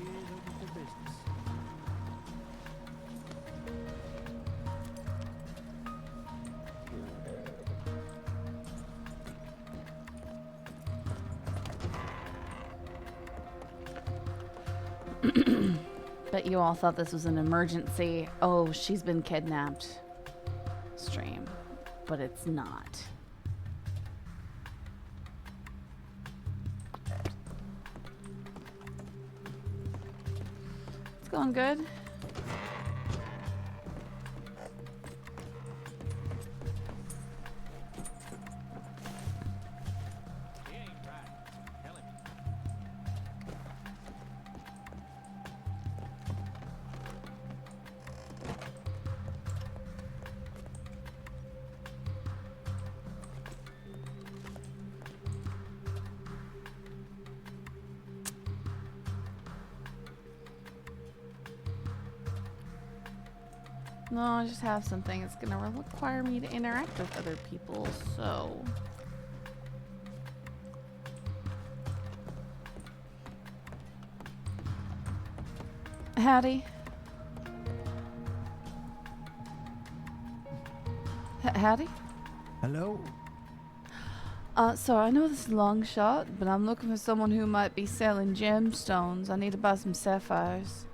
is open for business. Bet you all thought this was an emergency. Oh, she's been kidnapped. Stream. But it's not. It's going good. No, I just have something. It's gonna require me to interact with other people, so... Howdy. Howdy? Hello? So I know this is a long shot, but I'm looking for someone who might be selling gemstones. I need to buy some sapphires.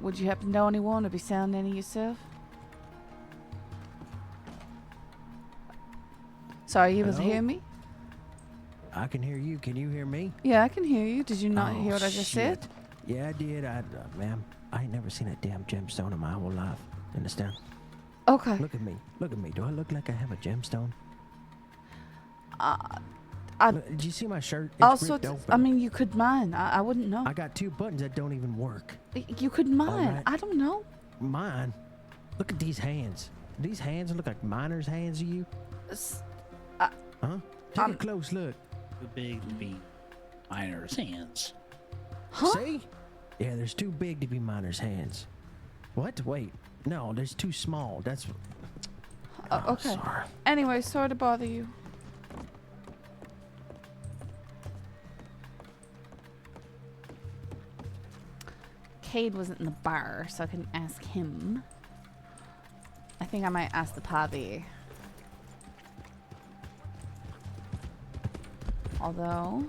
Would you happen to know anyone or be selling any yourself? Sorry, you able to hear me? I can hear you. Can you hear me? Yeah, I can hear you. Did you not hear what I just said? Yeah, I did. Ma'am, I ain't never seen a damn gemstone in my whole life. Understand? Okay. Look at me. Look at me. Do I look like I have a gemstone? Did you see my shirt? It's Also, ripped open. I mean, you could mine. I wouldn't know. I got 2 buttons that don't even work. You could mine. Right. I don't know. Mine? Look at these hands. These hands look like miners' hands to you? Huh? Take a close look. Too big to be miner's hands. Huh? See? Yeah, there's too big to be miner's hands. What? Wait. No, there's too small. That's... Okay. Sorry. Anyway, sorry to bother you. Cade wasn't in the bar, so I couldn't ask him. I think I might ask the Pavi. Although...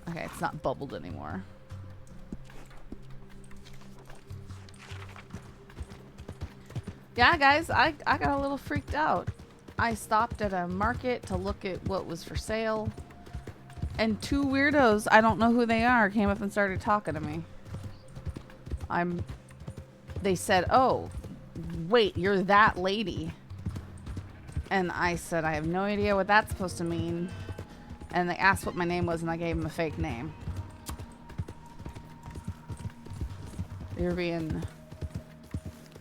Okay, it's not bubbled anymore. Yeah, guys, I got a little freaked out. I stopped at a market to look at what was for sale. And 2 weirdos, I don't know who they are, came up and started talking to me. They said, oh, wait, you're that lady. And I said, I have no idea what that's supposed to mean. And they asked what my name was, and I gave them a fake name. You're being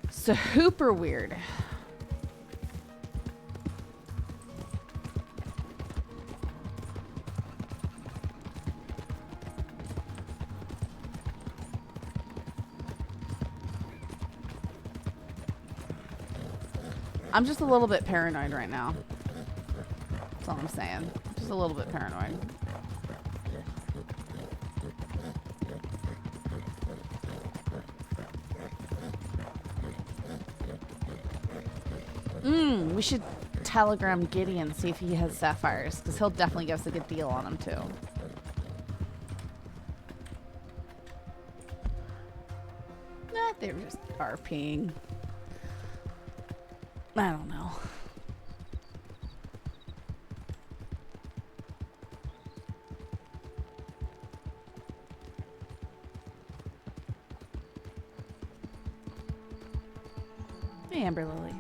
super weird. I'm just a little bit paranoid right now. That's all I'm saying. Just a little bit paranoid. We should telegram Gideon, see if he has sapphires, because he'll definitely give us a good deal on them too. Nah, they were just RPing. I don't know. Hey, Amber Lily.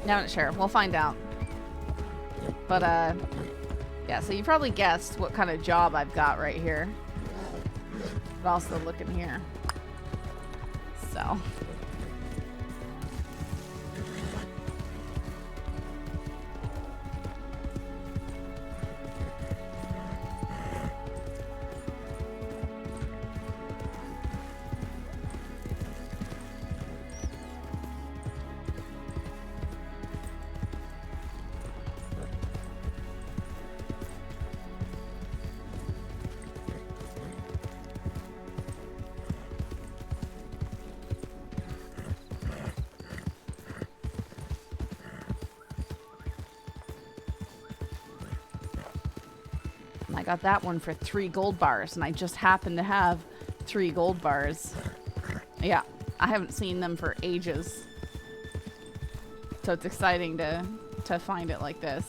No, not sure. We'll find out. But, yeah, so you probably guessed what kind of job I've got right here. But also look in here. So. I got that one for 3 gold bars, and I just happen to have 3 gold bars. Yeah, I haven't seen them for ages. So it's exciting to find it like this.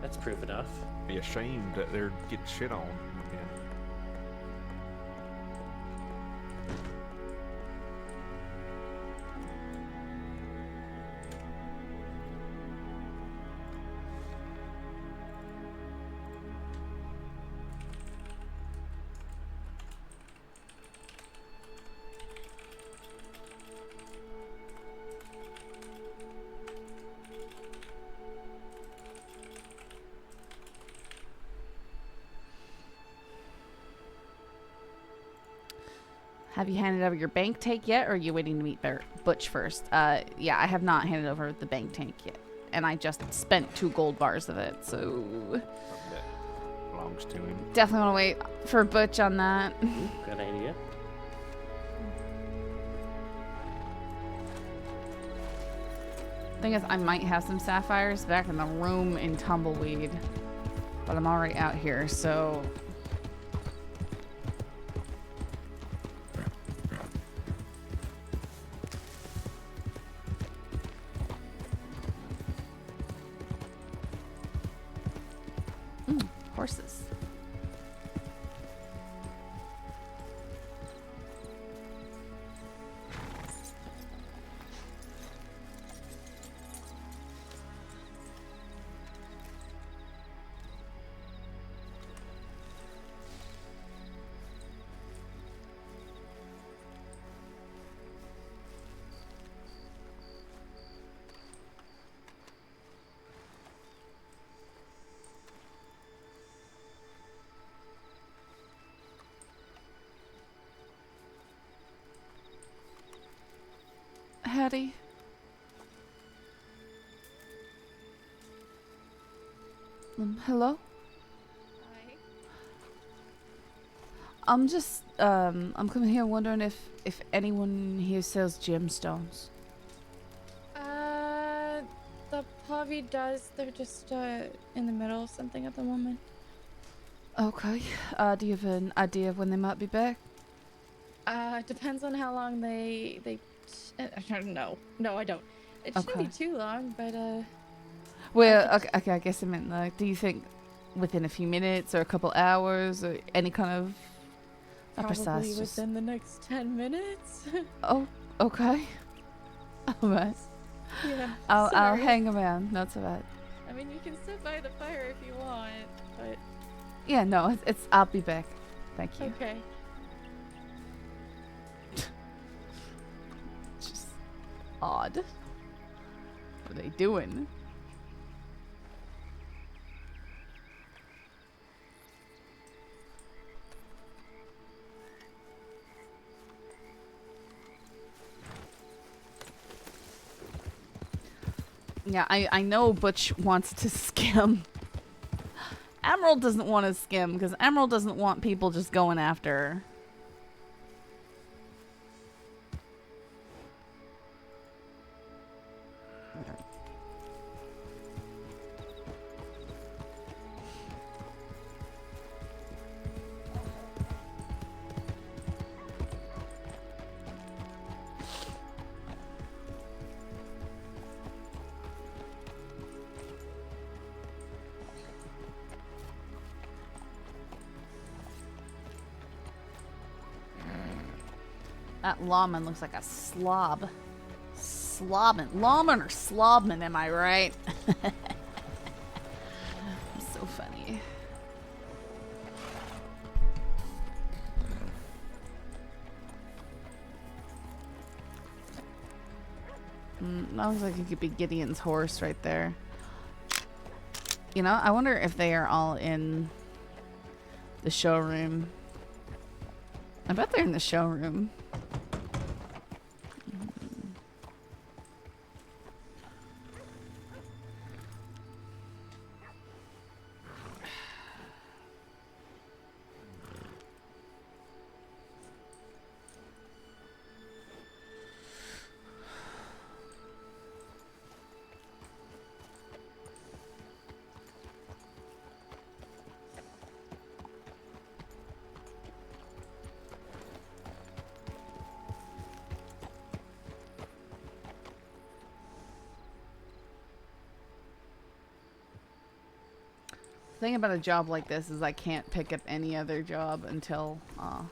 That's proof enough. Be ashamed that they're getting shit on again. Have you handed over your bank tank yet, or are you waiting to meet Butch first? Yeah, I have not handed over the bank tank yet. And I just spent 2 gold bars of it, so... That belongs to him. Definitely want to wait for Butch on that. Good idea. Thing is, I might have some sapphires back in the room in Tumbleweed. But I'm already out here, so... Horses. Hattie. Hello? Hi. I'm just, I'm coming here wondering if anyone here sells gemstones. The Pavi does. They're just, in the middle of something at the moment. Okay. Do you have an idea of when they might be back? Depends on how long they I don't know. No, I don't. It shouldn't be too long, but, Well, okay, I guess I meant, like, do you think within a few minutes or a couple hours or any kind of... Not probably precise, within the next 10 minutes. Oh, okay. Alright. Yeah. I'll sorry. hang around. Not so bad. I mean, you can sit by the fire if you want, but... Yeah, no, it's I'll be back. Thank you. Okay. Just odd. What are they doing? Yeah, I know Butch wants to skim Emerald doesn't want to skim because Emerald doesn't want people just going after her. That lawman looks like a slob. Slobman. Lawman or slobman, am I right? So funny. That looks like it could be Gideon's horse right there. You know, I wonder if they are all in the showroom. I bet they're in the showroom. The thing about a job like this is I can't pick up any other job until I've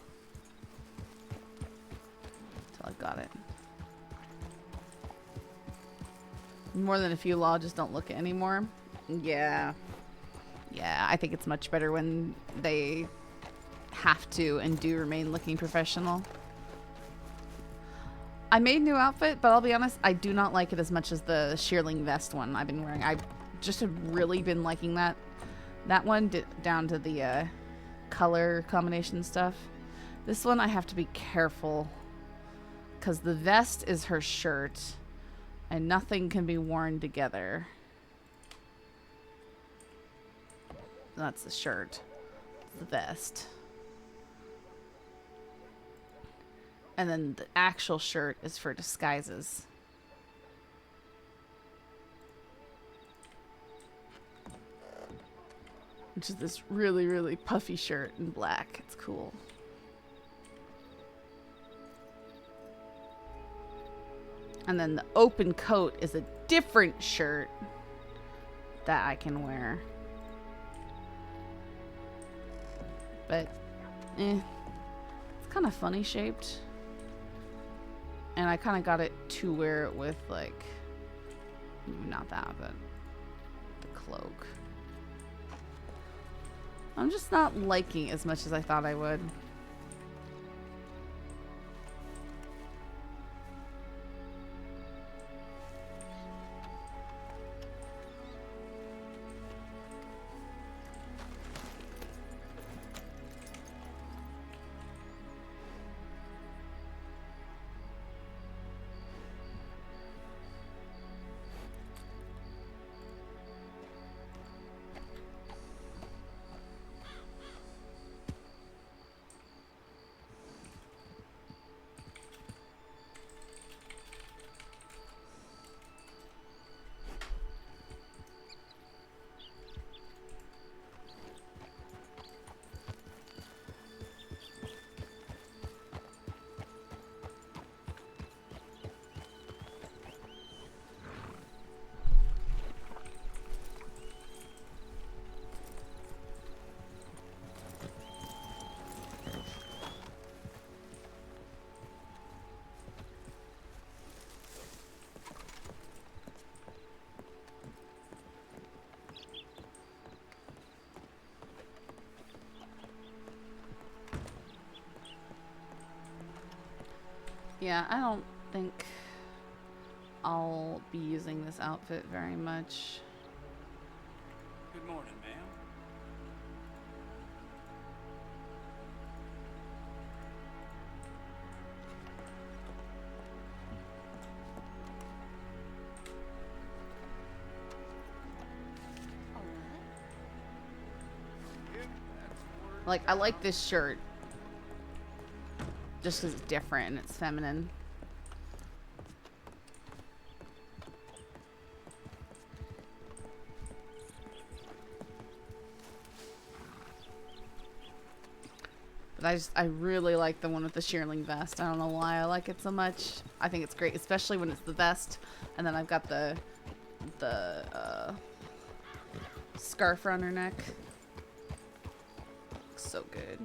got it. More than a few law just don't look anymore. Yeah. Yeah, I think it's much better when they have to and do remain looking professional. I made a new outfit, but I'll be honest, I do not like it as much as the shearling vest one I've been wearing. I just have really been liking that one down to the color combination stuff. This one I have to be careful because the vest is her shirt and nothing can be worn together. That's the shirt. The vest. And then the actual shirt is for disguises. Which is this really, really puffy shirt in black. It's cool. And then the open coat is a different shirt that I can wear. But, it's kind of funny shaped. And I kind of got it to wear it with, like, maybe not that, but the cloak. I'm just not liking it as much as I thought I would. Yeah, I don't think I'll be using this outfit very much. Good morning, ma'am. Like, I like this shirt. Just because it's different and it's feminine. But I really like the one with the shearling vest. I don't know why I like it so much. I think it's great, especially when it's the vest. And then I've got the scarf around her neck. Looks so good.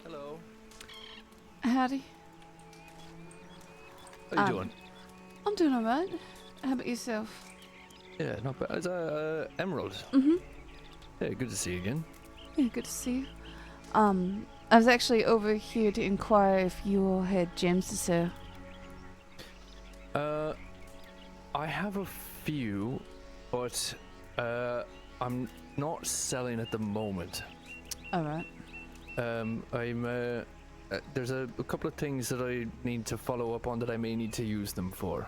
Hello. Howdy. How you doing? I'm doing alright. How about yourself? Yeah, not bad. It's Emerald. Mm-hmm. Hey, good to see you again. Yeah, good to see you. I was actually over here to inquire if you all had gems to sell. I have a few, but I'm not selling at the moment. Alright. There's a couple of things that I need to follow up on that I may need to use them for.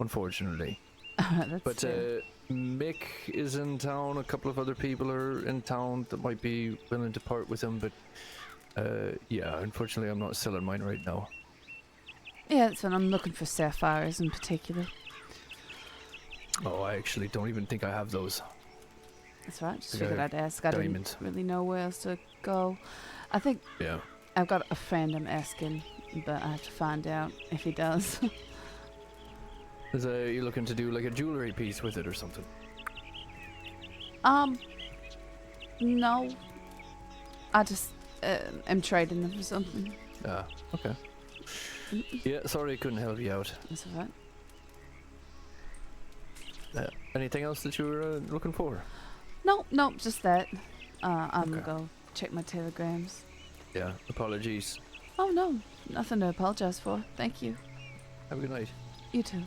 Unfortunately. That's But fair. Mick is in town. A couple of other people are in town that might be willing to part with him. But yeah, unfortunately, I'm not selling mine right now. Yeah, that's fine. I'm looking for sapphires in particular. Oh, I actually don't even think I have those. That's right. Just Like figured a I'd ask. I diamond. didn't really know where else to go. I think Yeah. I've got a friend I'm asking, but I have to find out if he does. You looking to do like a jewelry piece with it or something? No. I just am trading them for something. Ah, okay. Yeah, sorry I couldn't help you out. That's alright. Anything else that you were looking for? No, just that. I'm Okay. gonna go check my telegrams. Yeah, apologies. Oh no, nothing to apologize for. Thank you. Have a good night. You too.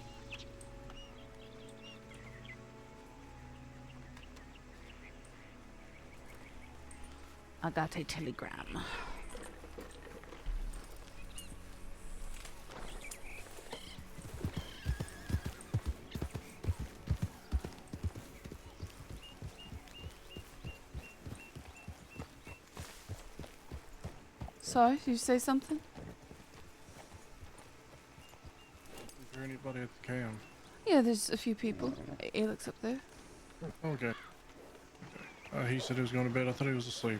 I got a telegram. Sorry, did you say something? Is there anybody at the camp? Yeah, there's a few people. Alex up there. Okay. He said he was going to bed. I thought he was asleep.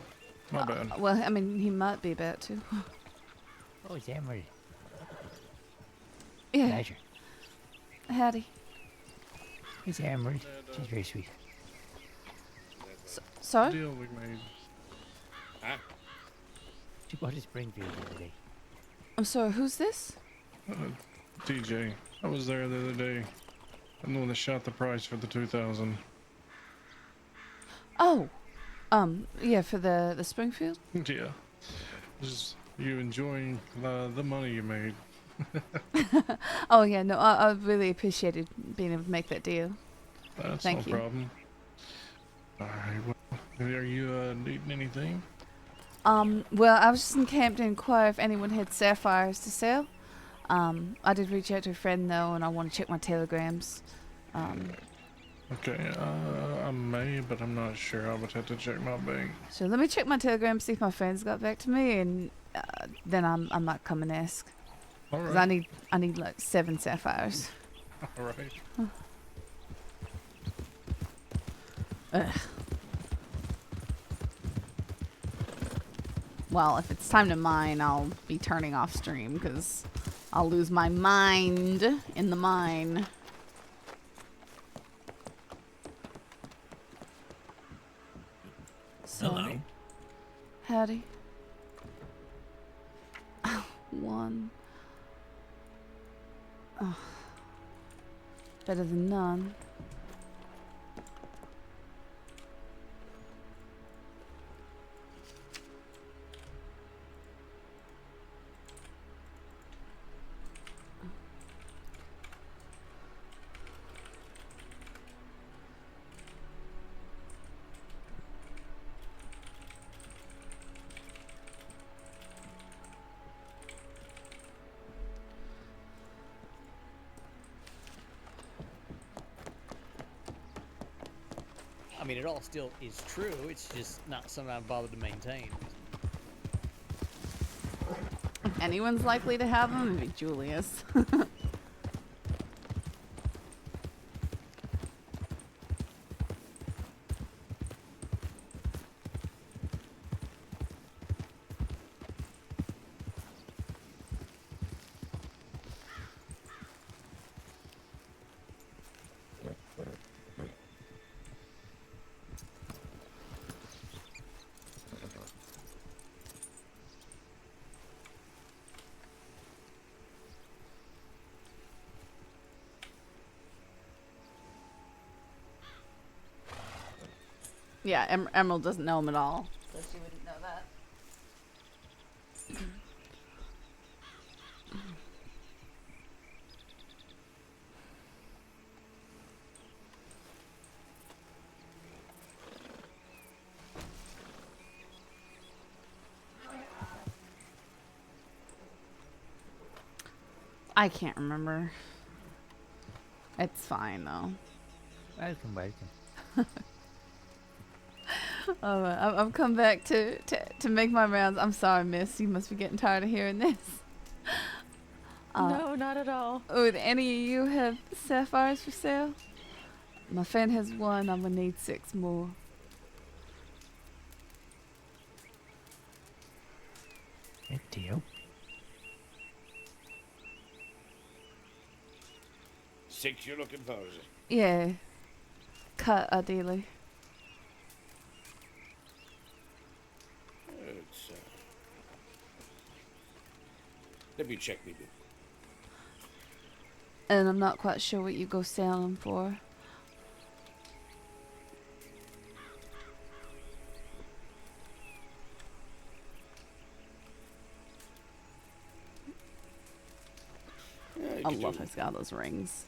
My bad. Well, I mean, he might be about to. Oh, it's Emerald. Yeah, Pleasure. howdy. It's Emerald. She's very sweet. Sorry? Deal we made. She bought a Springfield the other day. I'm sorry, who's this? DJ. I was there the other day. I'm the one that shot the price for the 2000. Oh, yeah, for the Springfield? Yeah. Just you enjoying the money you made. Oh yeah, no, I really appreciated being able to make that deal. That's Thank no you. problem. Alright, well, are you needing anything? Well, I was just encamped to inquire if anyone had sapphires to sell. I did reach out to a friend though, and I want to check my telegrams. Okay, I may, but I'm not sure. I would have to check my bank. So let me check my telegrams, see if my friends got back to me, and then I might come and ask. All Cause right. I need like 7 sapphires. All right. Ugh. Well, if it's time to mine, I'll be turning off stream because I'll lose my mind in the mine. So, Hello. howdy. 1. Oh. Better than none. I mean, it all still is true. It's just not something I've bothered to maintain. If anyone's likely to have them, it'd be Julius. Yeah, Emerald doesn't know him at all, so she wouldn't know that. I can't remember. It's fine though. Welcome. I've come back to make my rounds. I'm sorry, miss. You must be getting tired of hearing this. No, not at all. Would any of you have sapphires for sale? My friend has 1. I'm gonna need 6 more. Good deal. 6 you're looking for, is it? Yeah. Cut, ideally. It's, let me check me book. And I'm not quite sure what you go sell them for. I love his got those rings.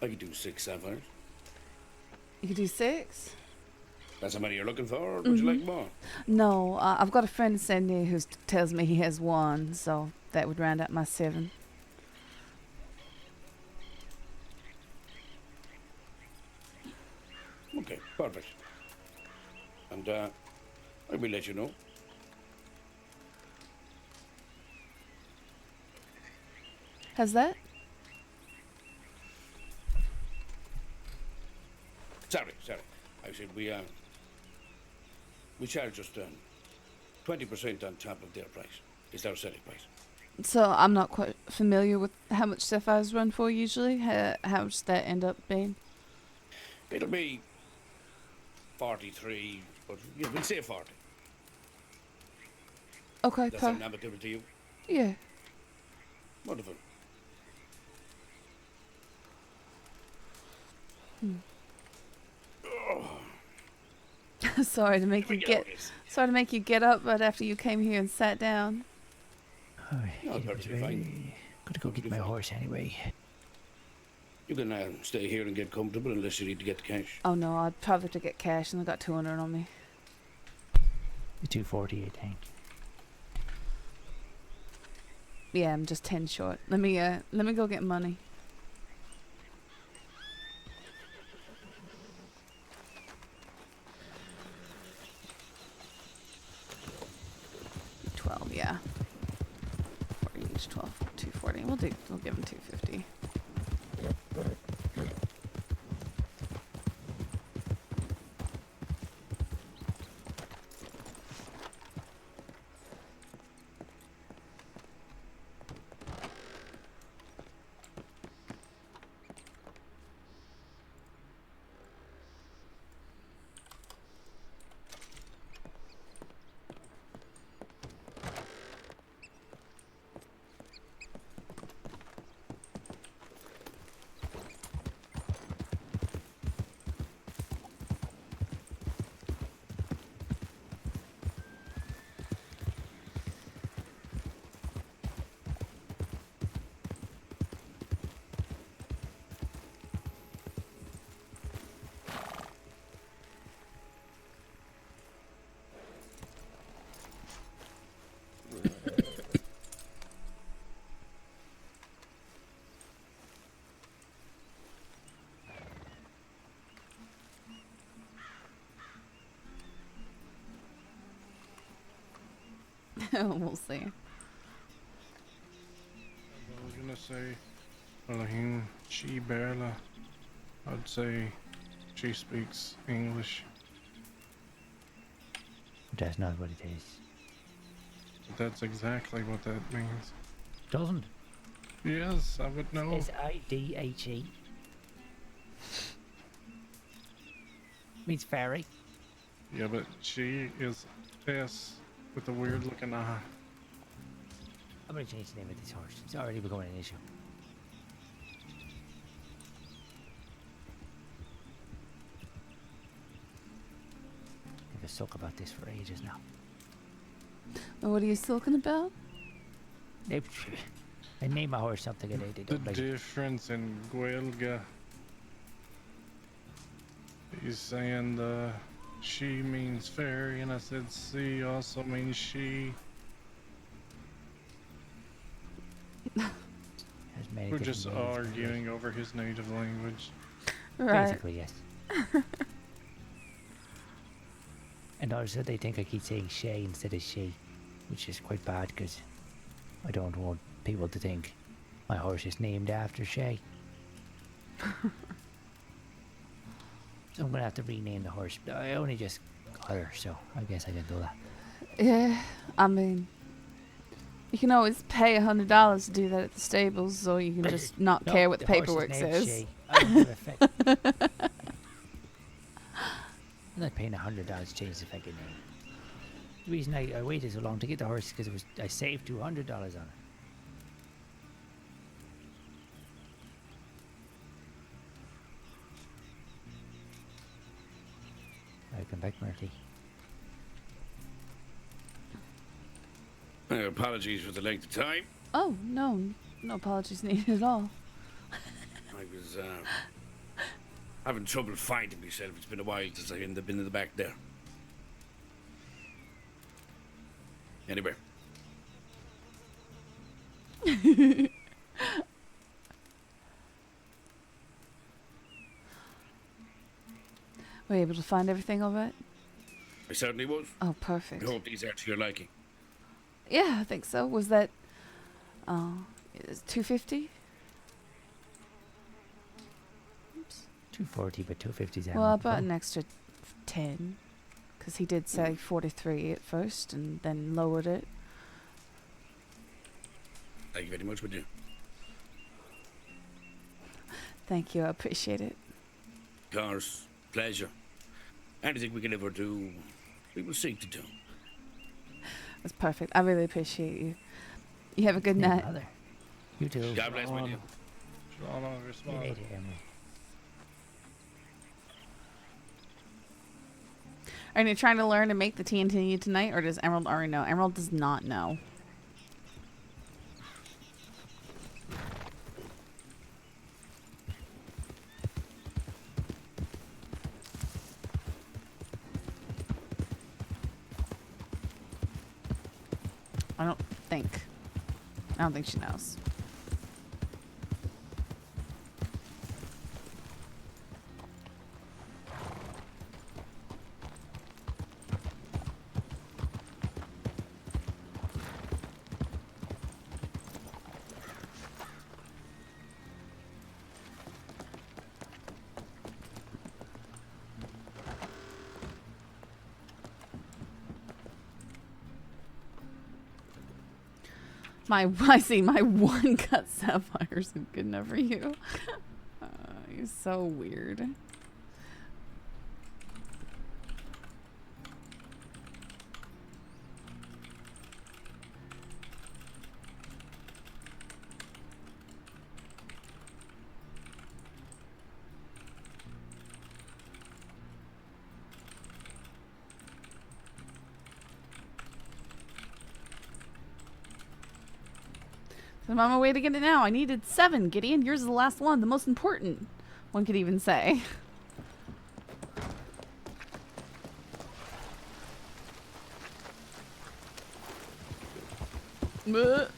I could do 6 sapphires. You could do 6? That's how many you're looking for, or would you like more? No, I've got a friend in Sydney who tells me he has 1, so that would round out my 7. Okay, perfect. And I will let you know. Has that? Sorry. I said we charge just 20% on top of their price. It's our selling price. So I'm not quite familiar with how much sapphires run for usually. How does that end up being? It'll be 43, but yeah, we'll say 40. Okay, Does that sound amicable to you? yeah. Wonderful. Sorry to make you get up right after you came here and sat down. Oh, No, it was perfectly fine. very... Gotta go get my Perfectly fine. horse anyway. You can stay here and get comfortable unless you need to get the cash. Oh no, I'd probably have to get cash and I got 200 on me. The 240, I think. Yeah, I'm just 10 short. Let me go get money. Yeah. 40 each, 12, 240. We'll give him 250. We'll see. I was gonna say, Elohim, she barely. I'd say she speaks English. That's not what it is. That's exactly what that means. Doesn't? Yes, I would know. It's I-D-H-E. Means fairy. Yeah, but she is S with a weird looking eye. I'm gonna change the name of this horse. It's already becoming an issue. I've suck about this for ages now. What are you talking about? I name my horse something and they The don't like it. difference in Guelga. He's saying the she means fairy, and I said she also means she. There's many We're different just ways to do it. arguing over his native language. Right. Basically, yes. And also they think I keep saying she instead of she, which is quite bad because I don't want people to think my horse is named after she. So I'm gonna have to rename the horse. I only just got her, so I guess I can do that. Yeah, I mean, you can always pay $100 to do that at the stables, or you can just not care what the horse is paperwork named says. Shay. I don't give a fuck. I'm not paying $100 to change the fucking name. The reason I waited so long to get the horse is because I saved $200 on it. Welcome back, Marty. Apologies for the length of time. Oh, no apologies needed at all. I was having trouble finding myself. It's been a while since I've been in the back there. Anyway. Were you able to find everything all right? I certainly was. Oh, perfect. I hope these are to your liking. Yeah, I think so. Was that, is 250? Oops. 240, but 250's Well, I bought an extra 10, because he did say 43 at first, and then lowered it. Thank you very much, would you? Thank you, I appreciate it. Of course, pleasure. Anything we can ever do, we will seek to do. That's perfect. I really appreciate you. You have a good night. Mother. You too. God bless with you. See you later, Emily. Are you trying to learn to make the TNT tonight, or does Emerald already know? Emerald does not know. I don't think. I don't think she knows. I see my one cut sapphire isn't good enough for you. You're so weird. I'm on my way to get it now. I needed 7, Gideon. Yours is the last one, the most important. One could even say. Bleh.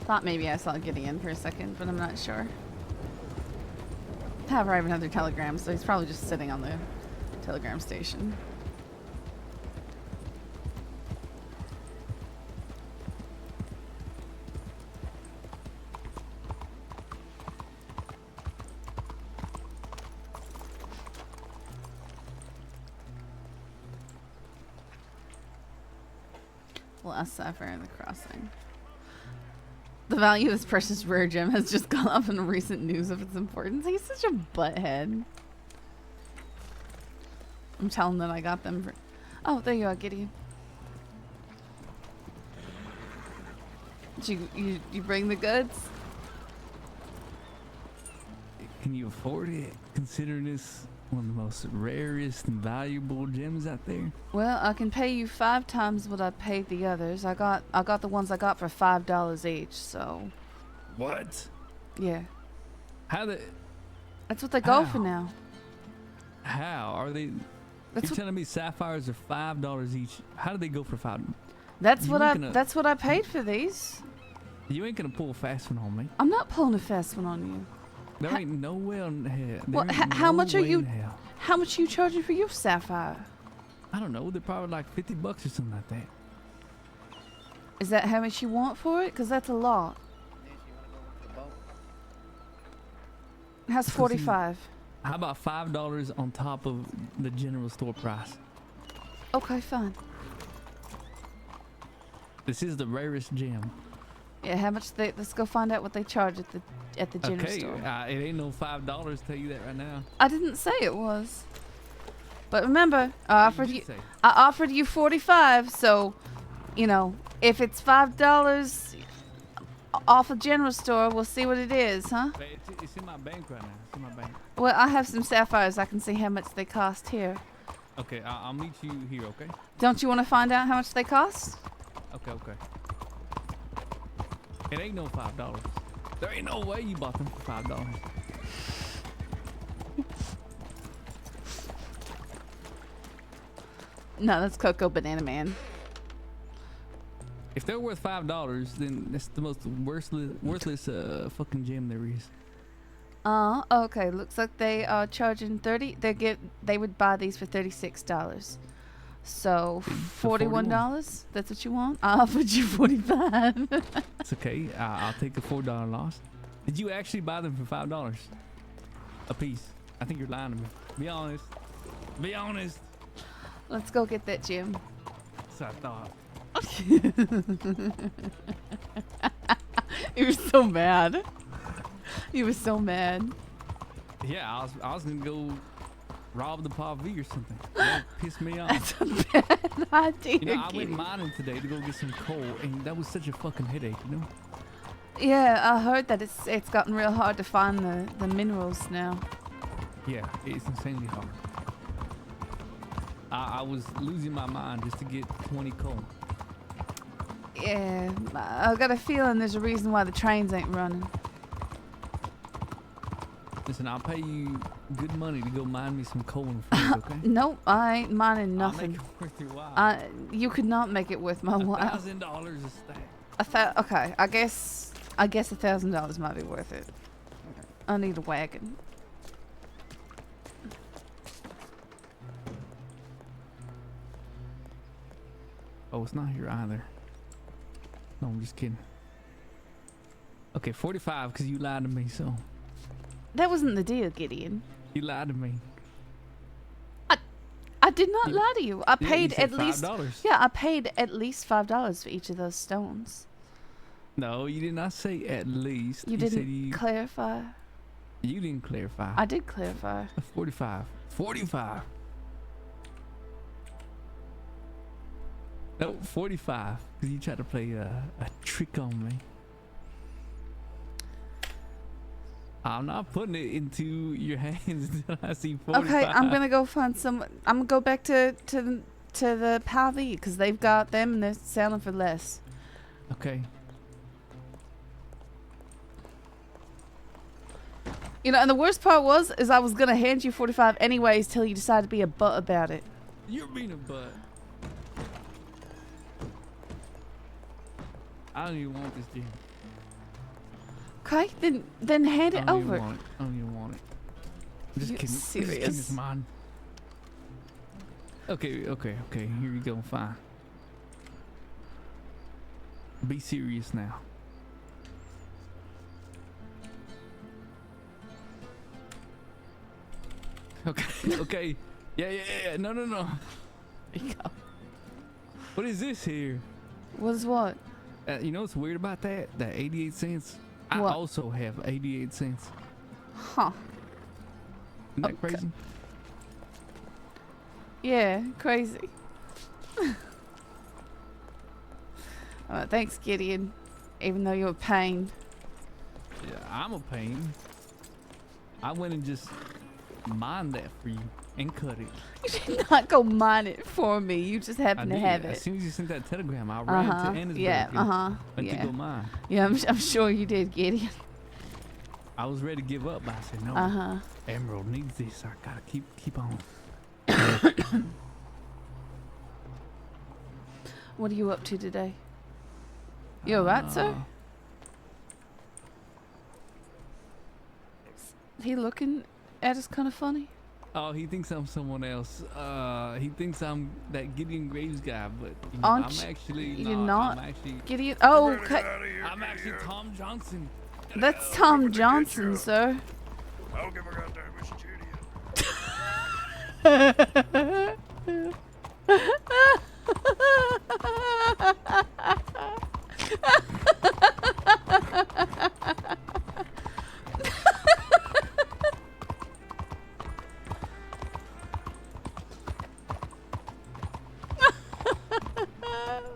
Thought maybe I saw Gideon for a second, but I'm not sure. Have arrived another telegram, so he's probably just sitting on the telegram station. Last sapphire in the crossing. The value of this precious rare gem has just gone up in the recent news of its importance. He's such a butthead. I'm telling that I got them for... Oh, there you are, Gideon. Did you bring the goods? Can you afford it, considering this one of the most rarest and valuable gems out there? Well, I can pay you 5 times what I paid the others. I got the ones I got for $5 each, so... What? Yeah. How the... That's what they go for now. How? Are they... You're telling me sapphires are $5 each. How do they go for $5? That's what I paid for these. You ain't gonna pull a fast one on me. I'm not pulling a fast one on you. There ain't no way in hell. Well, how much are you? How much are you charging for your sapphire? I don't know. They're probably like $50 or something like that. Is that how much you want for it? Because that's a lot. How's 45? How about $5 on top of the general store price? Okay, fine. This is the rarest gem. Yeah, how much they? Let's go find out what they charge at the general Okay, store. it ain't no $5. Tell you that right now. I didn't say it was. But remember, I What did you say? offered you 45. So, you know, if it's $5 off a general store, we'll see what it is, huh? It's in my bank right now. It's in my bank. Well, I have some sapphires. I can see how much they cost here. Okay, I'll meet you here. Okay. Don't you want to find out how much they cost? Okay. It ain't no $5. There ain't no way you bought them for $5. No, that's Cocoa Banana Man. If they're worth $5, then that's the most worthless fucking gem there is. Okay. Looks like they are charging 30. They would buy these for $36. So $41. That's what you want? I offered you 45. It's okay. I'll take a $4 loss. Did you actually buy them for $5 a piece? I think you're lying to me. Be honest. Be honest. Let's go get that gem. That's what I thought. You were so mad. You were so mad. Yeah, I was gonna go rob the Pavi or something. That pissed me off. That's a bad idea. You know, I went mining today to go get some coal, and that was such a fucking headache, you know? Yeah, I heard that it's gotten real hard to find the minerals now. Yeah, it's insanely hard. I was losing my mind just to get 20 coal. Yeah, I got a feeling there's a reason why the trains ain't running. Listen, I'll pay you good money to go mine me some coal and fruit, okay? Nope, I ain't mining I'll nothing. make it worth your while. You could not make it worth my while. $1,000 a stack. Okay, I guess $1,000 might be worth it. I need a wagon. Oh, it's not here either. No, I'm just kidding. Okay, 45 because you lied to me, so. That wasn't the deal, Gideon. You lied to me. I did not lie to you. I paid you said at least $5. Yeah, I paid at least $5 for each of those stones. No, you did not say at least. You said didn't clarify. You didn't clarify. I did clarify. 45. 45. No, 45. Because you tried to play a trick on me. I'm not putting it into your hands until I see 45. Okay, I'm gonna go find some. I'm gonna go back to the Pavi because they've got them and they're selling for less. Okay. You know, and the worst part is I was gonna hand you 45 anyways till you decided to be a butt about it. You're being a butt. I don't even want this gym. Okay, then hand it over. I don't even want it. I'm just You kidding. serious? Just kidding, it's mine. Okay. Here you go. Fine. Be serious now. Okay. Yeah. No. There you go. What is this here? What is what? You know what's weird about that? That 88 cents? I What? also have 88 cents. Huh. Isn't that crazy? Yeah, crazy. Thanks, Gideon. Even though you're a pain. Yeah, I'm a pain. I went and just mined that for you and cut it. You did not go mine it for me. You just I happened to did. have As it. soon as you sent that telegram, I ran to Annisburg Yeah, and went yeah. to go mine. Yeah, I'm sure you did, Gideon. I was ready to give up, but I said no. Emerald needs this. I gotta keep on. What are you up to today? You alright, sir? He looking at us kind of funny? Oh, he thinks I'm someone else. He thinks I'm that Gideon Graves guy, but you know, Aren't I'm actually you're not. not I'm actually. Gideon. Oh, okay. I'm actually Tom Johnson. That's Tom Johnson, sir. I don't give a goddamn, it's Judy.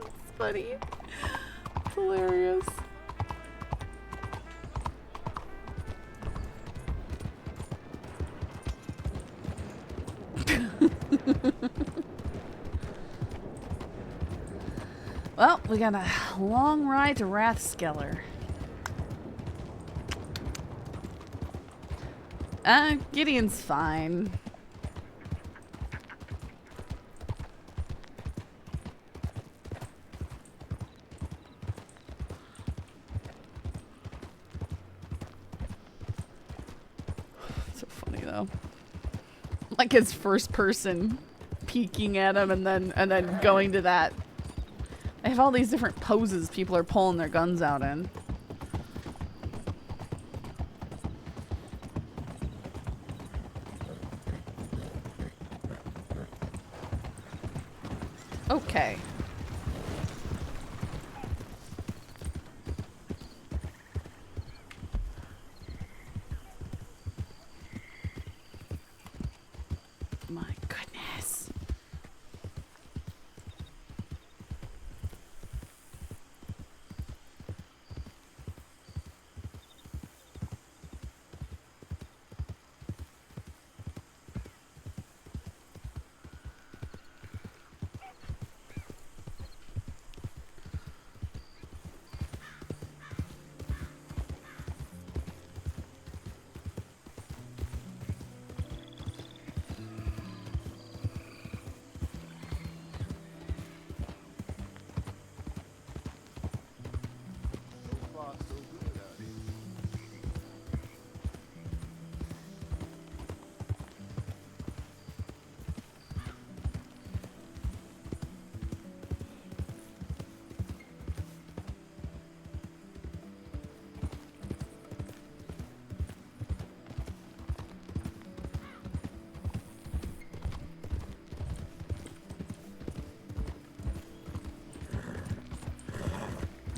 It's funny. It's hilarious. Well, we got a long ride to Rathskeller. Gideon's fine. So funny though. Like his first person peeking at him and then going to that. They have all these different poses people are pulling their guns out in. Okay. My goodness.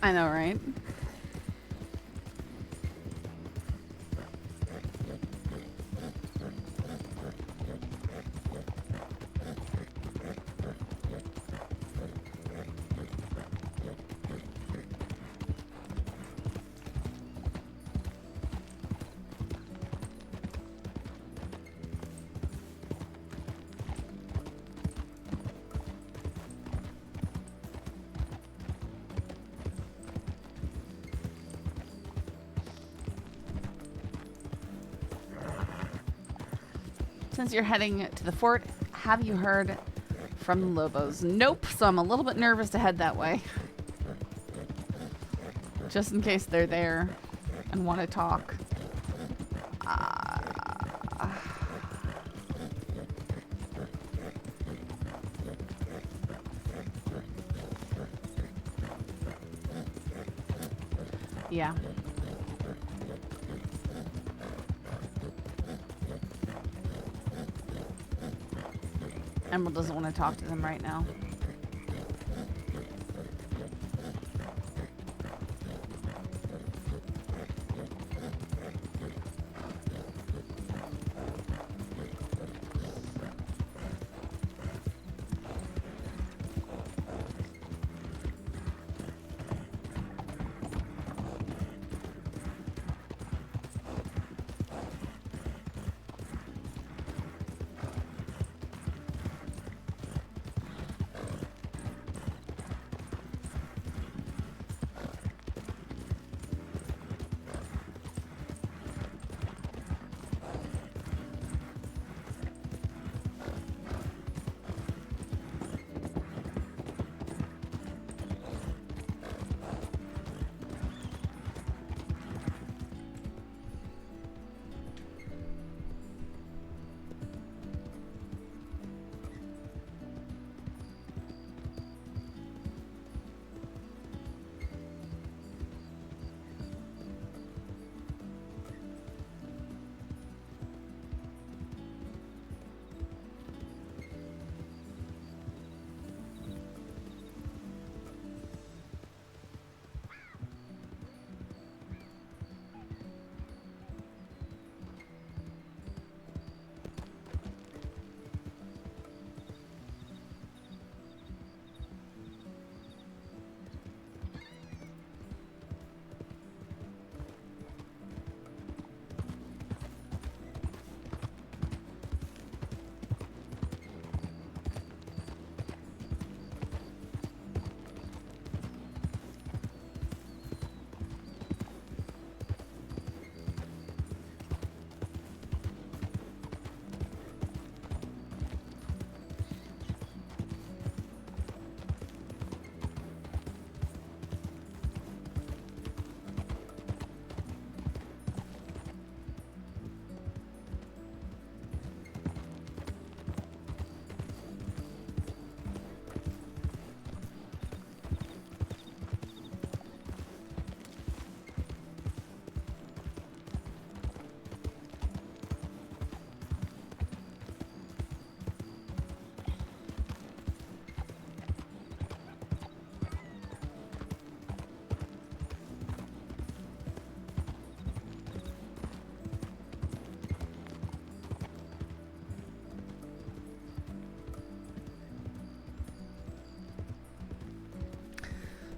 I know, right? Since you're heading to the fort, have you heard from the Lobos? Nope, so I'm a little bit nervous to head that way. Just in case they're there and want to talk. Yeah. Emerald doesn't want to talk to them right now.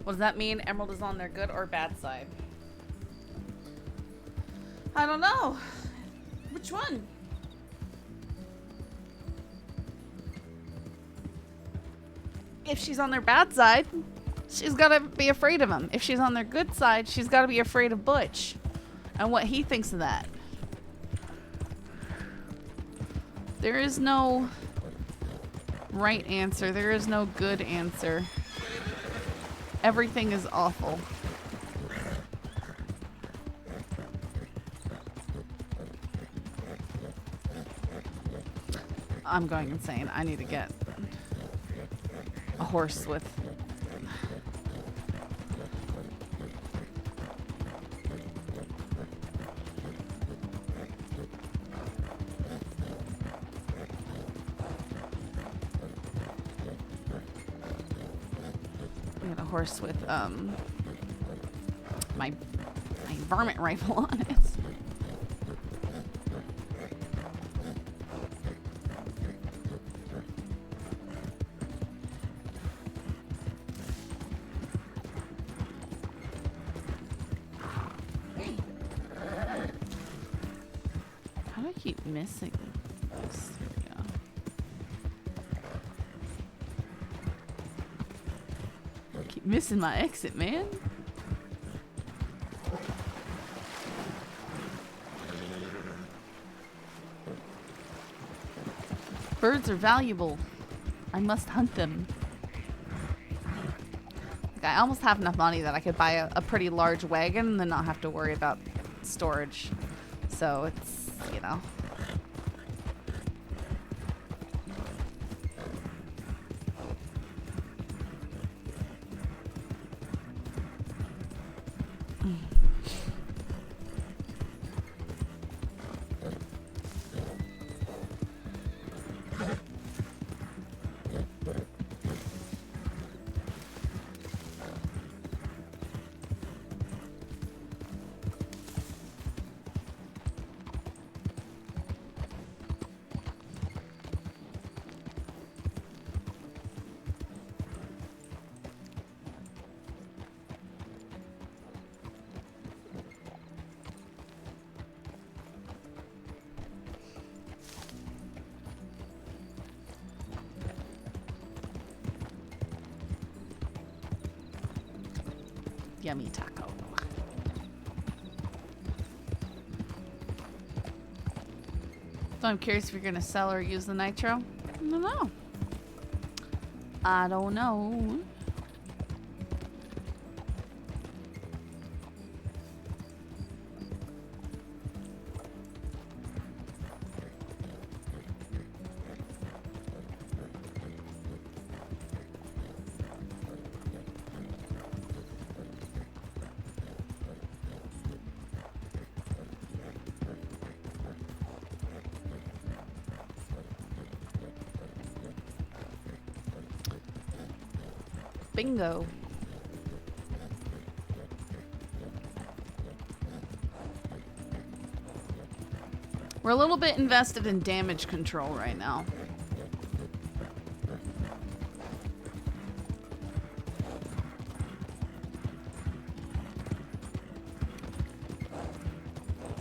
What does that mean? Emerald is on their good or bad side? I don't know. Which one? If she's on their bad side, she's gotta be afraid of him. If she's on their good side, she's gotta be afraid of Butch and what he thinks of that. There is no right answer. There is no good answer. Everything is awful. I'm going insane. I need to get a horse with... Get a horse with my varmint rifle on it. How do I keep missing this? Here we go. Keep missing my exit, man. Birds are valuable. I must hunt them. Like, I almost have enough money that I could buy a pretty large wagon and then not have to worry about storage. So it's, you know. Yummy taco. So I'm curious if you're gonna sell or use the nitro. I don't know. I don't know. Bingo. We're a little bit invested in damage control right now.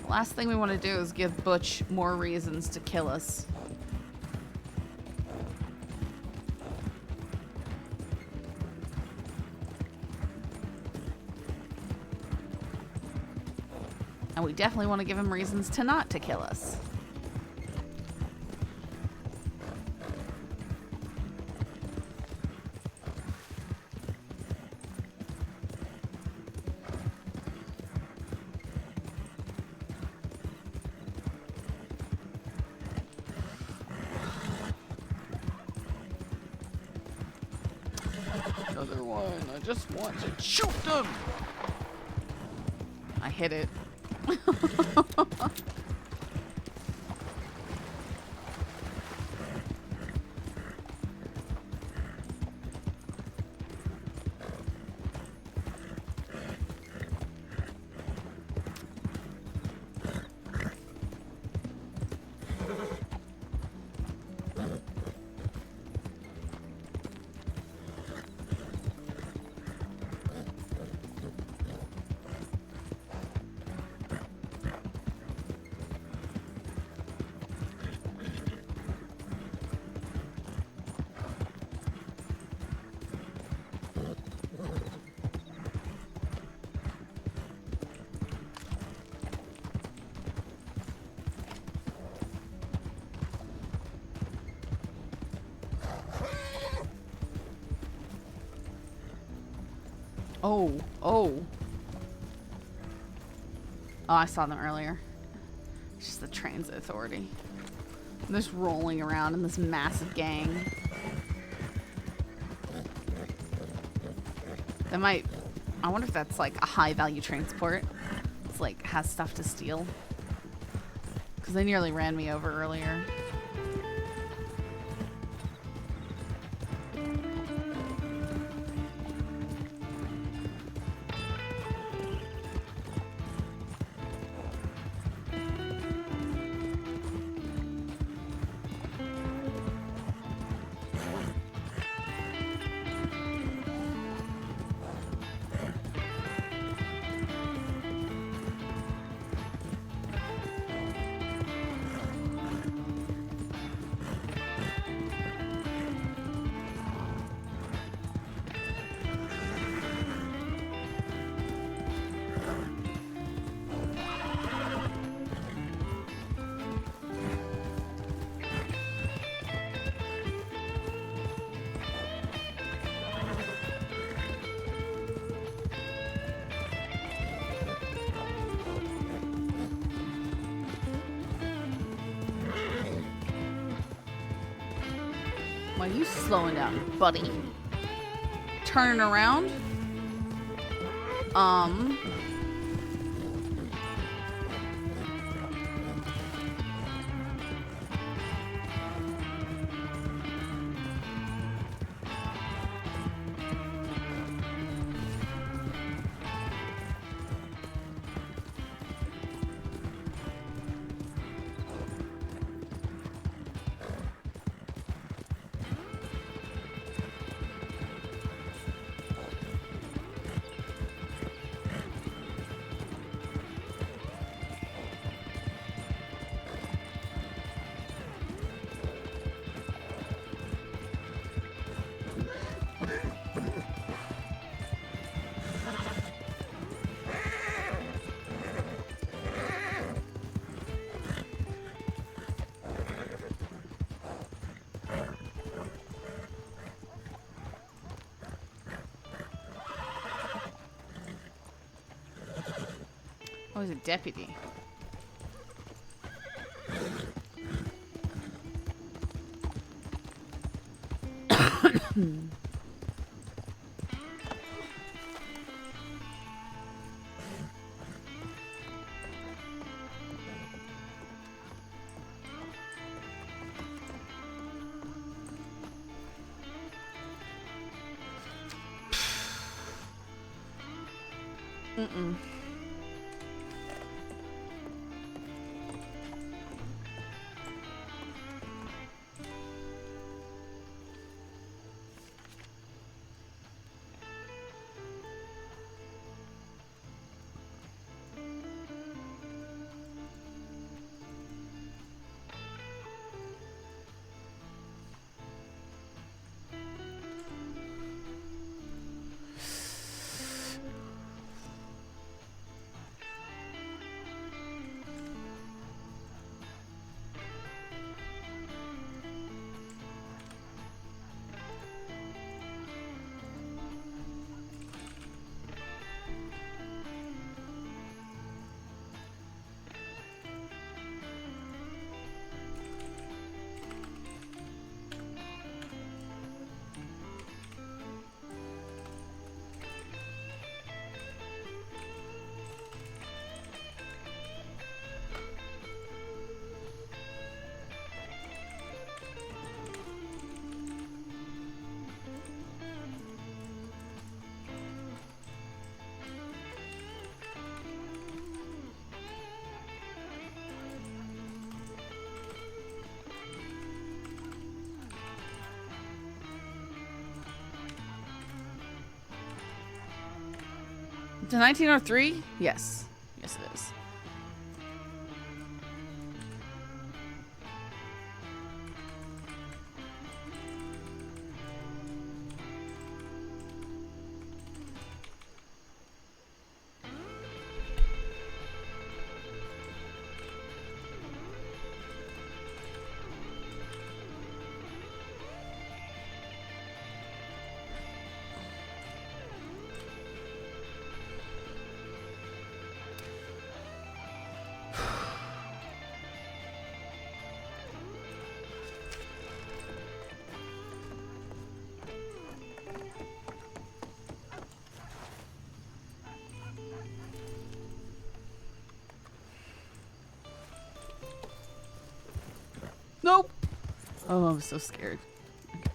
Last thing we want to do is give Butch more reasons to kill us. And we definitely want to give him reasons to not to kill us. Another one. I just want to shoot them. I hit it. Oh, oh. Oh, I saw them earlier. It's just the transit authority. They're just rolling around in this massive gang. That might... I wonder if that's like a high value transport. It's like has stuff to steal. Because they nearly ran me over earlier. Why are you slowing down, buddy? Turning around? Oh, he's a deputy. Mm-mm. To 1903? Yes. Yes, it is. Nope. Oh, I'm so scared. Okay.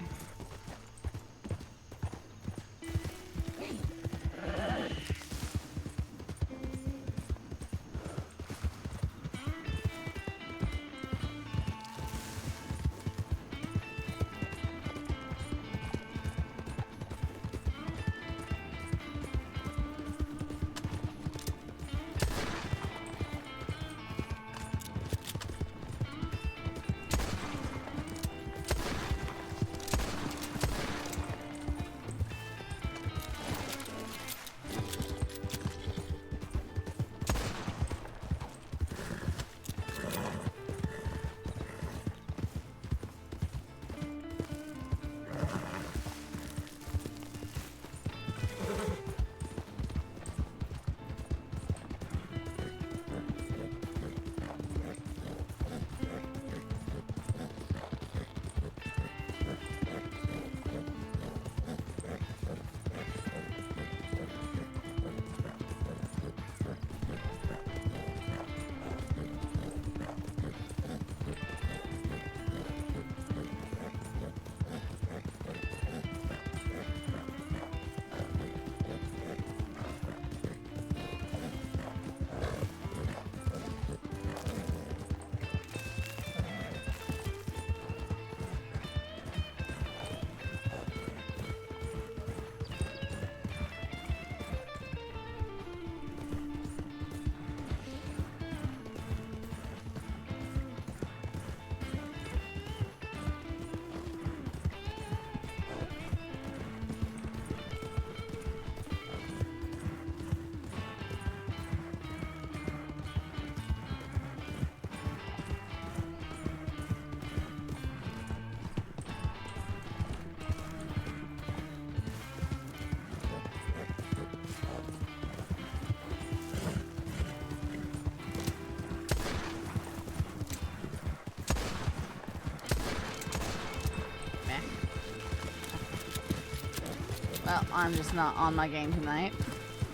Well, I'm just not on my game tonight.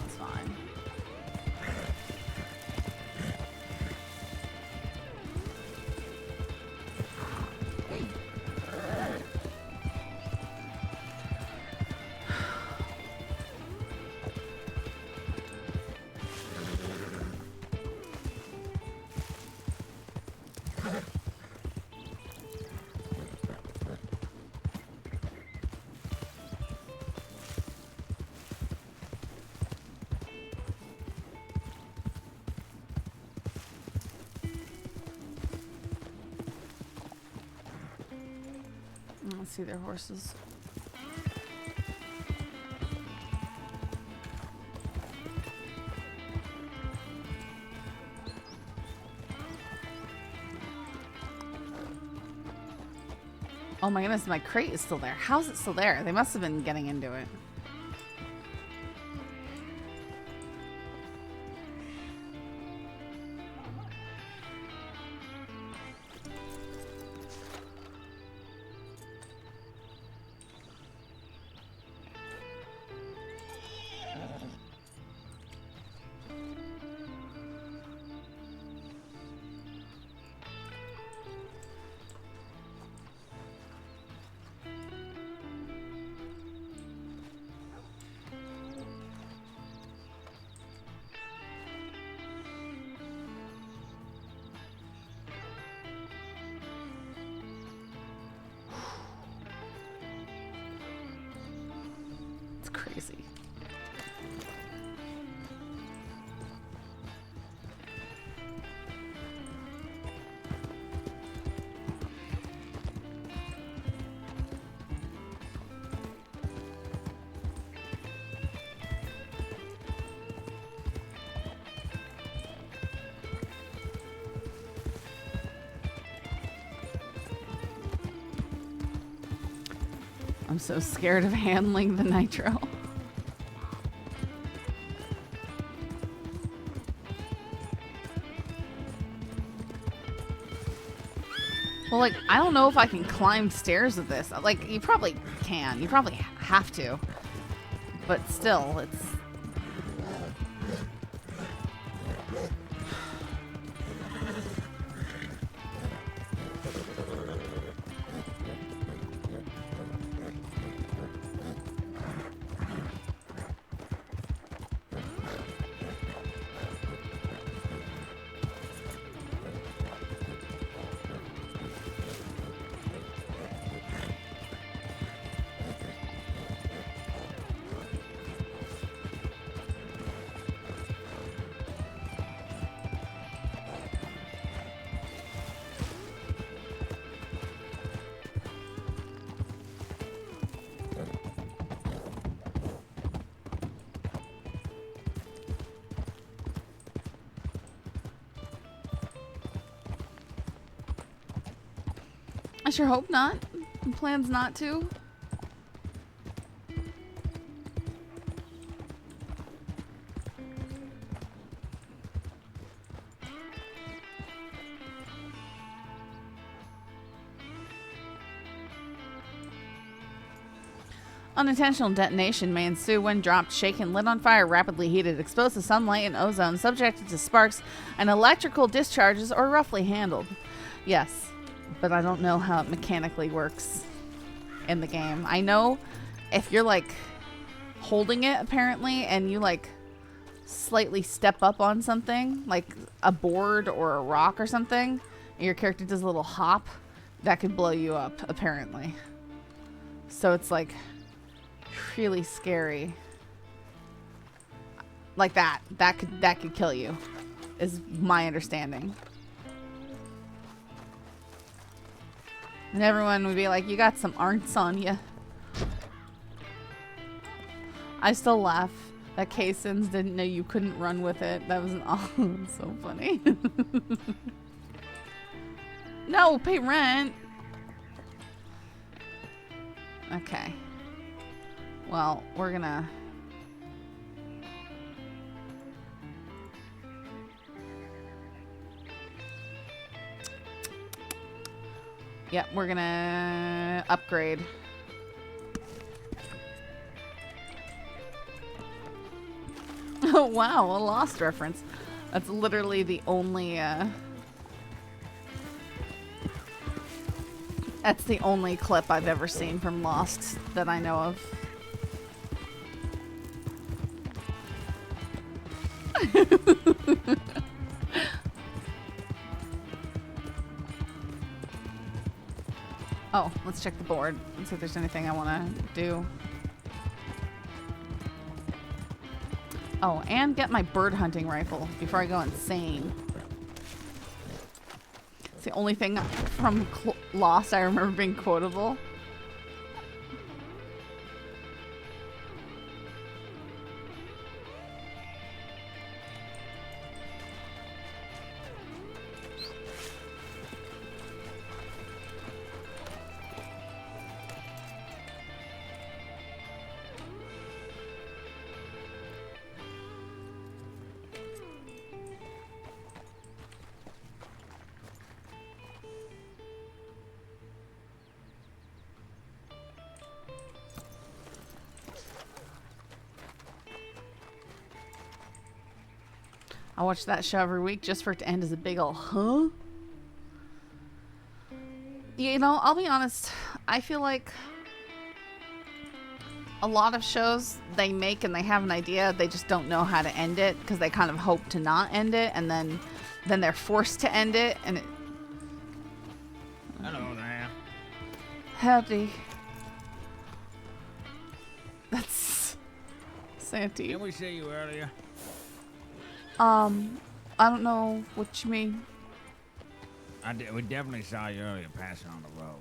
That's fine. Let's see their horses. Oh my goodness, my crate is still there. How's it still there? They must have been getting into it. Crazy. I'm so scared of handling the nitro. Well, like, I don't know if I can climb stairs with this. Like, you probably can. You probably have to. But still, it's... I sure hope not. Plans not to. Unintentional detonation may ensue when dropped, shaken, lit on fire, rapidly heated, exposed to sunlight and ozone, subjected to sparks and electrical discharges, or roughly handled. Yes, but I don't know how it mechanically works in the game. I know if you're like holding it apparently and you like slightly step up on something, like a board or a rock or something, and your character does a little hop, that could blow you up apparently. So it's like really scary. Like that could kill you, is my understanding. And everyone would be like, you got some arts on you. I still laugh that Kaysons didn't know you couldn't run with it. That was so funny. No, pay rent. Okay. Well, we're gonna... Yep, we're gonna upgrade. Oh wow, a Lost reference. That's literally the only that's the only clip I've ever seen from Lost that I know of. Oh, let's check the board and see if there's anything I want to do. Oh, and get my bird hunting rifle before I go insane. It's the only thing from Lost I remember being quotable. I watch that show every week just for it to end as a big ol' huh? You know, I'll be honest. I feel like a lot of shows they make and they have an idea, they just don't know how to end it because they kind of hope to not end it, and then they're forced to end it, and it... Hello there. Howdy. That's Santy. Didn't we see you earlier? I don't know what you mean. We definitely saw you earlier passing on the road.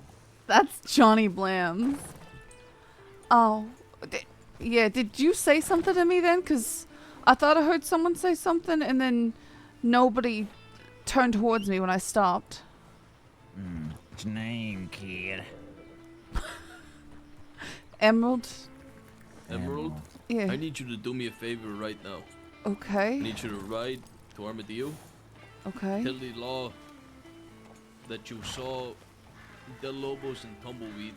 That's Johnny Blams. Oh, yeah, did you say something to me then? Because I thought I heard someone say something and then nobody turned towards me when I stopped. What's your name, kid? Emerald? Emerald? Yeah. I need you to do me a favor right now. Okay. I need you to ride to Armadillo. Okay. Tell the law that you saw Del Lobos and Tumbleweed.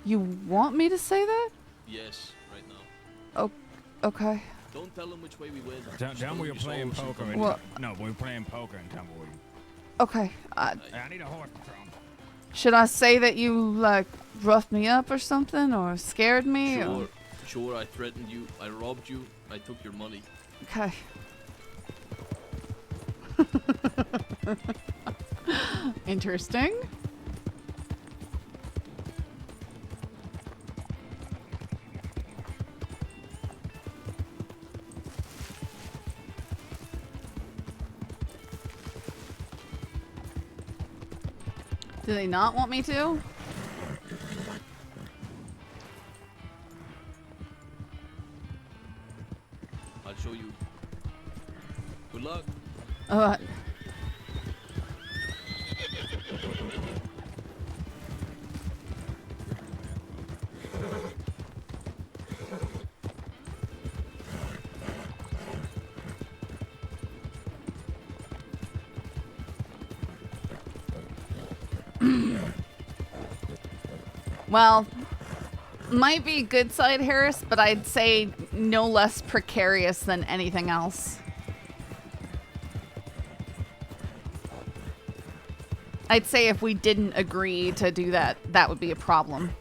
You want me to say that? Yes, right now. Oh, okay. Don't tell them which way we went. Tell them we were playing poker. No, we were playing poker in Tumbleweed. Okay. I need a horse patron. Should I say that you, like, roughed me up or something, or scared me? Sure, or? Sure, I threatened you, I robbed you, I took your money. Okay. Interesting. Do they not want me to? I'll show you. Good luck. Well, might be good side Harris, but I'd say no less precarious than anything else. I'd say if we didn't agree to do that, that would be a problem.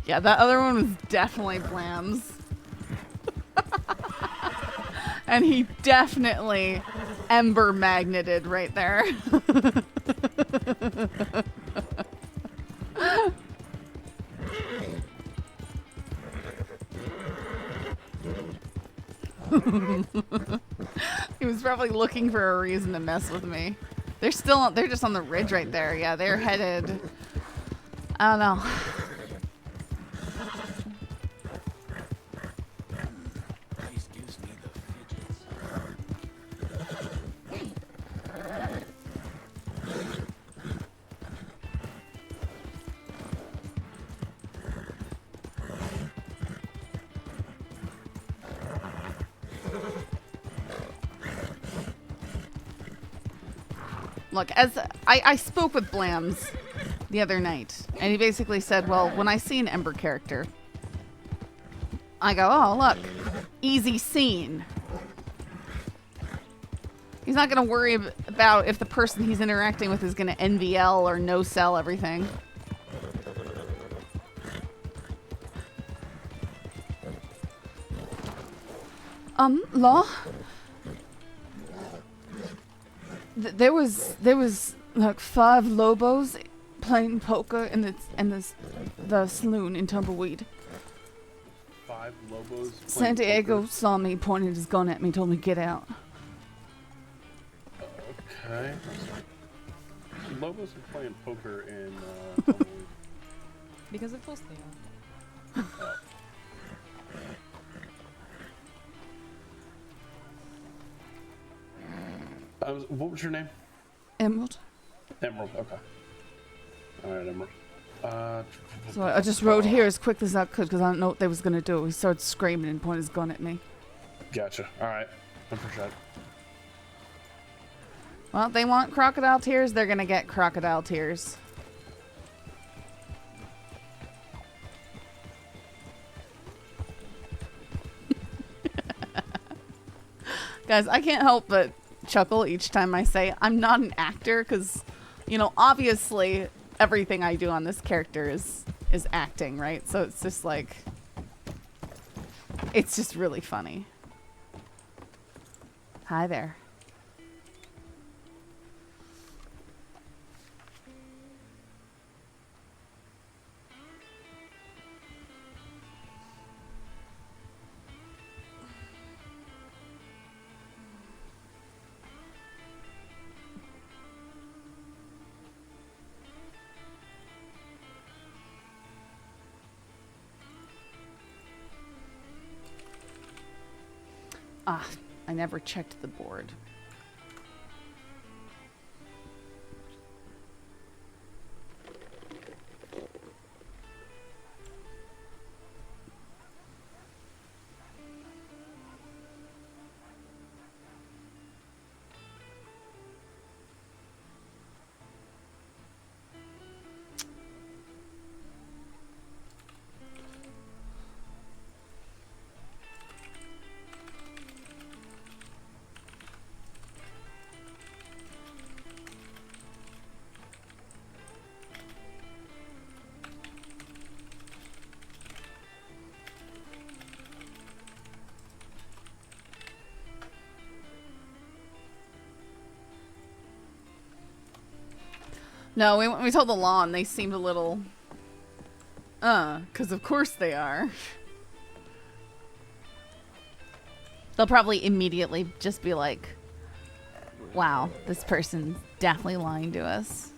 Yeah, that other one was definitely Blam's. And he definitely ember magneted right there. He was probably looking for a reason to mess with me. They're just on the ridge right there. Yeah, they're headed. I don't know. Look, as I spoke with Blams the other night, and he basically said, well, when I see an Ember character, I go, oh, look, easy scene. He's not going to worry about if the person he's interacting with is going to NVL or no-sell everything. Law? There was like 5 Lobos playing poker in the saloon in Tumbleweed. 5 Lobos. Santiago Poker. saw me, pointed his gun at me, told me get out. Okay. Lobos are playing poker in Tumbleweed. Because of course they are. What was your name? Emerald. Emerald, okay. Alright, Emerald. So I just rode here as quick as I could because I didn't know what they was going to do. He started screaming and pointed his gun at me. Gotcha. Alright. I appreciate it. Well, they want crocodile tears, they're going to get crocodile tears. Guys, I can't help but chuckle each time I say I'm not an actor because, you know, obviously everything I do on this character is acting, right? So it's just like, it's just really funny. Hi there. Ah, I never checked the board. No, we told the law and they seemed a little... because of course they are. They'll probably immediately just be like, wow, this person's definitely lying to us.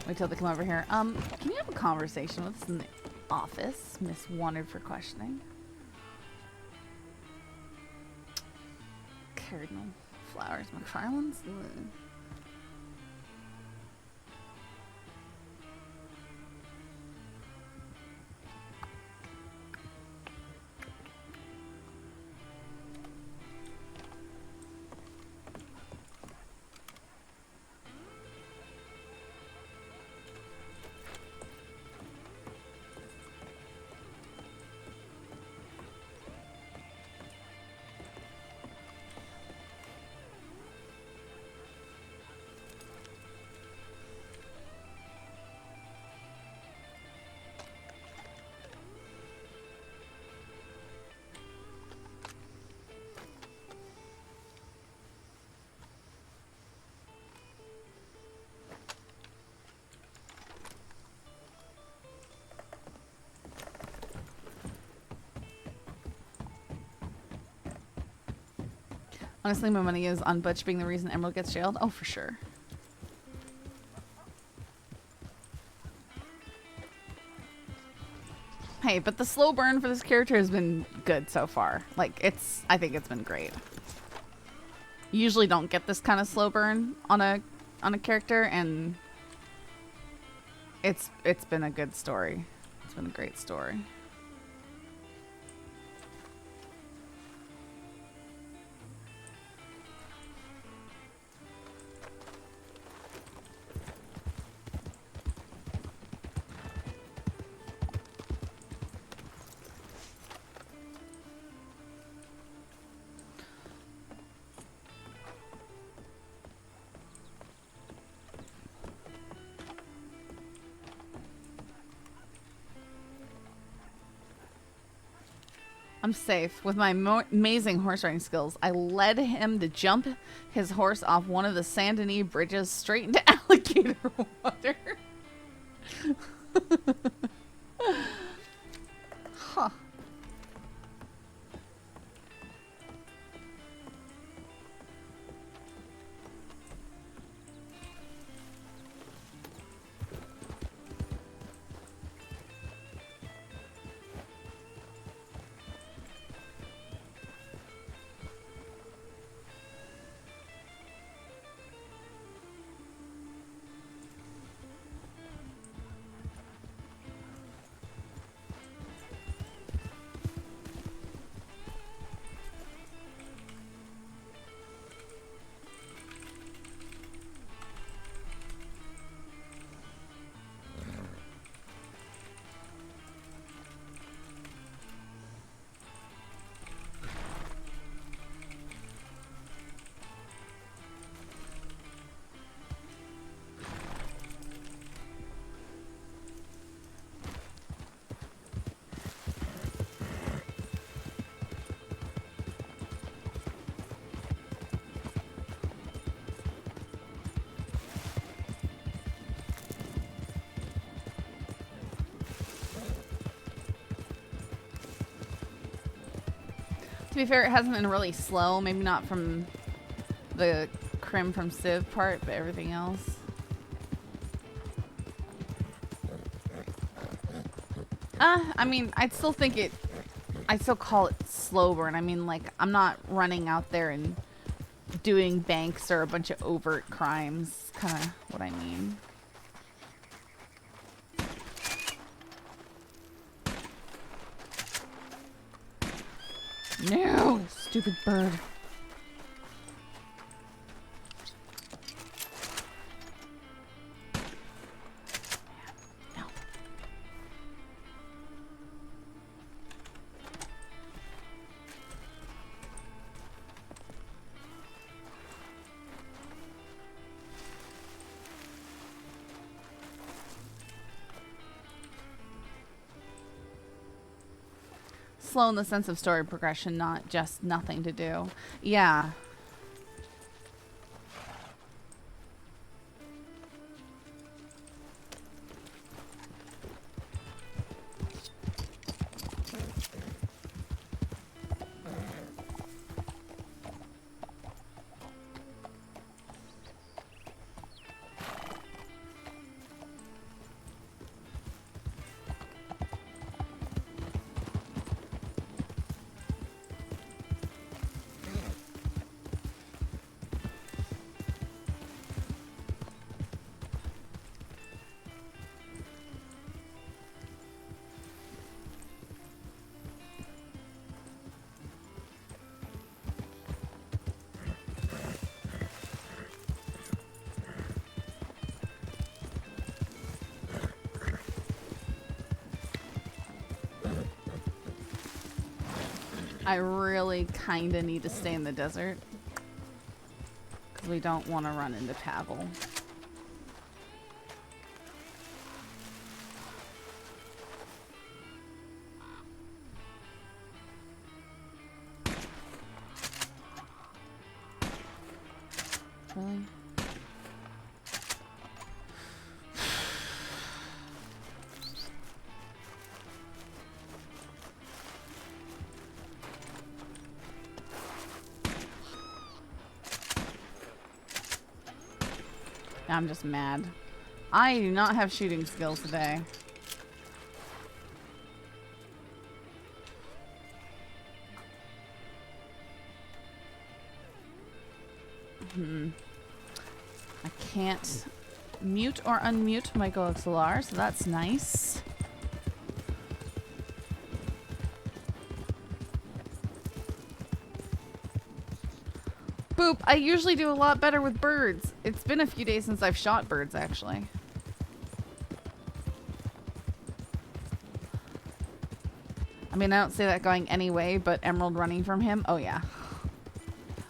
Wait till they come over here. Can you have a conversation with us in the office, Miss Wanted for questioning? Cardinal Flowers McFarland's? Ugh. Honestly, my money is on Butch being the reason Emerald gets jailed. Oh, for sure. Hey, but the slow burn for this character has been good so far. Like, I think it's been great. You usually don't get this kind of slow burn on a character, and it's been a good story. It's been a great story. I'm safe. With my amazing horse riding skills, I led him to jump his horse off one of the Saint Denis bridges straight into alligator water. Huh. To be fair, it hasn't been really slow. Maybe not from the Crim from Civ part, but everything else. I mean, I'd still think it... I'd still call it slow burn. I mean, like, I'm not running out there and doing banks or a bunch of overt crimes. Kind of what I mean. No! Stupid bird. No. Slow in the sense of story progression, not just nothing to do. Yeah. I really kind of need to stay in the desert. Because we don't want to run into Pavel. Really? I'm just mad. I do not have shooting skills today. I can't mute or unmute Michael XLR, so that's nice. Boop, I usually do a lot better with birds. It's been a few days since I've shot birds, actually. I mean, I don't say that going anyway, but Emerald running from him? Oh, yeah.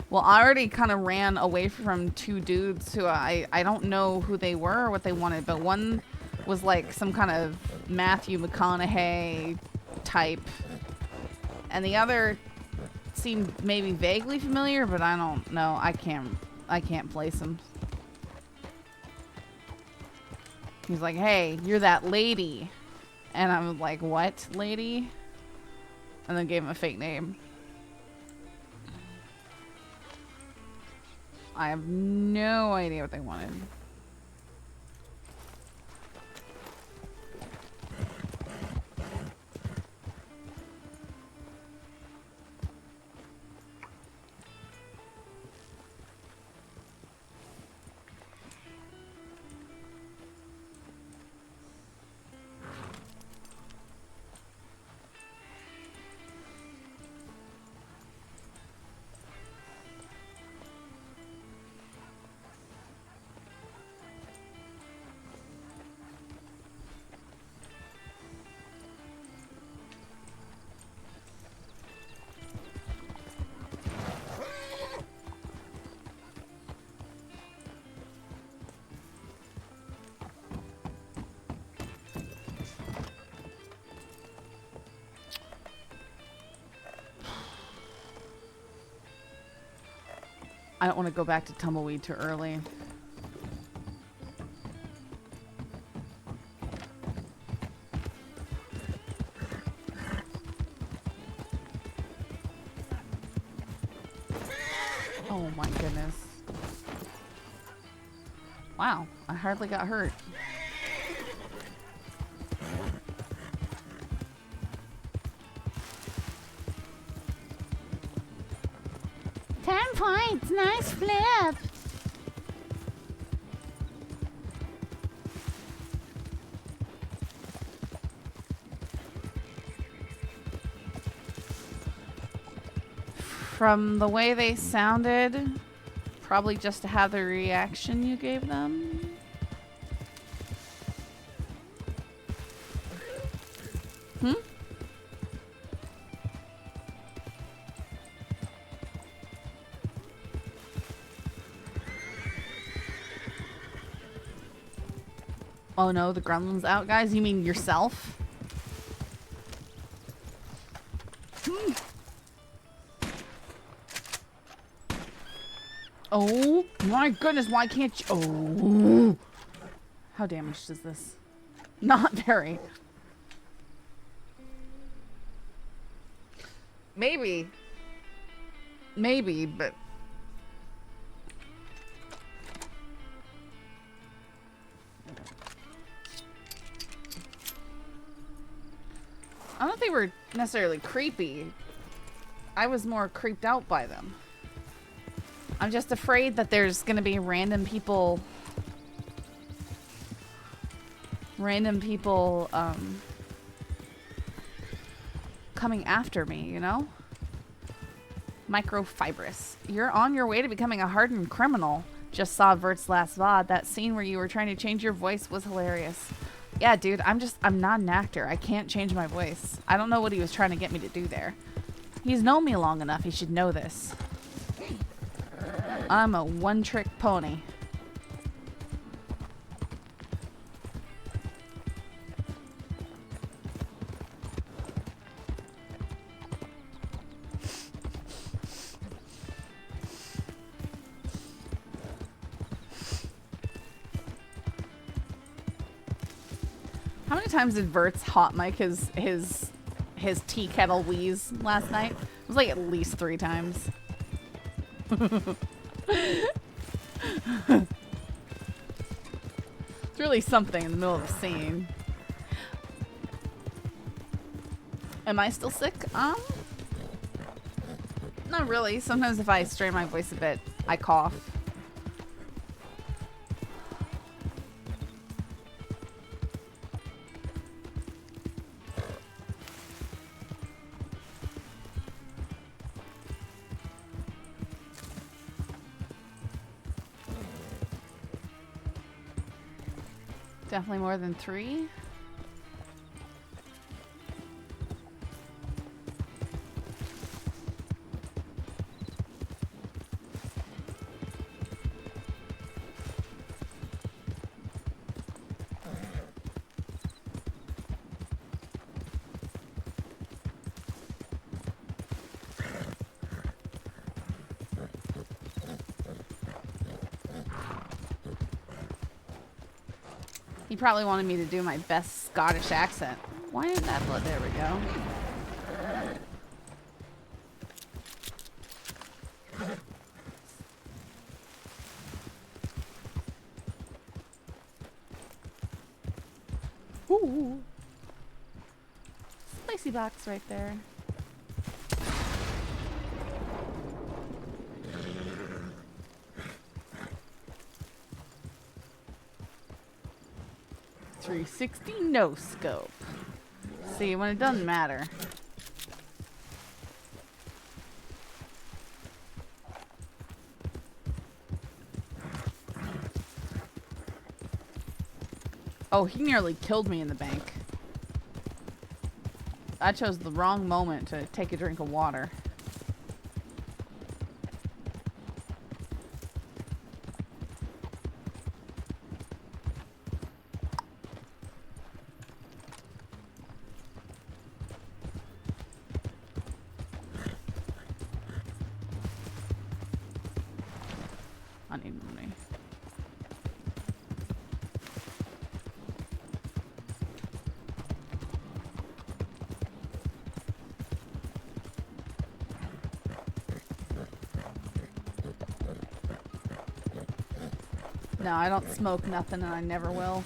Well, I already kind of ran away from two dudes who I don't know who they were or what they wanted, but one was like some kind of Matthew McConaughey type, and the other seemed maybe vaguely familiar, but I don't know. I can't place him. He's like, "Hey, you're that lady," and I'm like, "What lady?" And then gave him a fake name. I have no idea what they wanted. I don't want to go back to Tumbleweed too early. Oh my goodness. Wow, I hardly got hurt. Points, nice flip. From the way they sounded, probably just to have the reaction you gave them. Oh no, the gremlin's out, guys? You mean yourself? Oh my goodness, why can't you? Oh. How damaged is this? Not very. Maybe. Maybe, but... I don't think they were necessarily creepy. I was more creeped out by them. I'm just afraid that there's gonna be random people coming after me, you know? Microfibrous. You're on your way to becoming a hardened criminal. Just saw Vert's last VOD. That scene where you were trying to change your voice was hilarious. Yeah, dude, I'm not an actor. I can't change my voice. I don't know what he was trying to get me to do there. He's known me long enough. He should know this. I'm a one-trick pony. How many times did Vert's hot mic his tea kettle wheeze last night? It was like at least 3 times. It's really something in the middle of a scene. Am I still sick? Not really. Sometimes if I strain my voice a bit, I cough. Definitely more than 3. He probably wanted me to do my best Scottish accent. Why didn't that blood? There we go. Ooh. Spicy box right there. .360 no scope. See, when it doesn't matter. Oh, he nearly killed me in the bank. I chose the wrong moment to take a drink of water. I need money. No, I don't smoke nothing and I never will.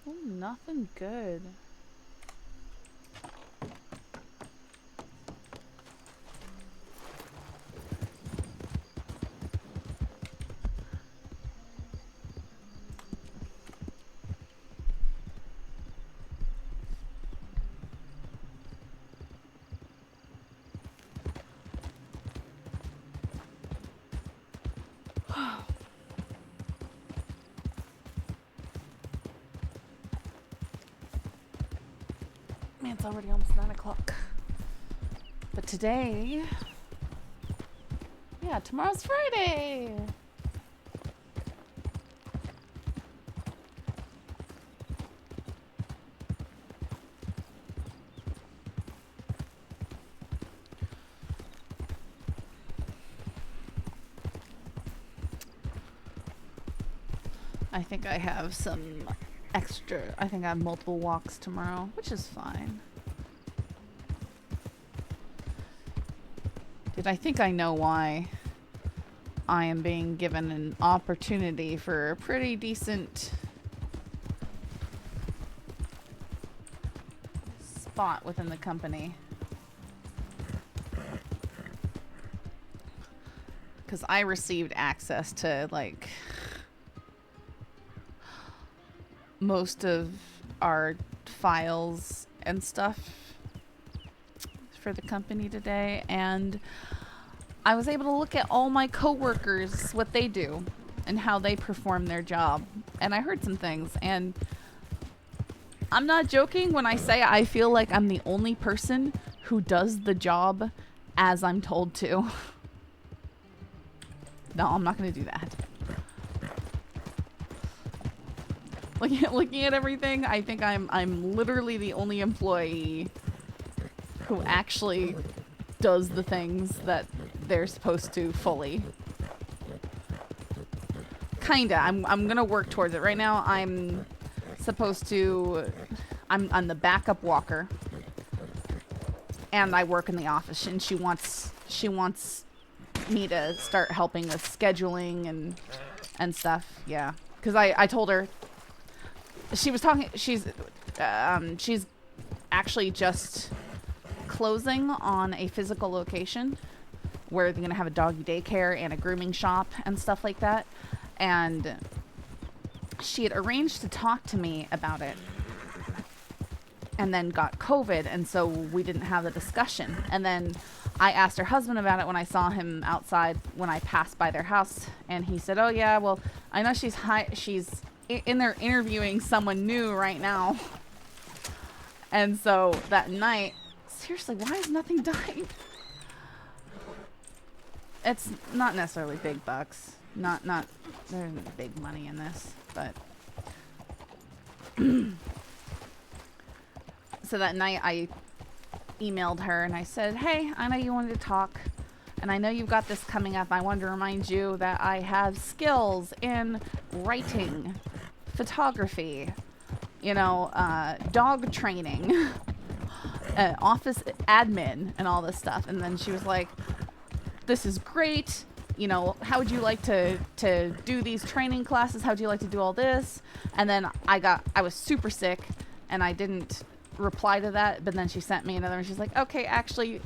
Oh, nothing good. Man, it's already almost 9 o'clock. But today, Yeah, tomorrow's Friday. I think I have some extra. I think I have multiple walks tomorrow, which is fine. Dude, I think I know why I am being given an opportunity for a pretty decent spot within the company. Because I received access to, like, most of our files and stuff for the company today, and I was able to look at all my coworkers, what they do and how they perform their job, and I heard some things, and I'm not joking when I say I feel like I'm the only person who does the job as I'm told to. No, I'm not gonna do that. Looking at everything, I think I'm literally the only employee who actually does the things that they're supposed to fully. Kinda. I'm gonna work towards it. Right now I'm supposed to I'm the backup walker. And I work in the office, and she wants me to start helping with scheduling and stuff. Yeah. Cuz I told her she was talking she's actually just closing on a physical location where they're gonna have a doggy daycare and a grooming shop and stuff like that, and she had arranged to talk to me about it and then got COVID, and so we didn't have the discussion. And then I asked her husband about it when I saw him outside when I passed by their house, and he said, oh yeah, well, I know she's in there interviewing someone new right now. And so that night, seriously, why is nothing dying? It's not necessarily big bucks. Not there's big money in this, but so that night I emailed her and I said, hey, I know you wanted to talk, and I know you've got this coming up. I wanted to remind you that I have skills in writing, photography, dog training, office admin, and all this stuff. And then she was like, this is great. How would you like to do these training classes? How would you like to do all this? And then I was super sick and I didn't reply to that, but then she sent me another and she's like, okay, actually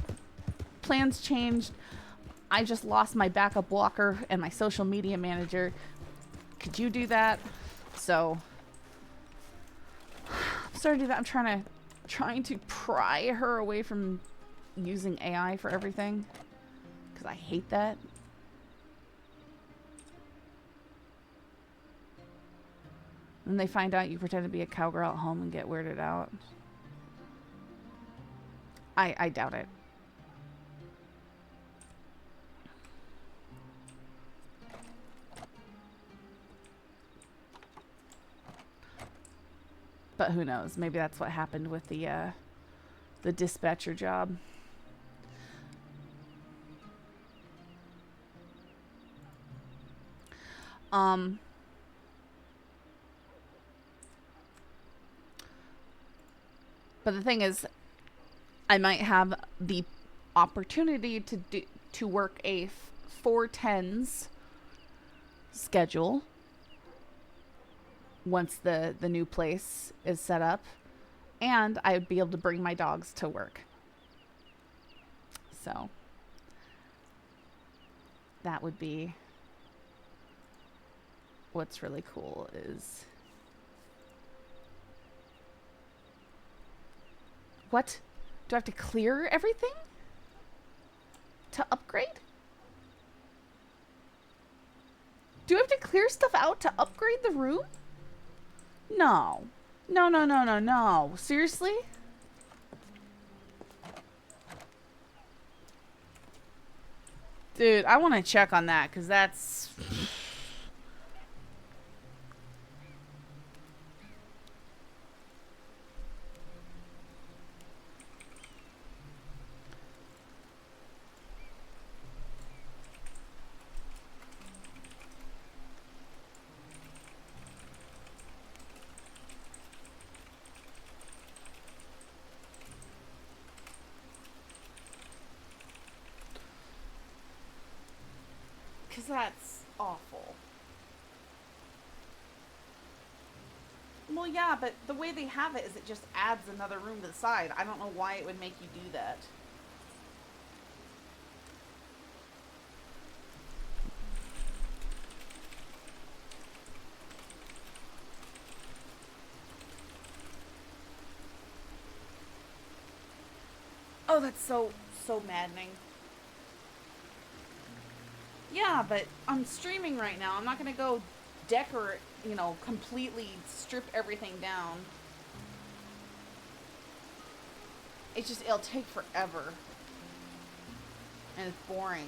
plans changed. I just lost my backup walker and my social media manager. Could you do that? So I'm starting to do that. I'm trying to pry her away from using AI for everything, because I hate that. And they find out you pretend to be a cowgirl at home and get weirded out. I doubt it. But who knows? Maybe that's what happened with the dispatcher job. But the thing is, I might have the opportunity to work a 4/10s schedule once the new place is set up, and I would be able to bring my dogs to work. So that would be what's really cool. Is what? Do I have to clear everything to upgrade? Do I have to clear stuff out to upgrade the room? No. No. Seriously? Dude, I want to check on that because that's... Because that's awful. Well, yeah, but the way they have it is it just adds another room to the side. I don't know why it would make you do that. Oh, that's so maddening. Yeah, but I'm streaming right now. I'm not gonna go decorate, you know, completely strip everything down. It's just, it'll take forever. And it's boring.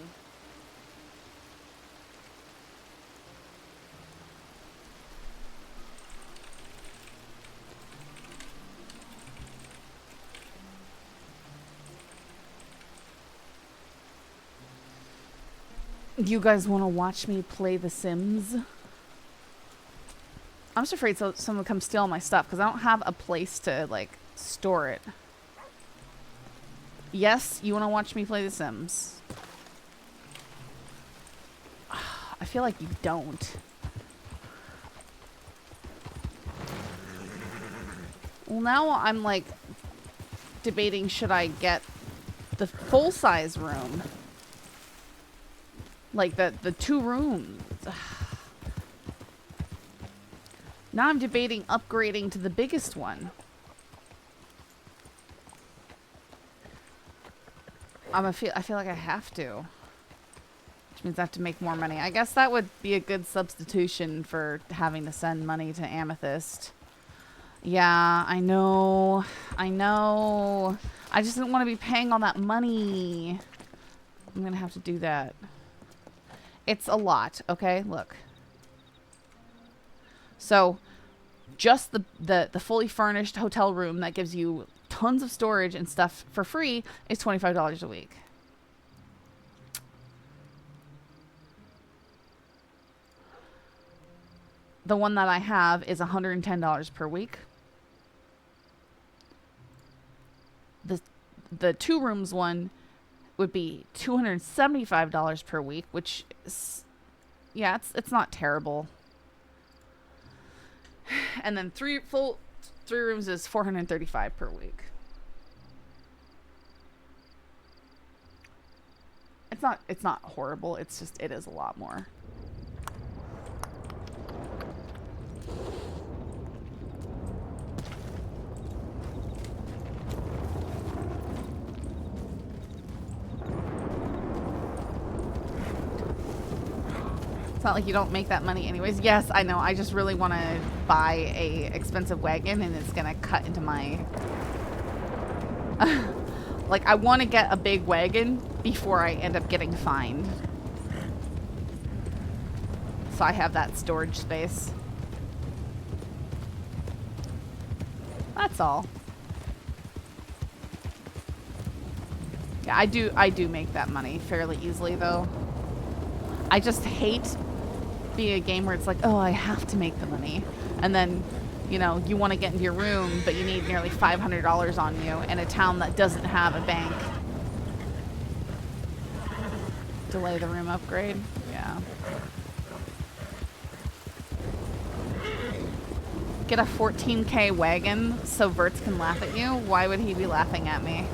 You guys want to watch me play The Sims? I'm just afraid someone will come steal my stuff because I don't have a place to, like, store it. Yes, you want to watch me play The Sims? I feel like you don't. Well, now I'm, like, debating should I get the full-size room? Like the 2 rooms. Now I'm debating upgrading to the biggest one. I feel like I have to. Which means I have to make more money. I guess that would be a good substitution for having to send money to Amethyst. Yeah, I know. I know. I just didn't want to be paying all that money. I'm gonna have to do that. It's a lot, okay? Look. So, just the fully furnished hotel room that gives you tons of storage and stuff for free is $25 a week. The one that I have is $110 per week. The 2 rooms one would be $275 per week, which is, yeah, it's not terrible. And then 3 rooms is $435 per week. It's not horrible. It's just, it is a lot more. It's not like you don't make that money anyways. Yes, I know. I just really want to buy a expensive wagon and it's going to cut into my... like, I want to get a big wagon before I end up getting fined. So I have that storage space. That's all. Yeah, I do make that money fairly easily though. I just hate being a game where it's like, oh, I have to make the money. And then, you know, you want to get into your room, but you need nearly $500 on you in a town that doesn't have a bank. Delay the room upgrade. Yeah. Get a 14K wagon so Verts can laugh at you? Why would he be laughing at me?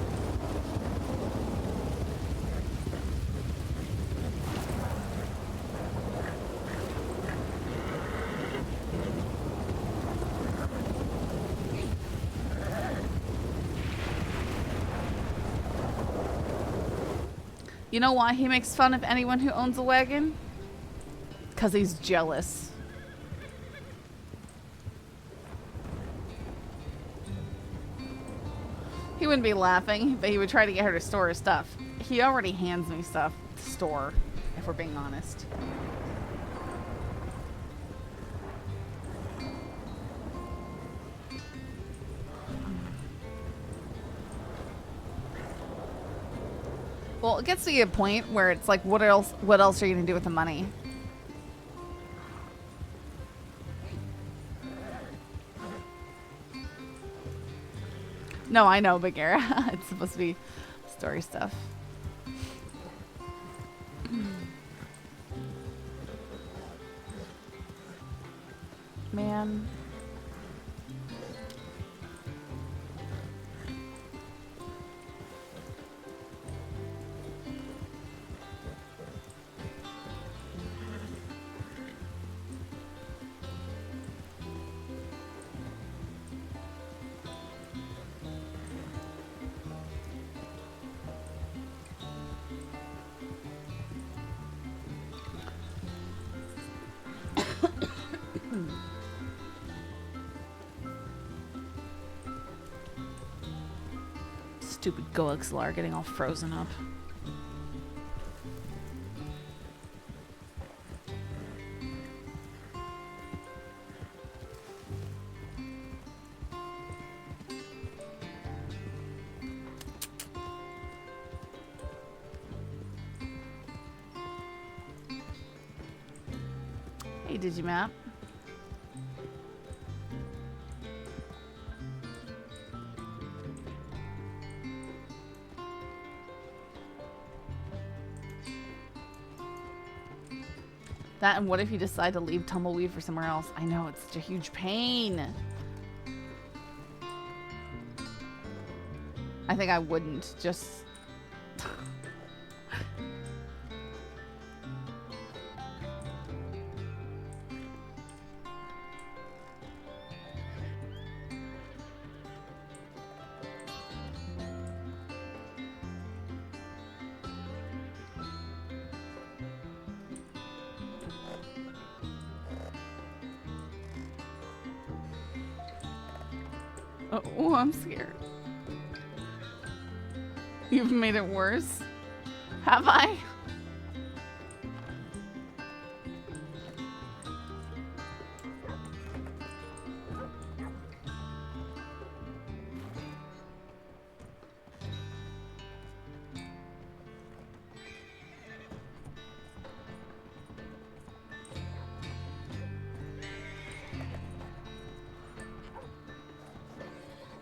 You know why he makes fun of anyone who owns a wagon? Because he's jealous. He wouldn't be laughing, but he would try to get her to store his stuff. He already hands me stuff to store. if we're being honest. Well, it gets to be a point where it's like, what else are you gonna do with the money? No, I know, Bagheera. It's supposed to be story stuff. Man. Stupid Goaxlar getting all frozen up. Hey, Digimap. That and what if you decide to leave Tumbleweed for somewhere else? I know, it's such a huge pain. I think I wouldn't, just... Oh, I'm scared. You've made it worse. Have I?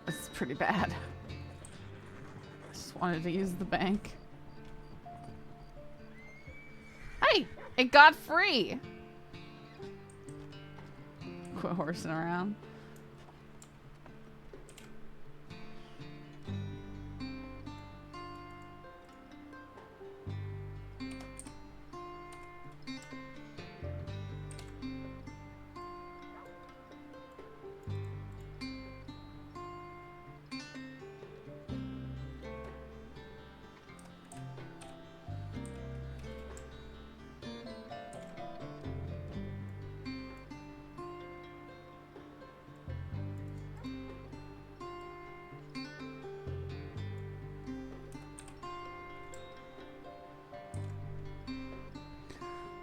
This is pretty bad. I just wanted to use the bank. Hey, it got free. Quit horsing around.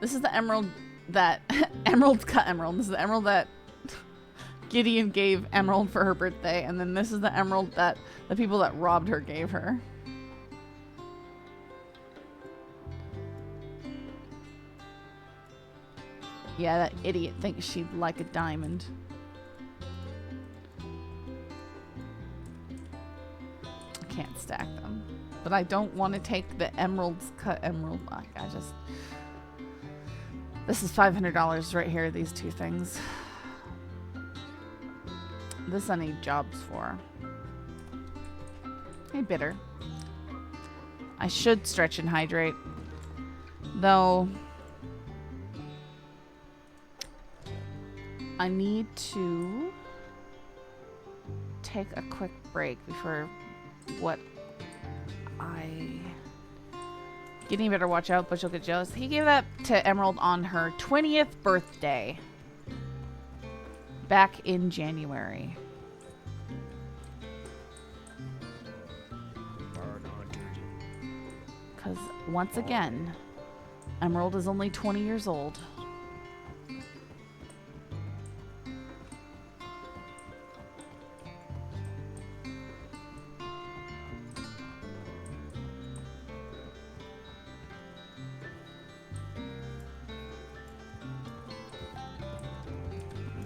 This is the emerald that Emerald's got emerald. This is the emerald that Gideon gave Emerald for her birthday, and then this is the emerald that the people that robbed her gave her. Yeah, that idiot thinks she'd like a diamond. I can't stack them. But I don't want to take the emeralds cut emerald. Like, I just... This is $500 right here, these two things. This I need jobs for. Hey, Bitter. I should stretch and hydrate. Though... I need to take a quick break before what Gideon better watch out, but she'll get jealous. He gave that to Emerald on her 20th birthday. Back in January. Because once again, Emerald is only 20 years old.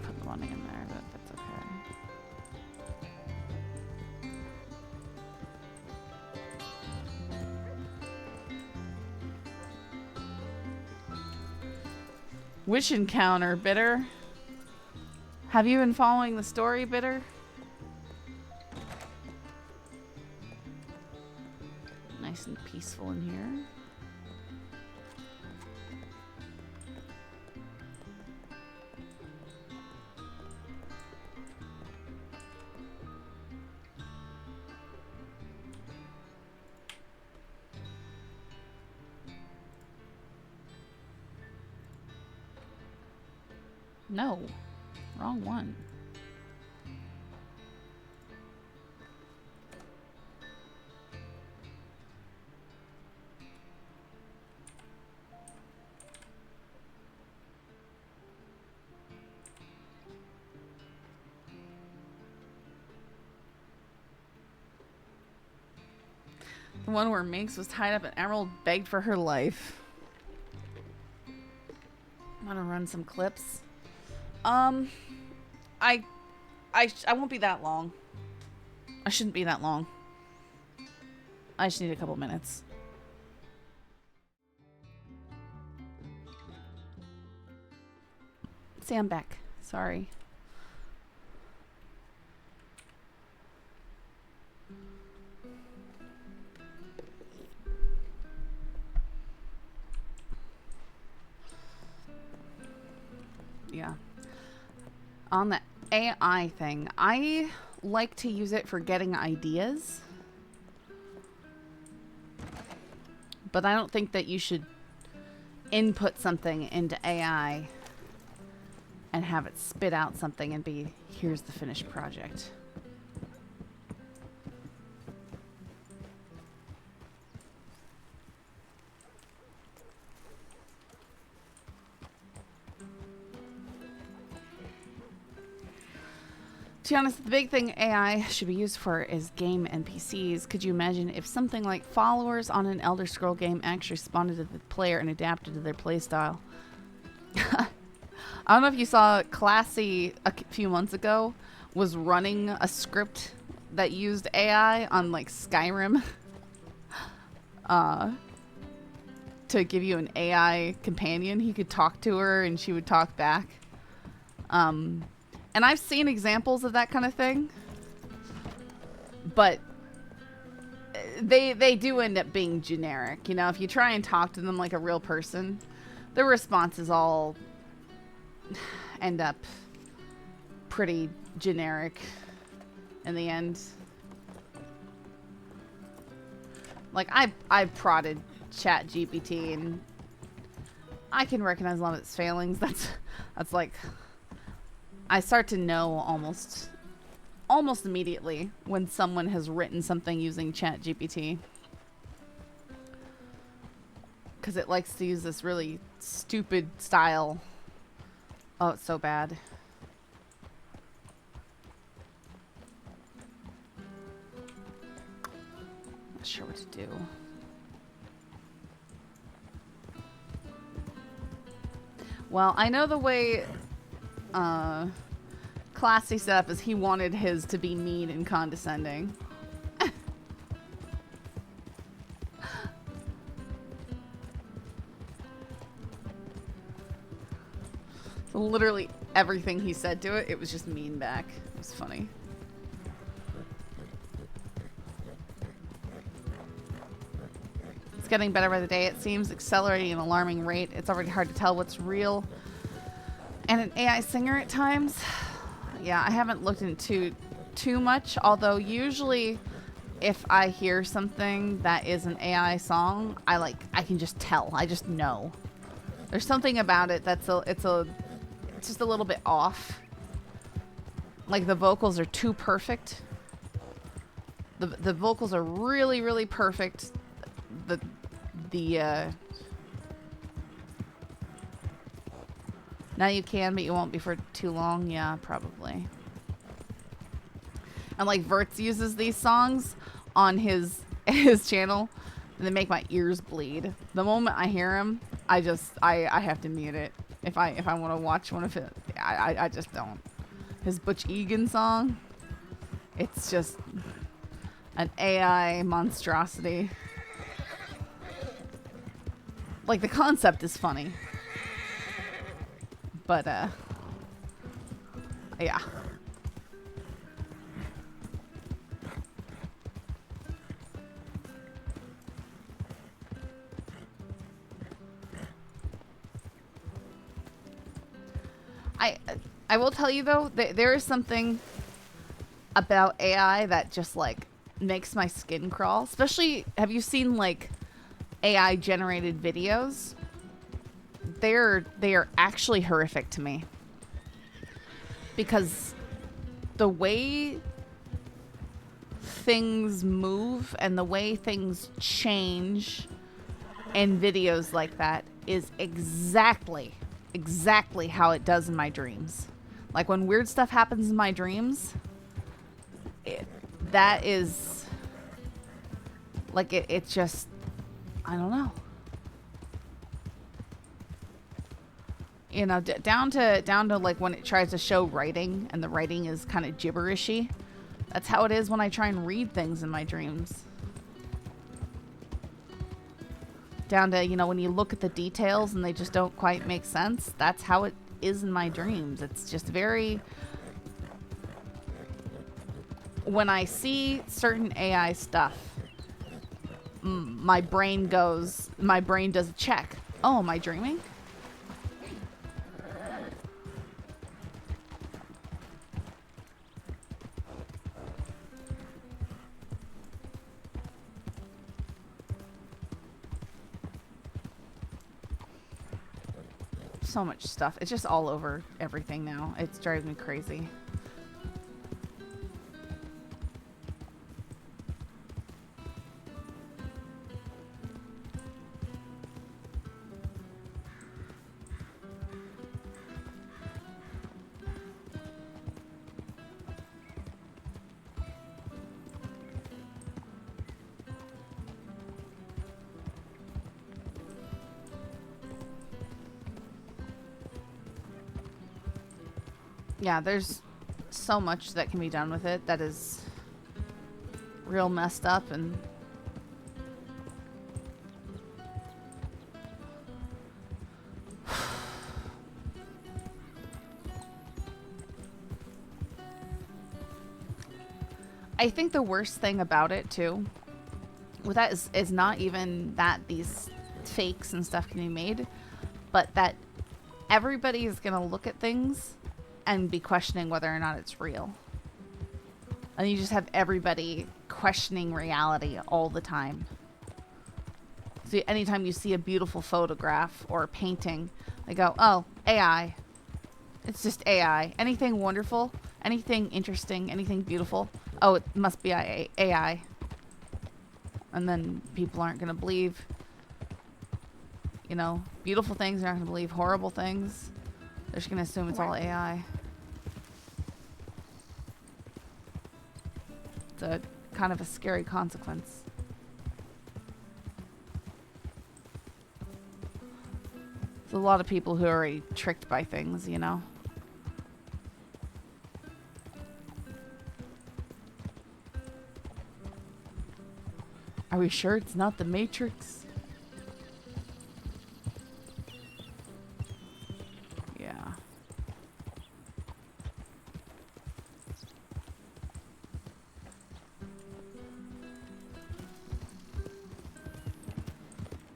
Put the money in there, but that's okay. Witch encounter, Bitter. Have you been following the story, Bitter? Nice and peaceful in here. No, wrong one. The one where Minx was tied up and Emerald begged for her life. I'm gonna run some clips. I won't be that long. I shouldn't be that long. I just need a couple minutes. See, I'm back. Sorry. Yeah. On the AI thing, I like to use it for getting ideas. But I don't think that you should input something into AI and have it spit out something and be, here's the finished project. To be honest, the big thing AI should be used for is game NPCs. Could you imagine if something like followers on an Elder Scroll game actually responded to the player and adapted to their playstyle? I don't know if you saw Classy a few months ago was running a script that used AI on like Skyrim to give you an AI companion. He could talk to her and she would talk back. And I've seen examples of that kind of thing, but they do end up being generic. You know, if you try and talk to them like a real person, their responses all end up pretty generic in the end. Like I've prodded ChatGPT and I can recognize a lot of its failings. That's like, I start to know almost immediately when someone has written something using ChatGPT. Because it likes to use this really stupid style. Oh, it's so bad. Not sure what to do. Well, I know the way Classy set up is he wanted his to be mean and condescending. So literally everything he said to it, it was just mean back. It was funny. It's getting better by the day. It seems accelerating at an alarming rate. It's already hard to tell what's real and an AI singer at times. Yeah, I haven't looked into too much, although usually if I hear something that is an AI song, I can just tell. I just know. There's something about it that's it's just a little bit off. Like the vocals are too perfect. The vocals are really, really perfect. Now you can, but you won't be for too long. Yeah, probably. And like Verts uses these songs on his channel, and they make my ears bleed. The moment I hear him, I have to mute it. If I want to watch one of it, I just don't. His Butch Egan song, it's just an AI monstrosity. Like, the concept is funny. But, yeah. I will tell you, though, there is something about AI that just, like, makes my skin crawl. Especially, have you seen, like, AI-generated videos? They are actually horrific to me. Because the way things move and the way things change in videos like that is exactly how it does in my dreams. Like, when weird stuff happens in my dreams, that is, like, it's just, I don't know. You know, down to like when it tries to show writing and the writing is kind of gibberishy. That's how it is when I try and read things in my dreams. Down to, you know, when you look at the details and they just don't quite make sense. That's how it is in my dreams. It's just very... When I see certain AI stuff, my brain does a check. Oh, am I dreaming? So much stuff. It's just all over everything now. It drives me crazy. Yeah, there's so much that can be done with it that is real messed up, and I think the worst thing about it too with that is not even that these fakes and stuff can be made, but that everybody is gonna look at things and be questioning whether or not it's real. And you just have everybody questioning reality all the time. So anytime you see a beautiful photograph or a painting, they go, oh, AI. It's just AI. Anything wonderful, anything interesting, anything beautiful, oh, it must be AI. And then people aren't going to believe, you know, beautiful things. They're not going to believe horrible things. They're just going to assume it's all AI. It's a kind of a scary consequence. There's a lot of people who are already tricked by things, you know. Are we sure it's not the Matrix? Yeah.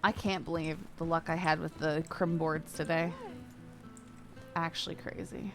I can't believe the luck I had with the crim boards today. Actually crazy.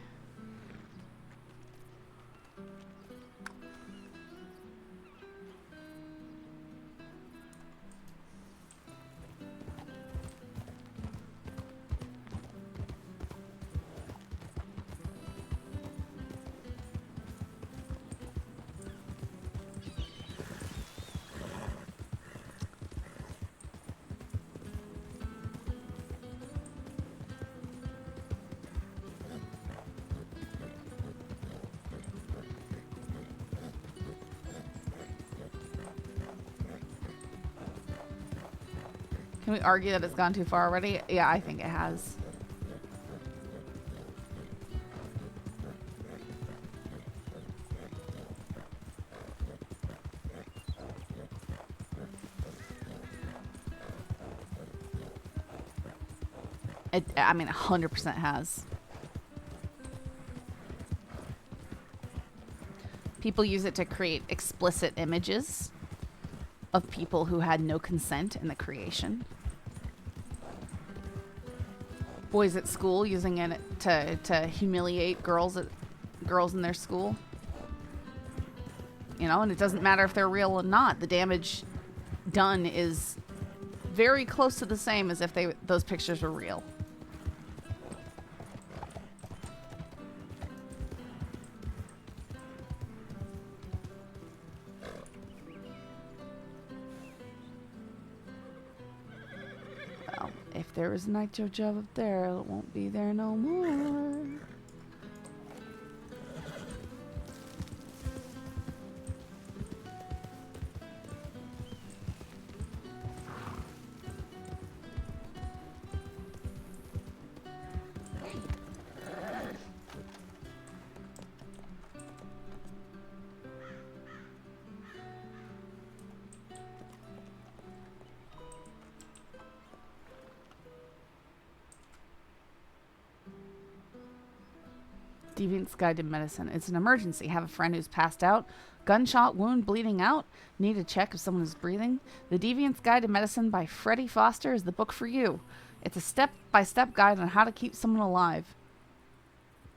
Can we argue that it's gone too far already? Yeah, I think it has. I mean, 100% has. People use it to create explicit images of people who had no consent in the creation. Boys at school using it to humiliate girls in their school. You know, and it doesn't matter if they're real or not. The damage done is very close to the same as if those pictures were real. If there was a nitro job up there, it won't be there no more. Deviant's Guide to Medicine. It's an emergency. Have a friend who's passed out. Gunshot wound bleeding out. Need to check if someone is breathing. The Deviant's Guide to Medicine by Freddie Foster is the book for you. It's a step-by-step guide on how to keep someone alive.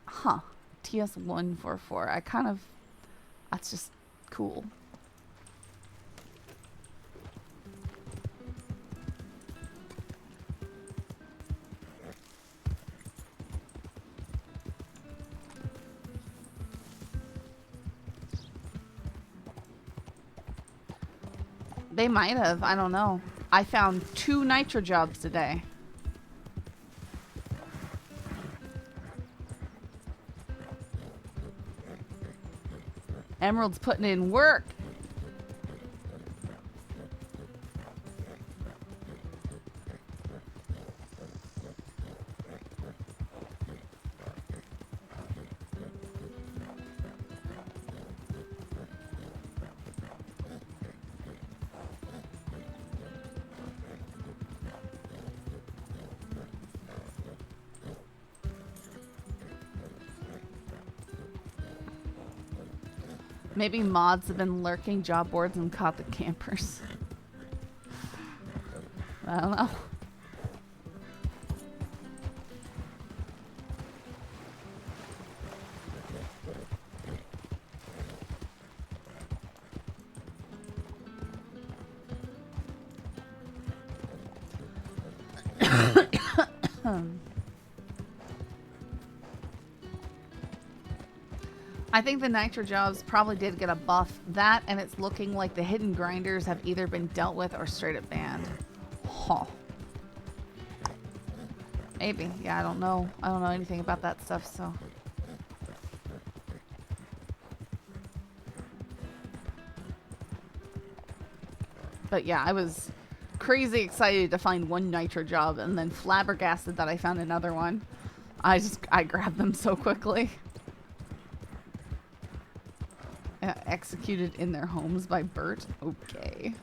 Huh. TS144. That's just cool. They might have. I don't know. I found 2 nitro jobs today. Emerald's putting in work. Maybe mods have been lurking job boards and caught the campers. I don't know. I think the nitro jobs probably did get a buff. That, and it's looking like the hidden grinders have either been dealt with or straight up banned. Huh. Maybe. Yeah, I don't know. I don't know anything about that stuff, so. But yeah, I was crazy excited to find one nitro job and then flabbergasted that I found another one. I grabbed them so quickly. Executed in their homes by Bert. Okay.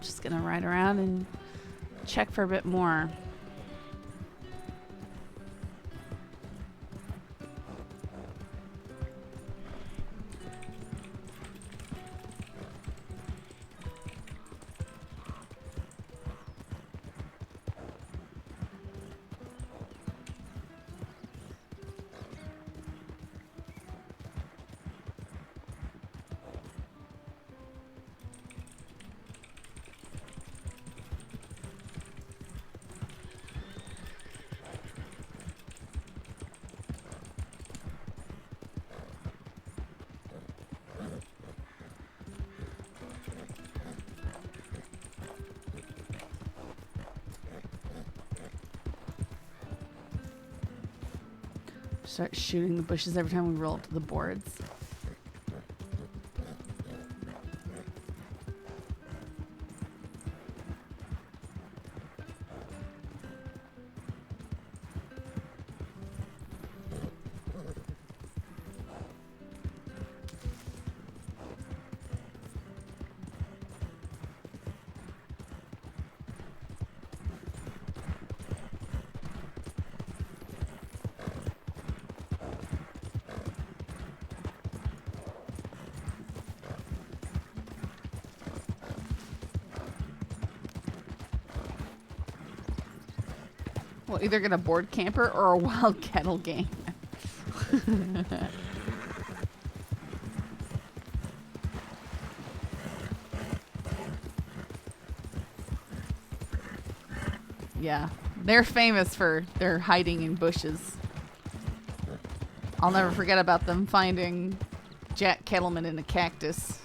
Just gonna ride around and check for a bit more. Start shooting the bushes every time we roll up to the boards. We'll either get a board camper or a wild cattle gang. Yeah, they're famous for their hiding in bushes. I'll never forget about them finding Jack Kettleman in a cactus.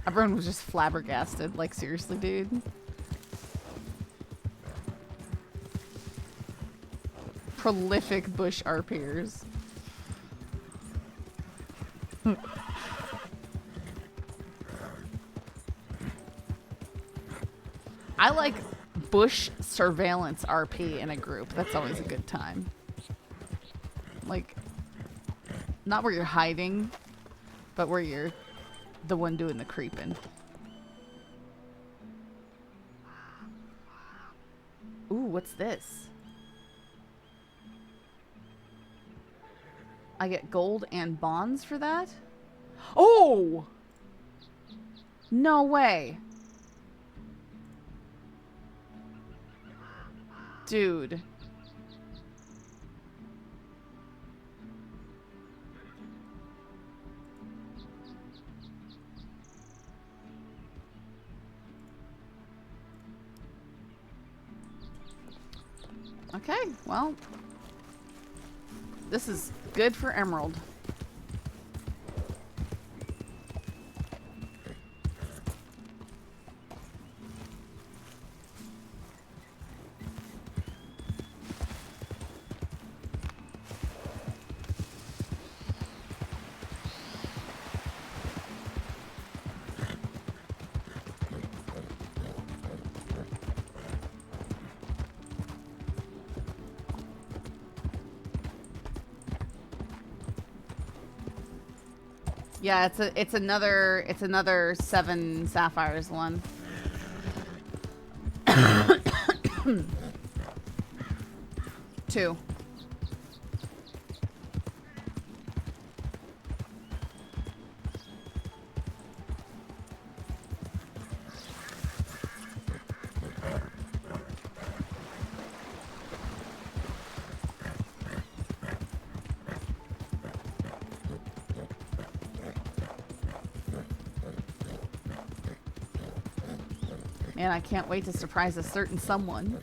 Everyone was just flabbergasted. Like, seriously, dude? Prolific bush RPers. I like bush surveillance RP in a group. That's always a good time. Like, not where you're hiding, but where you're the one doing the creeping. Ooh, what's this? I get gold and bonds for that? Oh! No way. Dude. Okay, well, this is good for Emerald. Yeah, it's another 7 sapphires one. Two. And I can't wait to surprise a certain someone.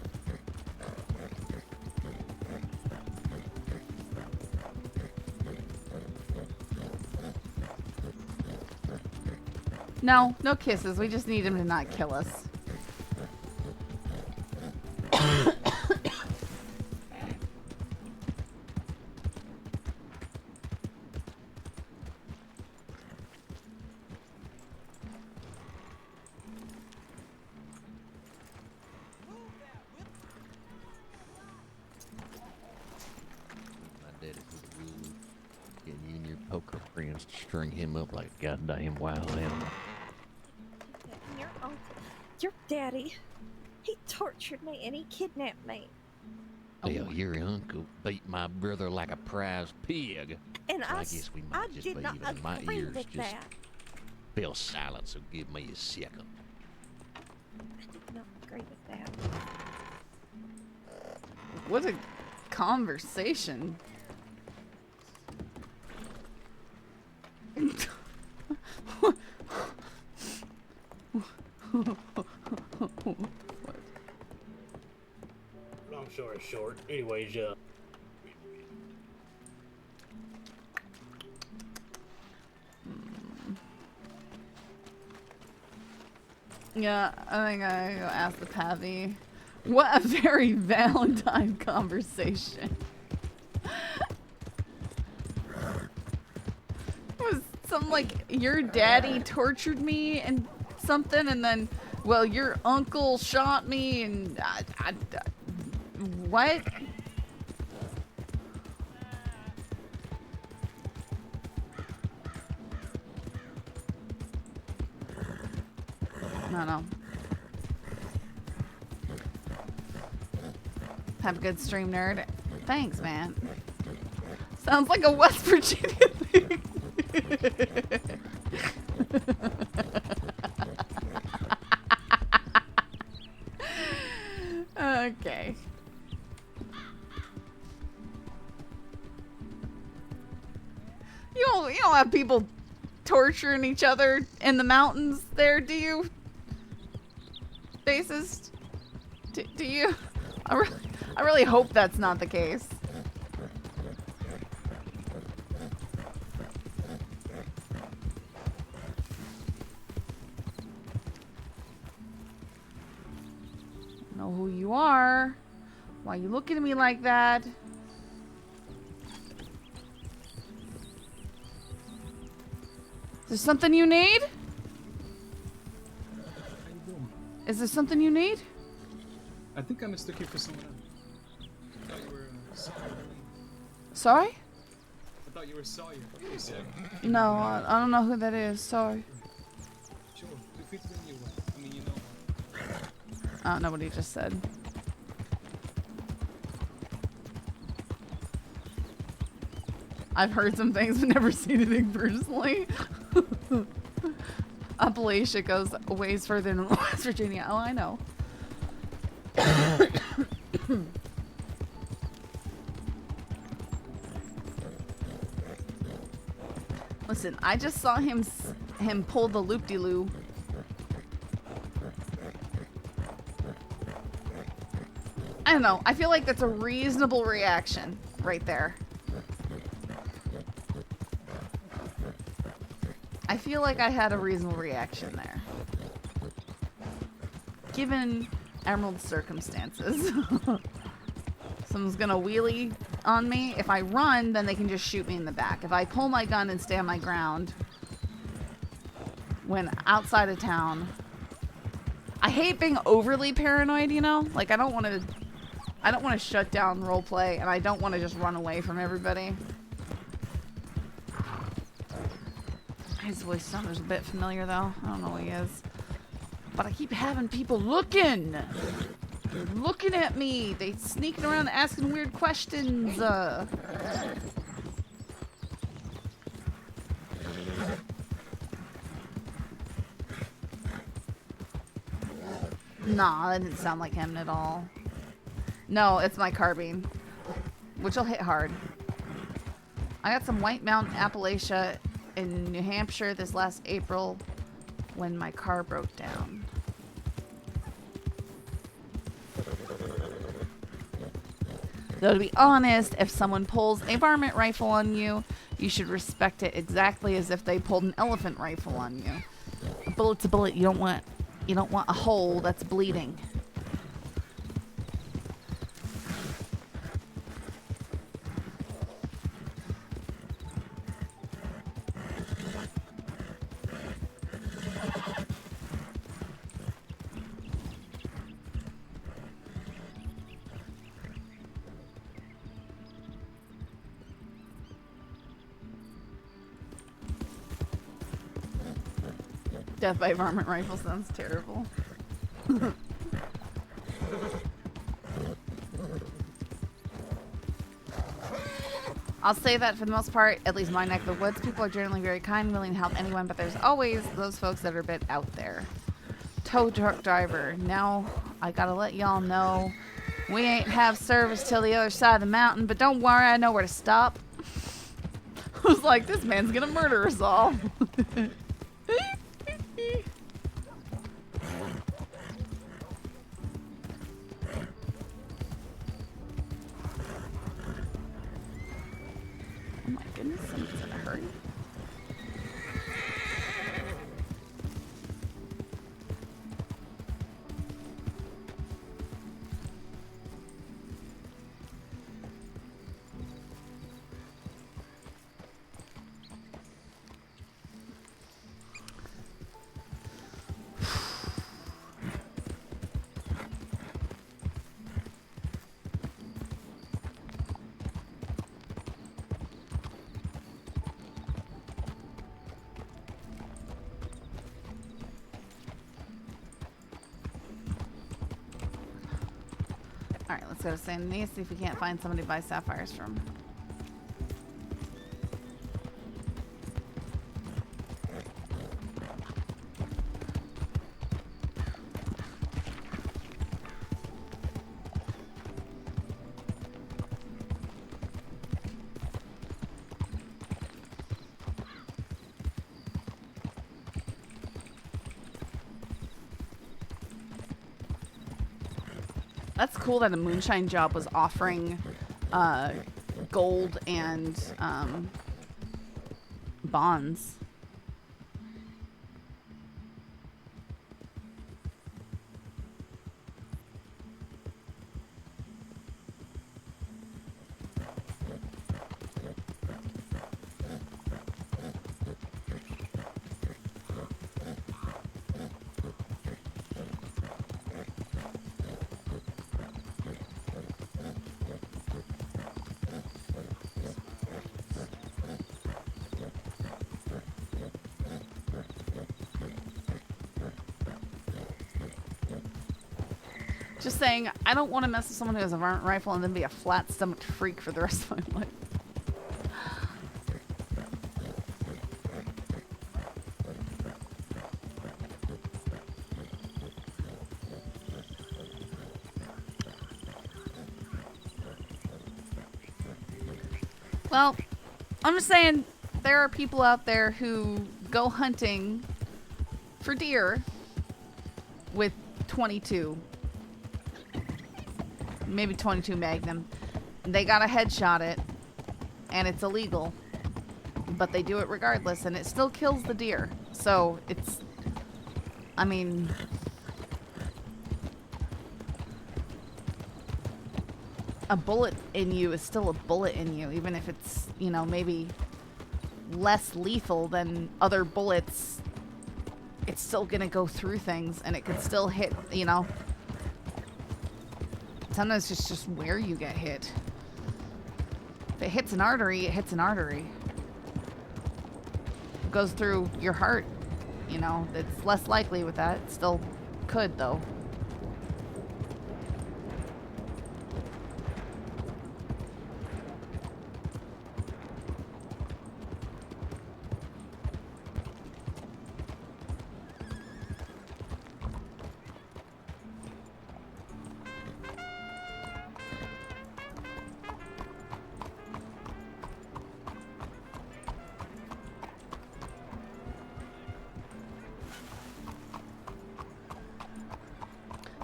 No, no kisses. We just need him to not kill us. String him up like a goddamn wild animal. Your uncle, your daddy, he tortured me and he kidnapped me. Well, your uncle beat my brother like a prize pig. And I guess we might just did be not even. My agree ears with just that. feel silent, so give me a second. I did not agree with that. What a conversation. Long story short, anyways, Yeah, I think I go ask the Pavi. What a very Valentine conversation. It was some like, your daddy tortured me and something, and then, well, your uncle shot me, and what? No. Have a good stream, nerd. Thanks, man. Sounds like a West Virginia thing. Okay. You don't have people torturing each other in the mountains there, do you? Bassist? Do you? I really hope that's not the case. I know who you are. Why are you looking at me like that? Is there something you need? Is there something you need? I think I mistook you for someone else. I thought you were Sawyer. Sorry? I thought you were Sawyer. No, I don't know who that is. Sorry. Sure, feel free to bring you one. I mean, you know one. I don't know what he just said. I've heard some things but never seen anything personally. Appalachia goes ways further than West Virginia. Oh, I know. Listen, I just saw him pull the loop-de-loo. I don't know. I feel like that's a reasonable reaction right there. I feel like I had a reasonable reaction there. Given Emerald's circumstances. Someone's gonna wheelie on me. If I run, then they can just shoot me in the back. If I pull my gun and stand my ground when outside of town. I hate being overly paranoid, you know? Like, I don't want to shut down roleplay, and I don't want to just run away from everybody. His voice sounds a bit familiar, though. I don't know who he is. But I keep having people looking. They're looking at me. They sneaking around asking weird questions. Nah, that didn't sound like him at all. No, it's my carbine, which will hit hard. I got some White Mountain Appalachia in New Hampshire this last April when my car broke down. Though to be honest, if someone pulls a varmint rifle on you, you should respect it exactly as if they pulled an elephant rifle on you. A bullet's a bullet. You don't want a hole that's bleeding. Death by varmint rifle sounds terrible. I'll say that for the most part, at least my neck of the woods, people are generally very kind, willing to help anyone, but there's always those folks that are a bit out there. Tow truck driver. Now, I gotta let y'all know, we ain't have service till the other side of the mountain, but don't worry, I know where to stop. I was like, this man's gonna murder us all. Oh my goodness, someone's in a hurry. Let's go to San Denis, see if we can't find somebody to buy sapphires from. That's cool that a moonshine job was offering gold and bonds. Just saying, I don't want to mess with someone who has a varmint rifle and then be a flat-stomached freak for the rest of my life. Well, I'm just saying, there are people out there who go hunting for deer with 22. Maybe 22 Magnum. They gotta headshot it, and it's illegal. But they do it regardless, and it still kills the deer. So, it's... I mean... a bullet in you is still a bullet in you, even if it's, you know, maybe less lethal than other bullets. It's still gonna go through things, and it could still hit, you know... Sometimes it's just where you get hit. If it hits an artery, it hits an artery. It goes through your heart, you know, it's less likely with that. It still could, though.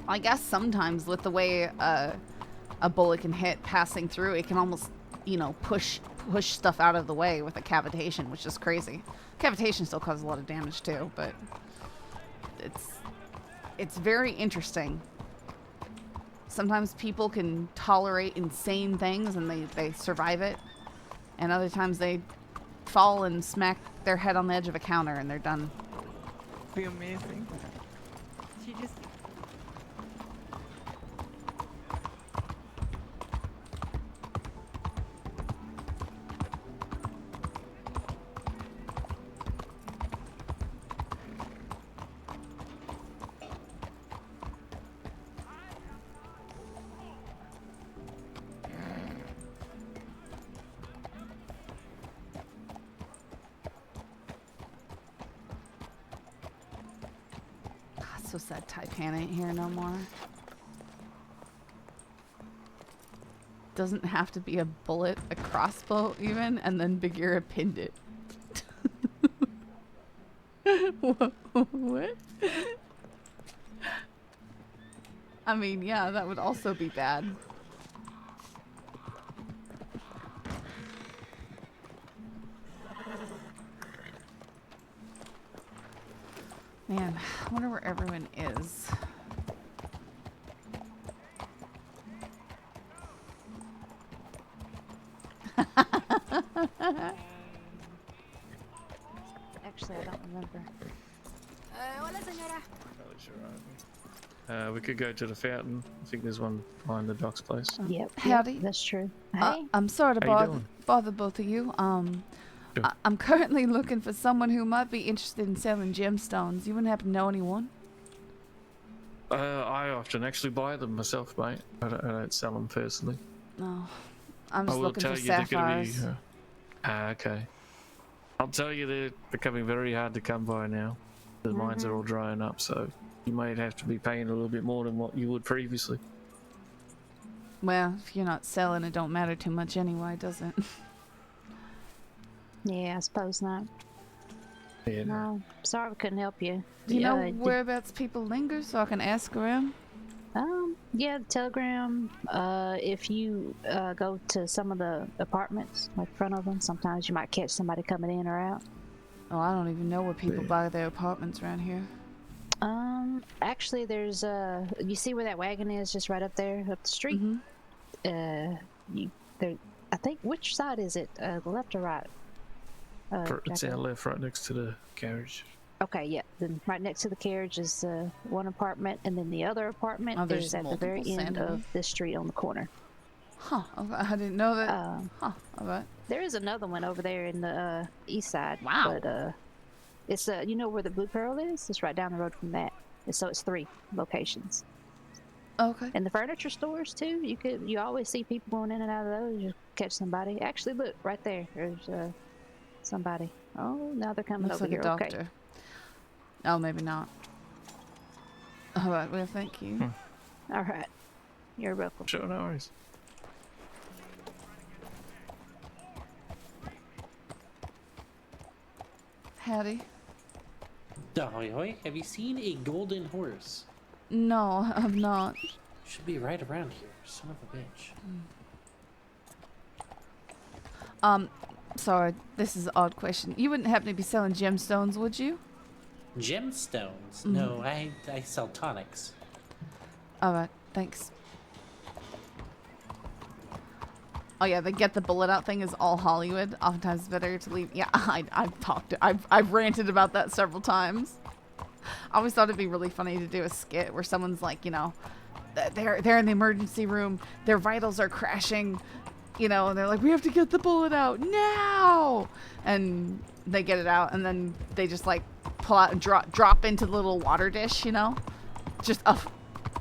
I guess sometimes with the way a bullet can hit passing through, it can almost, you know, push stuff out of the way with a cavitation, which is crazy. Cavitation still causes a lot of damage too, but it's very interesting. Sometimes people can tolerate insane things and they survive it, and other times they fall and smack their head on the edge of a counter and they're done. Be amazing. She just... So sad Taipan ain't here no more. Doesn't have to be a bullet, a crossbow even, and then Bagheera pinned it. What? I mean, yeah, that would also be bad. Man, I wonder where everyone is. Actually, I don't remember. Not really sure. We could go to the fountain. I think there's one behind the docks place. Yep. Howdy. That's true. I'm sorry to How you bother, doing? bother both of you. Sure. I'm currently looking for someone who might be interested in selling gemstones. You wouldn't happen to know anyone? I often actually buy them myself, mate. I don't sell them personally. No, I'm I just will looking tell for you they're gonna sapphires. be. Okay. I'll tell you they're becoming very hard to come by now. The mines are all drying up, so you might have to be paying a little bit more than what you would previously. Well, if you're not selling, it don't matter too much anyway, does it? Yeah, I suppose not. Yeah. No, sorry we couldn't help you. Do you know whereabouts people linger so I can ask around? Yeah, the telegram. If you go to some of the apartments, like in front of them, sometimes you might catch somebody coming in or out. Oh, I don't even know where people buy their apartments around here. Actually, there's you see where that wagon is, just right up there, up the street. I think, which side is it? The left or right? It's on left, right next to the carriage. Okay, yeah. Then right next to the carriage is one apartment, and then the other apartment is at the very end of this street on the corner. Huh. I didn't know that. Huh. All right. There is another one over there in the east side. Wow. But it's you know where the Blue Pearl is? It's right down the road from that. And so it's 3 locations. Okay. And the furniture stores too. You always see people going in and out of those. You catch somebody. Actually, look right there. There's somebody. Oh, now they're coming Looks over like here. a doctor. Okay. Oh, maybe not. All right. Well, thank you. All right. You're welcome. Sure, no worries. Howdy. Ahoy, hoy. Have you seen a golden horse? No, I'm not. Should be right around here. Son of a bitch. Sorry, this is an odd question. You wouldn't happen to be selling gemstones, would you? Gemstones? No, I sell tonics. All right, thanks. Oh yeah, the get the bullet out thing is all Hollywood. Oftentimes it's better to leave. Yeah, I've ranted about that several times. I always thought it'd be really funny to do a skit where someone's like, you know, they're in the emergency room, their vitals are crashing, you know, and they're like, we have to get the bullet out now, and they get it out, and then they just like pull out and drop into the little water dish, you know, just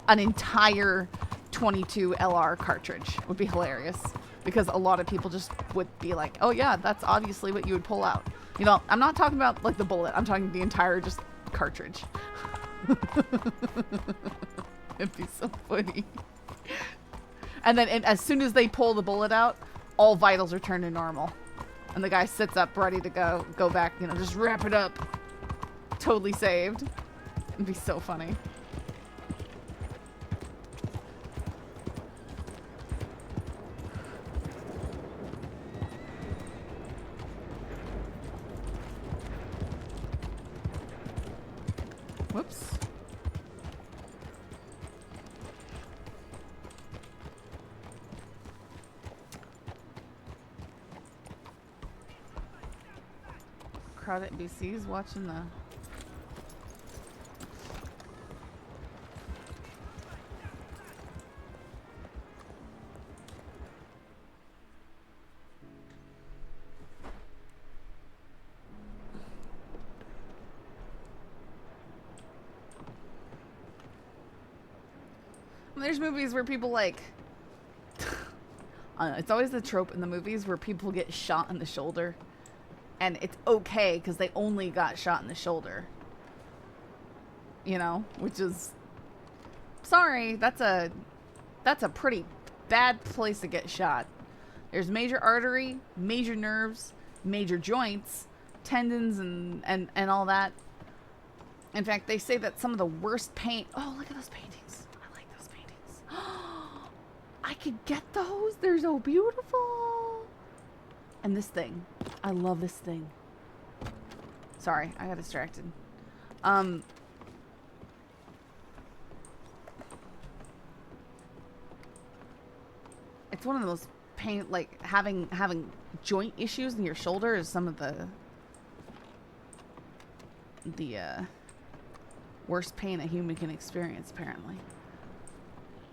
an entire 22 LR cartridge would be hilarious. Because a lot of people just would be like, oh yeah, that's obviously what you would pull out. You know, I'm not talking about like the bullet. I'm talking the entire just cartridge. It'd be so funny. And then as soon as they pull the bullet out, all vitals return to normal. And the guy sits up ready to go back, you know, just wrap it up. Totally saved. It'd be so funny. Whoops. Crowd at BC's watching the... There's movies where people like it's always the trope in the movies where people get shot in the shoulder and it's okay because they only got shot in the shoulder, you know, which is sorry, that's a pretty bad place to get shot. There's major artery, major nerves, major joints, tendons and all that. In fact, they say that some of the worst pain... Oh, look at those paintings. I could get those. They're so beautiful. And this thing. I love this thing. Sorry, I got distracted. It's one of those pain, like having joint issues in your shoulder is some of the worst pain a human can experience, apparently.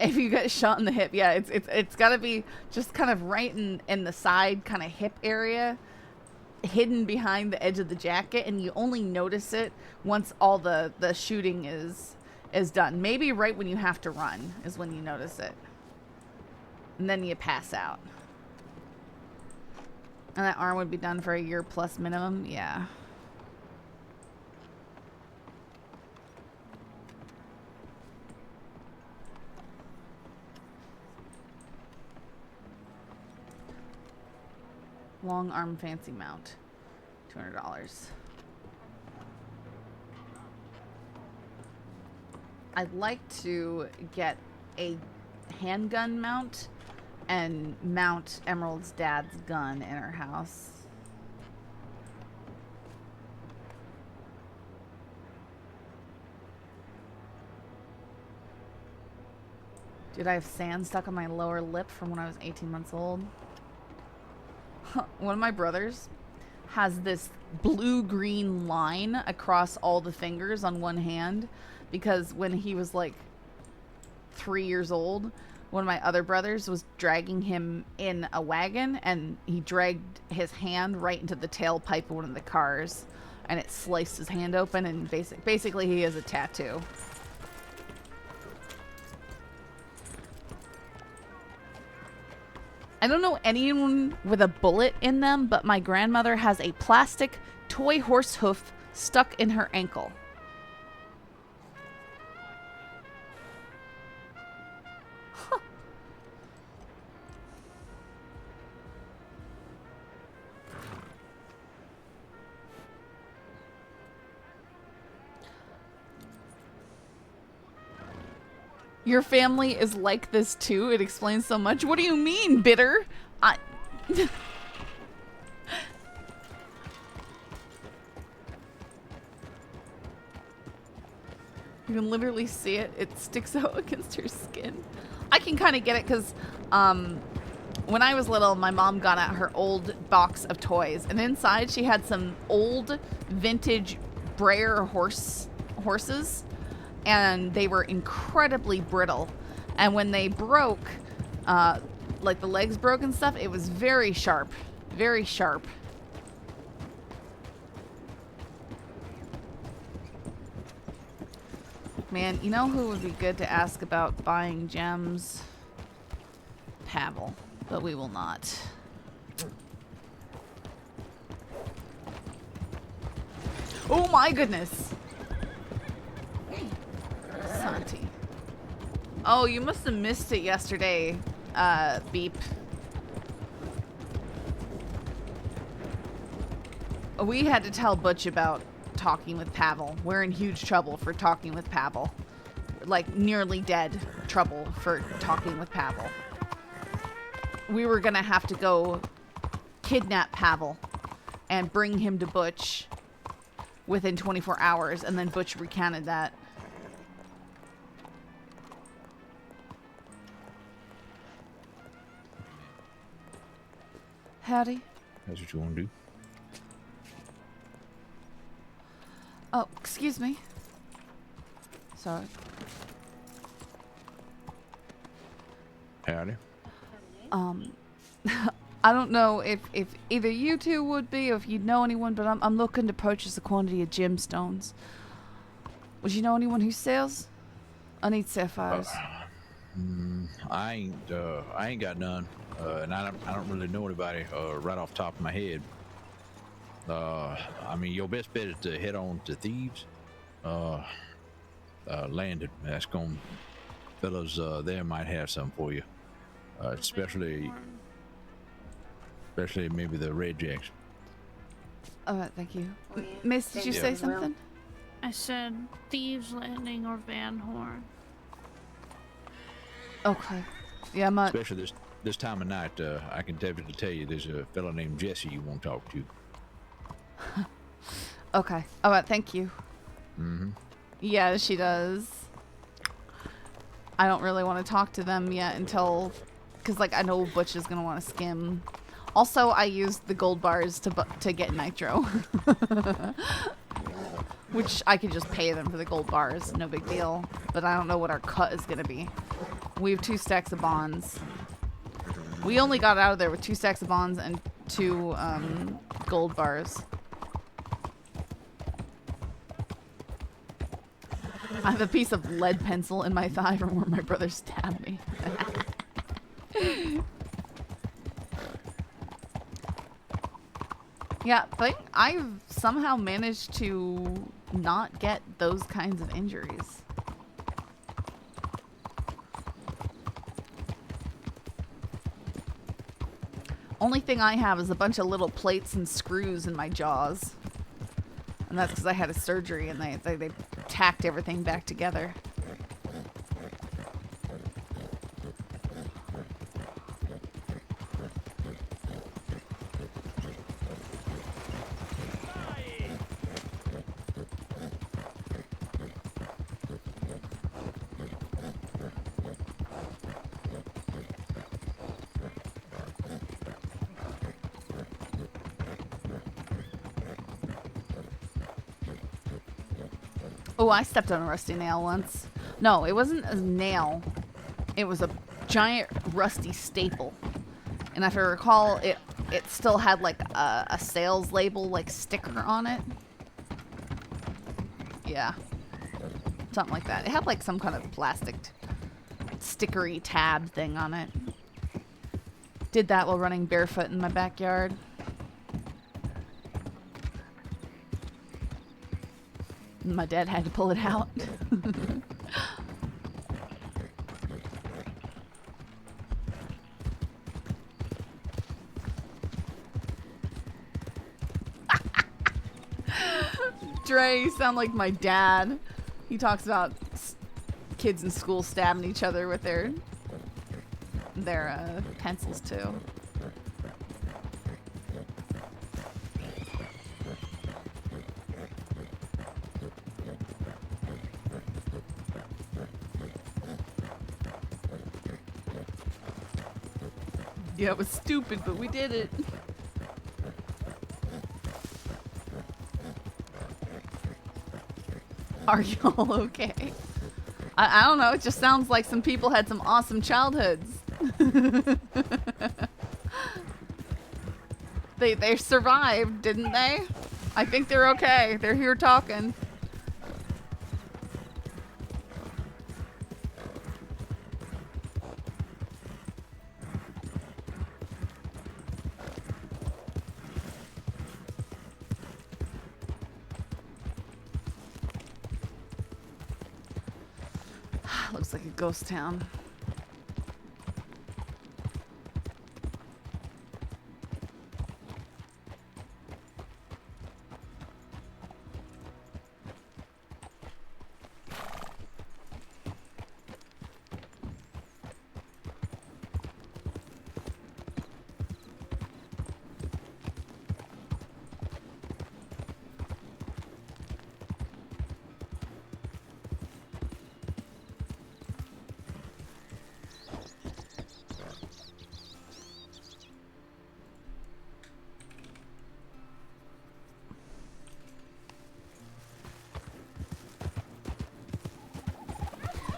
If you get shot in the hip, yeah, it's got to be just kind of right in the side kind of hip area, hidden behind the edge of the jacket, and you only notice it once all the shooting is is done. Maybe right when you have to run is when you notice it. And then you pass out. And that arm would be done for a year plus minimum? Yeah. Long arm fancy mount. $200. I'd like to get a handgun mount and mount Emerald's dad's gun in her house. Dude, I have sand stuck on my lower lip from when I was 18 months old. One of my brothers has this blue-green line across all the fingers on one hand because when he was like 3 years old, one of my other brothers was dragging him in a wagon and he dragged his hand right into the tailpipe of one of the cars and it sliced his hand open and basically he has a tattoo. I don't know anyone with a bullet in them, but my grandmother has a plastic toy horse hoof stuck in her ankle. Huh. Your family is like this too? It explains so much. What do you mean, bitter? You can literally see it. It sticks out against her skin. I can kind of get it because when I was little, my mom got out her old box of toys. And inside she had some old vintage Breyer horses. And they were incredibly brittle. And when they broke, like the legs broke and stuff, it was very sharp. Very sharp. Man, you know who would be good to ask about buying gems? Pavel. But we will not. Oh my goodness! Santi. Oh, you must have missed it yesterday, Beep. We had to tell Butch about talking with Pavel. We're in huge trouble for talking with Pavel. Like, nearly dead trouble for talking with Pavel. We were gonna have to go kidnap Pavel and bring him to Butch within 24 hours, and then Butch recanted that. Howdy. That's what you want to do. Oh, excuse me. Sorry. Howdy. I don't know if either you two would be or if you'd know anyone, but I'm looking to purchase a quantity of gemstones. Would you know anyone who sells? I need sapphires. I ain't got none, and I don't really know anybody right off the top of my head. I mean, your best bet is to head on to Thieves, Landed. That's gonna, fellas there might have some for you, especially maybe the Red Jacks. All right, thank you. Miss, did you say something? I said Thieves Landing or Van Horn. Okay. Yeah, I'm especially this time of night. I can definitely tell you, there's a fellow named Jesse you won't talk to. Okay. All right, thank you. Mm-hmm. Yeah, she does. I don't really want to talk to them yet until, because like I know Butch is gonna want to skim. Also, I used the gold bars to get nitro, which I could just pay them for the gold bars, no big deal. But I don't know what our cut is gonna be. We have 2 stacks of bonds. We only got out of there with 2 stacks of bonds and 2 gold bars. I have a piece of lead pencil in my thigh from where my brother stabbed me. Yeah, I've somehow managed to not get those kinds of injuries. Only thing I have is a bunch of little plates and screws in my jaws. And that's because I had a surgery and they tacked everything back together. Oh, I stepped on a rusty nail once. No, it wasn't a nail. It was a giant rusty staple. And if I recall, it still had like a sales label, like sticker on it. Yeah. Something like that. It had like some kind of plastic stickery tab thing on it. Did that while running barefoot in my backyard. My dad had to pull it out. Dre, you sound like my dad. He talks about kids in school stabbing each other with their pencils too. Yeah, it was stupid, but we did it. Are you all okay? I don't know. It just sounds like some people had some awesome childhoods. They survived, didn't they? I think they're okay. They're here talking. Looks like a ghost town.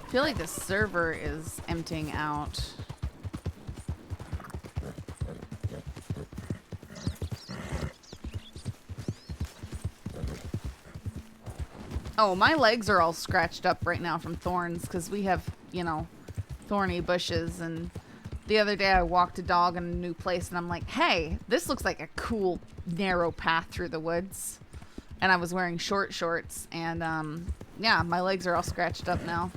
I feel like the server is emptying out. Oh, my legs are all scratched up right now from thorns because we have, you know, thorny bushes. And the other day I walked a dog in a new place and I'm like, hey, this looks like a cool narrow path through the woods. And I was wearing short shorts and yeah, my legs are all scratched up now.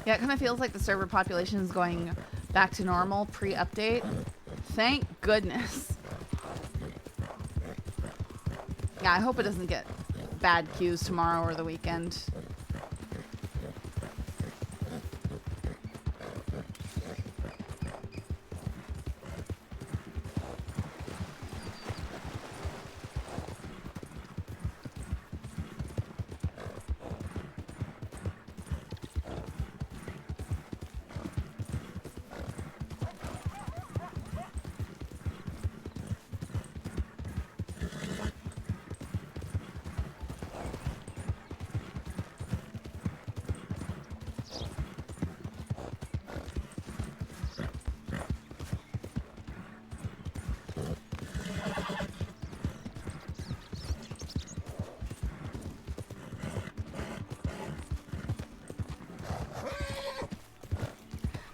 Yeah, it kind of feels like the server population is going back to normal pre-update. Thank goodness. Yeah, I hope it doesn't get bad queues tomorrow or the weekend.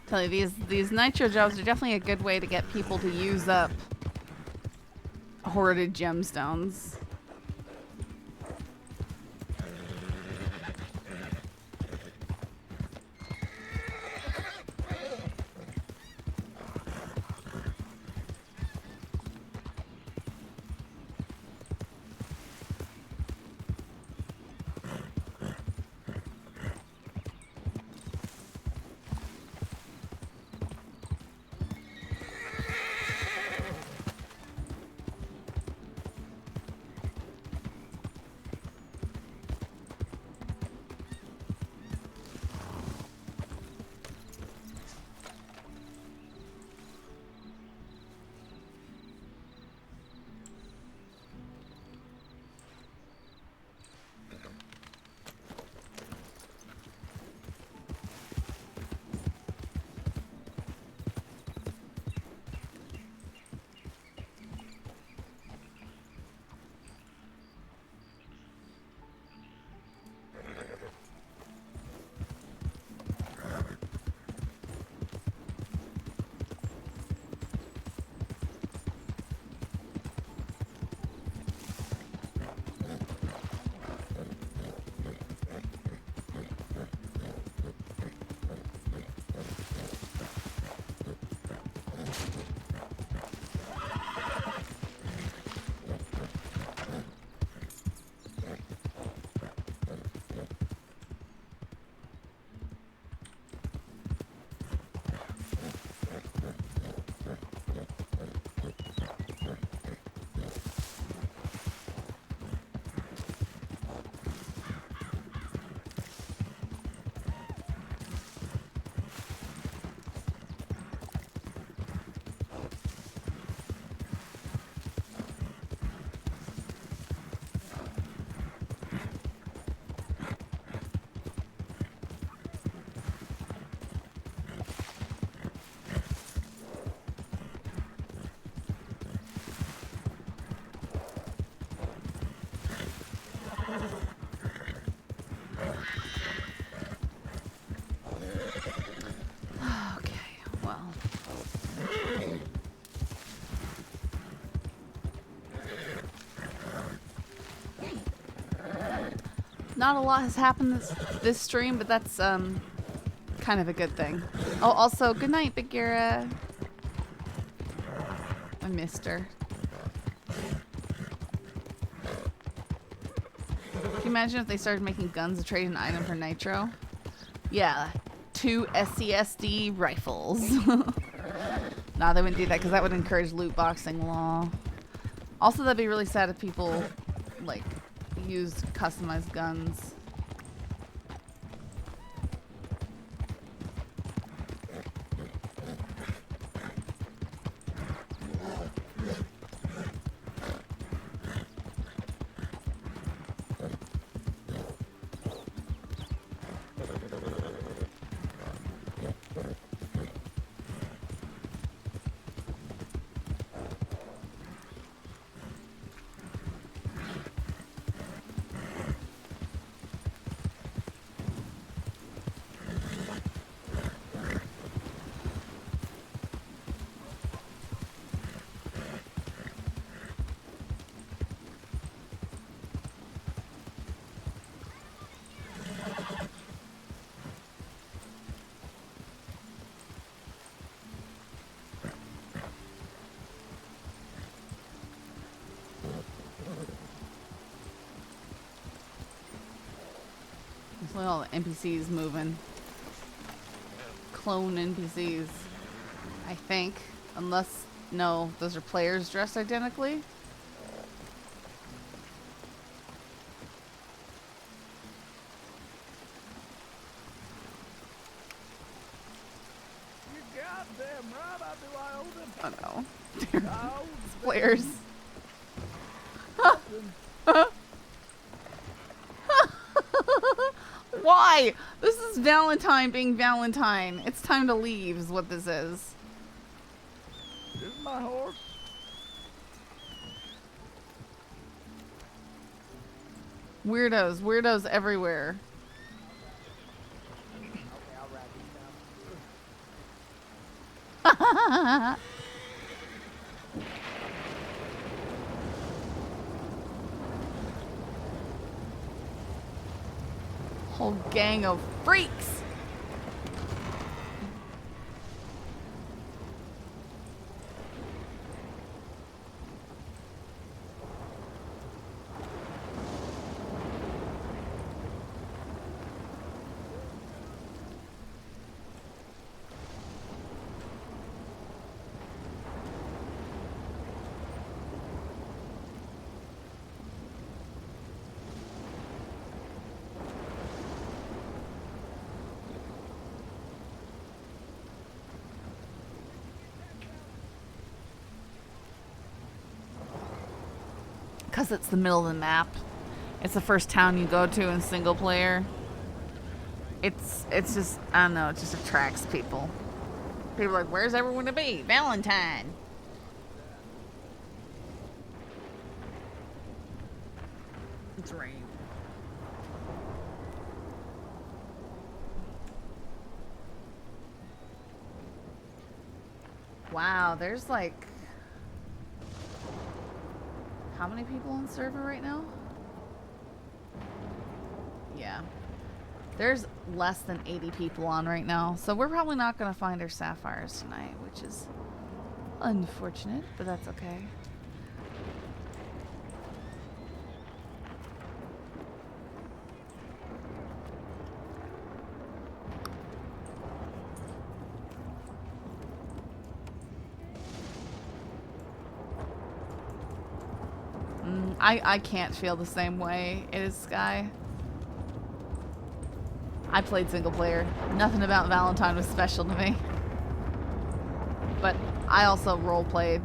Tell you, these nitro jobs are definitely a good way to get people to use up hoarded gemstones. Not a lot has happened this stream, but that's kind of a good thing. Oh, also, good night, Bagheera. I missed her. Can you imagine if they started making guns to trade an item for nitro? Yeah, 2 SCSD rifles. Nah, they wouldn't do that because that would encourage loot boxing law. Also, that'd be really sad if people, like, use customized guns. Look at all the NPCs moving. Clone NPCs. I think. Unless, no, those are players dressed identically. Oh no. It's players. Why? This is Valentine being Valentine. It's time to leave is what this is. This is my horse. Weirdos everywhere. Whole gang of freaks. Because it's the middle of the map. It's the first town you go to in single player. It's just, I don't know, it just attracts people. People are like, where's everyone to be? Valentine. It's rain. Wow, there's like... How many people on server right now? Yeah. There's less than 80 people on right now. So we're probably not going to find our sapphires tonight, which is unfortunate, but that's okay. I can't feel the same way as Sky. I played single player. Nothing about Valentine was special to me. But I also role played.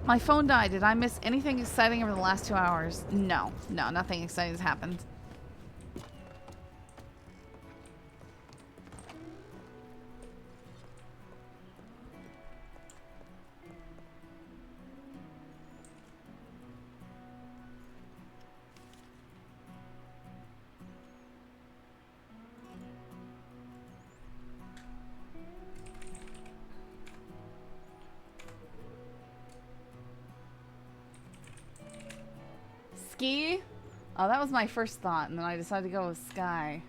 My phone died. Did I miss anything exciting over the last 2 hours? No. No, nothing exciting has happened. Ski? Oh, that was my first thought, and then I decided to go with Sky.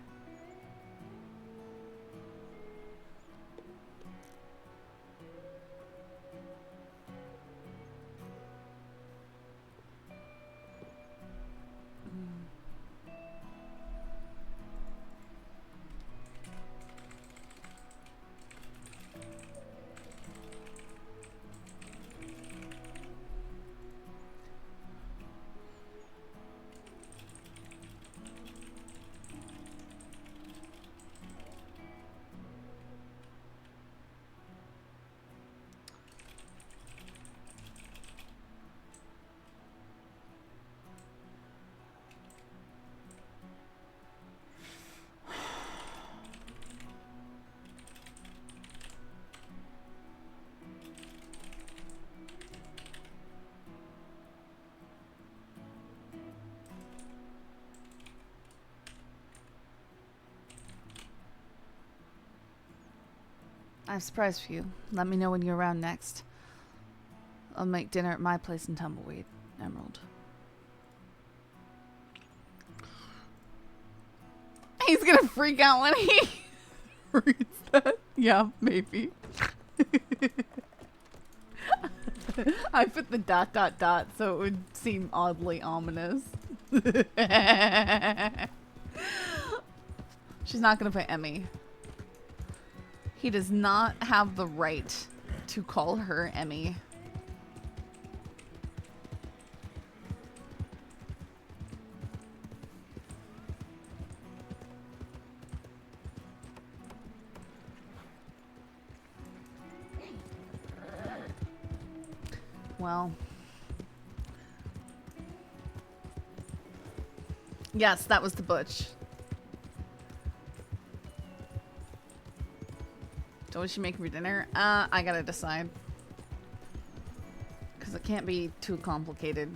I have a surprise for you. Let me know when you're around next. I'll make dinner at my place in Tumbleweed, Emerald. He's gonna freak out when he reads that. Yeah, maybe. I put the ... so it would seem oddly ominous. She's not gonna put Emmy. He does not have the right to call her Emmy. Well. Yes, that was the butch. So what is she making for dinner? I gotta decide. Because it can't be too complicated.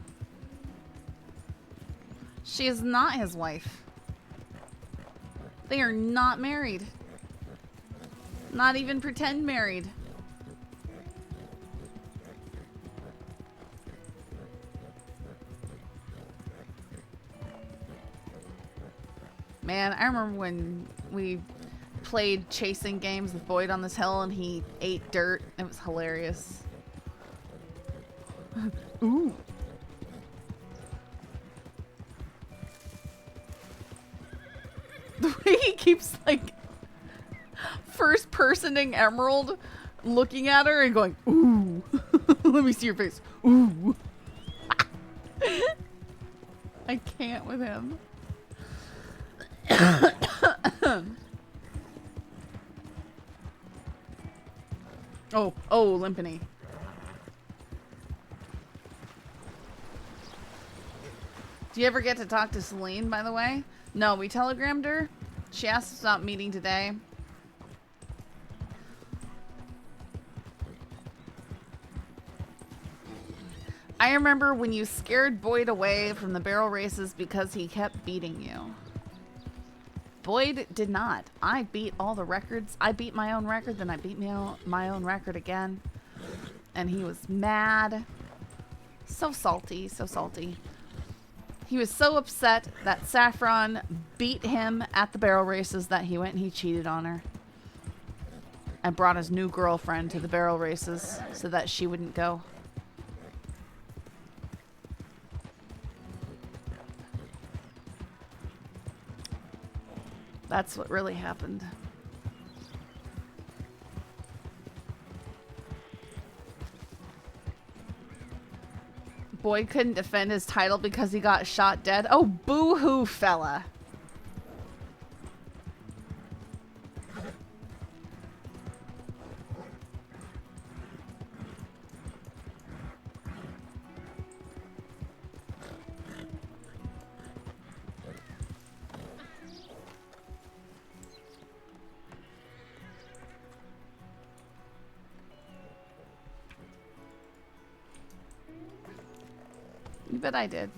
She is not his wife. They are not married. Not even pretend married. Man, I remember when we played chasing games with Boyd on this hill and he ate dirt. It was hilarious. Ooh. The way he keeps like first personing Emerald, looking at her and going, ooh. Let me see your face. Ooh. I can't with him. Oh, Limpany. Do you ever get to talk to Celine, by the way? No, we telegrammed her. She asked us about meeting today. I remember when you scared Boyd away from the barrel races because he kept beating you. Boyd did not. I beat all the records. I beat my own record, then I beat my own record again. And he was mad. So salty, so salty. He was so upset that Saffron beat him at the barrel races that he went and he cheated on her. And brought his new girlfriend to the barrel races so that she wouldn't go. That's what really happened. Boyd couldn't defend his title because he got shot dead. Oh, boo-hoo, fella. You bet I did.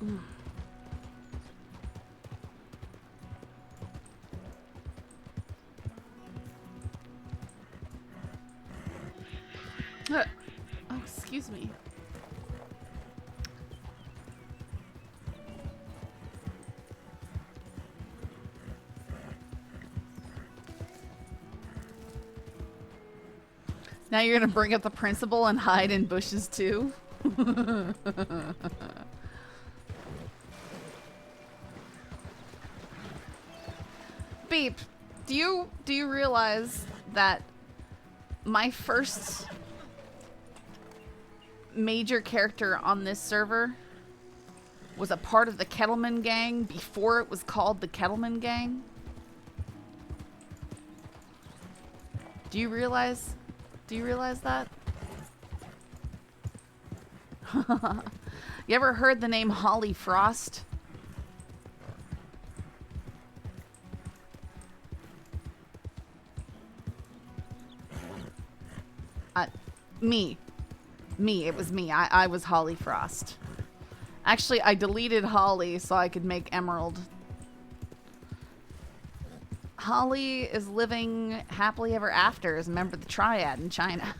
Ooh. Oh, excuse me. Now you're gonna bring up the principal and hide in bushes too? Beep, do you realize that my first major character on this server was a part of the Kettleman gang before it was called the Kettleman gang? Do you realize that? You ever heard the name Holly Frost? It was me. I was Holly Frost. Actually, I deleted Holly so I could make Emerald. Holly is living happily ever after as a member of the Triad in China.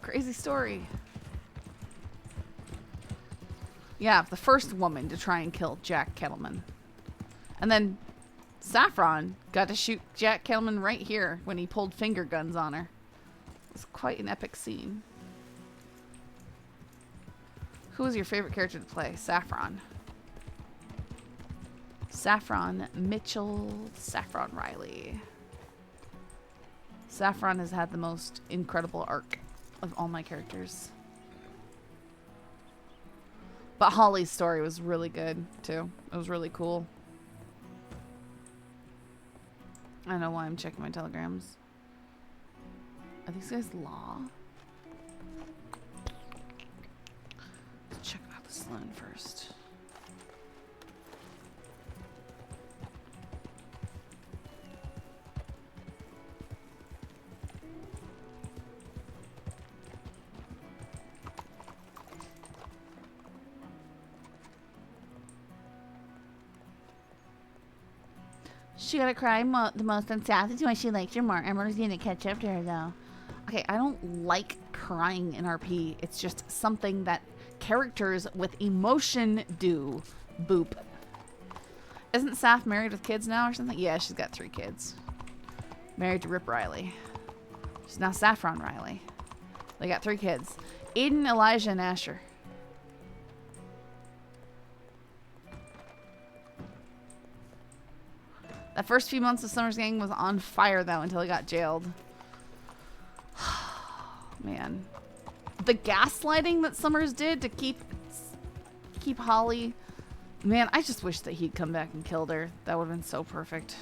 Crazy story. Yeah, the first woman to try and kill Jack Kettleman. And then Saffron got to shoot Jack Kettleman right here when he pulled finger guns on her. It was quite an epic scene. Who was your favorite character to play? Saffron. Saffron Mitchell, Saffron Riley. Saffron has had the most incredible arc of all my characters. But Holly's story was really good, too. It was really cool. I don't know why I'm checking my telegrams. Are these guys law? Let's check out the Sloan first. she gotta cry the most on South is when she likes her more. Everyone's gonna catch up to her though. Okay, I don't like crying in RP. It's just something that characters with emotion do. Boop. Isn't Saf married with kids now or something? Yeah, she's got 3 kids. Married to Rip Riley. She's now Saffron Riley. They got 3 kids. Aiden, Elijah, and Asher. That first few months of Summer's gang was on fire though until he got jailed. Man. The gaslighting that Summers did to keep Holly. Man, I just wish that he'd come back and killed her. That would have been so perfect.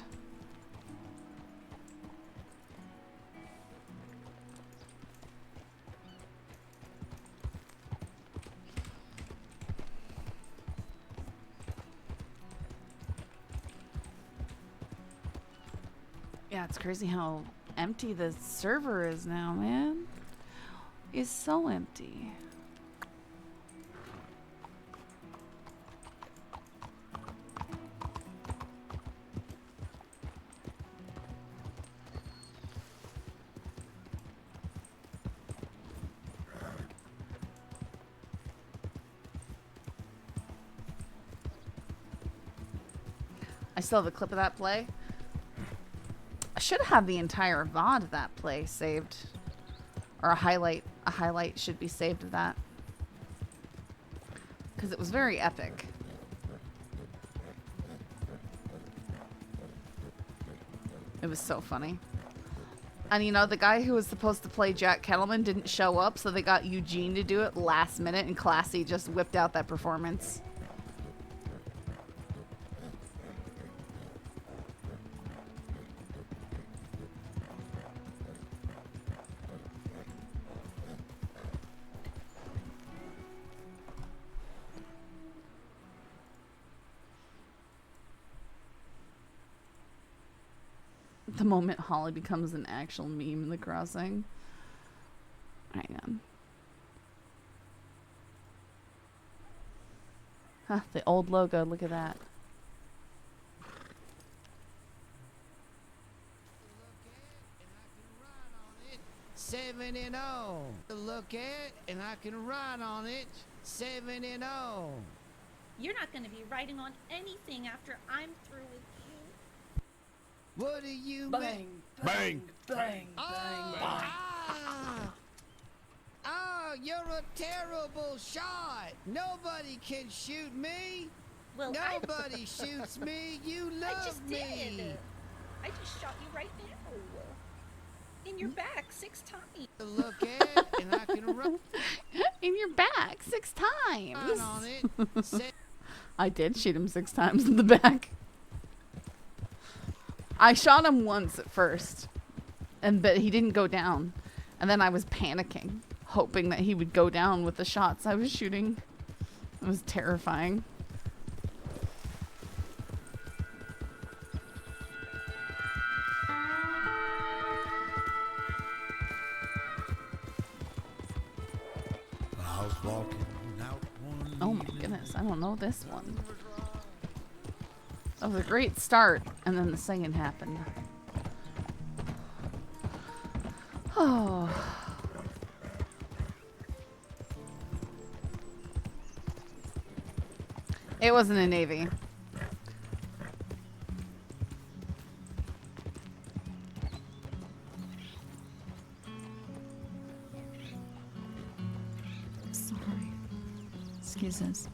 Yeah, it's crazy how empty the server is now, man. It's so empty. I still have a clip of that play. I should have the entire VOD of that play saved. Or a highlight. A highlight should be saved of that. Because it was very epic. It was so funny. And you know, the guy who was supposed to play Jack Kettleman didn't show up, so they got Eugene to do it last minute, and Classy just whipped out that performance. The moment Holly becomes an actual meme in the crossing. Hang on. Huh, the old logo, look at that. Seven and oh. Look at, and I can write on it. 7-0. You're not going to be writing on anything after I'm through with you. What do you Bang, bang, bang, oh, bang. Oh, you're a terrible shot. Nobody can shoot me. Well, Nobody shoots me. You love I just me. did. I just shot you right now. In your back 6 times. Look at, and I can run. In your back 6 times. Run on it. I did shoot him 6 times in the back. I shot him once at first, but he didn't go down. And then I was panicking, hoping that he would go down with the shots I was shooting. It was terrifying. I was walking out one Oh my goodness, I don't know this one. That was a great start, and then the singing happened. Oh. It wasn't a Navy. Sorry. Excuse us.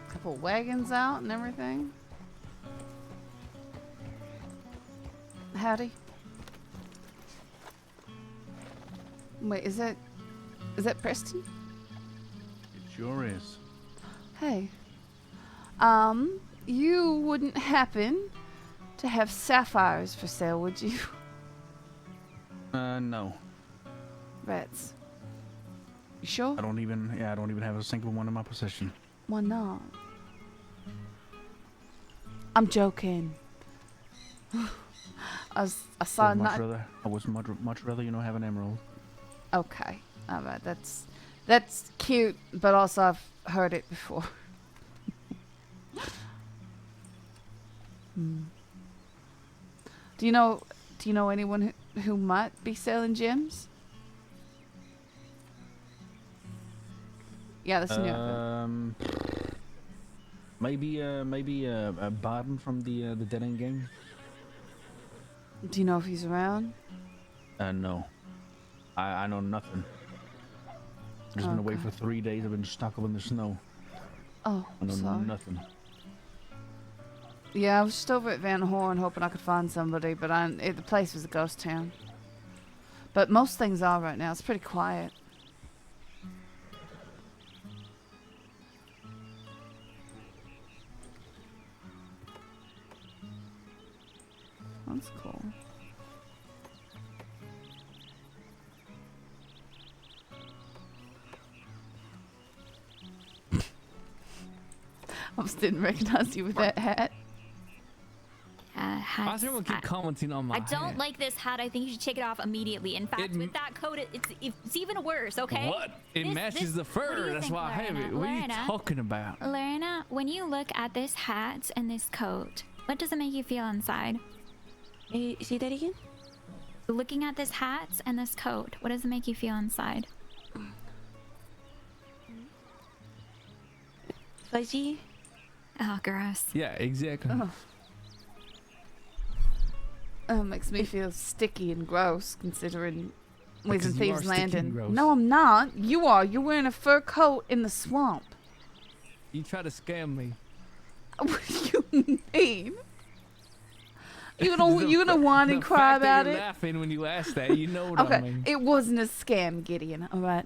Couple wagons out and everything. Howdy. Wait, is that Preston? It sure is. Hey. You wouldn't happen to have sapphires for sale, would you? No. Rats. You sure? I don't even have a single one in my possession. Why not? I'm joking. I saw I would much rather, you know, have an emerald. Okay, all right. That's cute, but also I've heard it before. Do you know anyone who might be selling gems? Yeah, that's new. Maybe Barton from the Dead End game. Do you know if he's around? No. I know nothing. I've just been away for 3 days. I've been stuck up in the snow. Oh, I know sorry. nothing. Yeah, I was just over at Van Horn hoping I could find somebody, but the place was a ghost town. But most things are right now. It's pretty quiet. That's cool. I just didn't recognize you with that hat. Why does everyone keep commenting on my I don't hat? like this hat. I think you should take it off immediately. In fact, with that coat, it's even worse, okay? What? It matches the fur. That's why I have it. What are you talking about? Lorena, when you look at this hat and this coat, what does it make you feel inside? Say that again? Looking at this hat and this coat, what does it make you feel inside? Fuzzy? Oh, gross. Yeah, exactly. Oh, makes me feel sticky and gross, considering Ways and Because you are Thieves sticky and Landing. gross. No, I'm not. You are. You're wearing a fur coat in the swamp. You try to scam me. What do you mean? You gonna whine and cry about You're it? laughing when you ask that. You know what Okay, I mean. it wasn't a scam, Gideon. All right.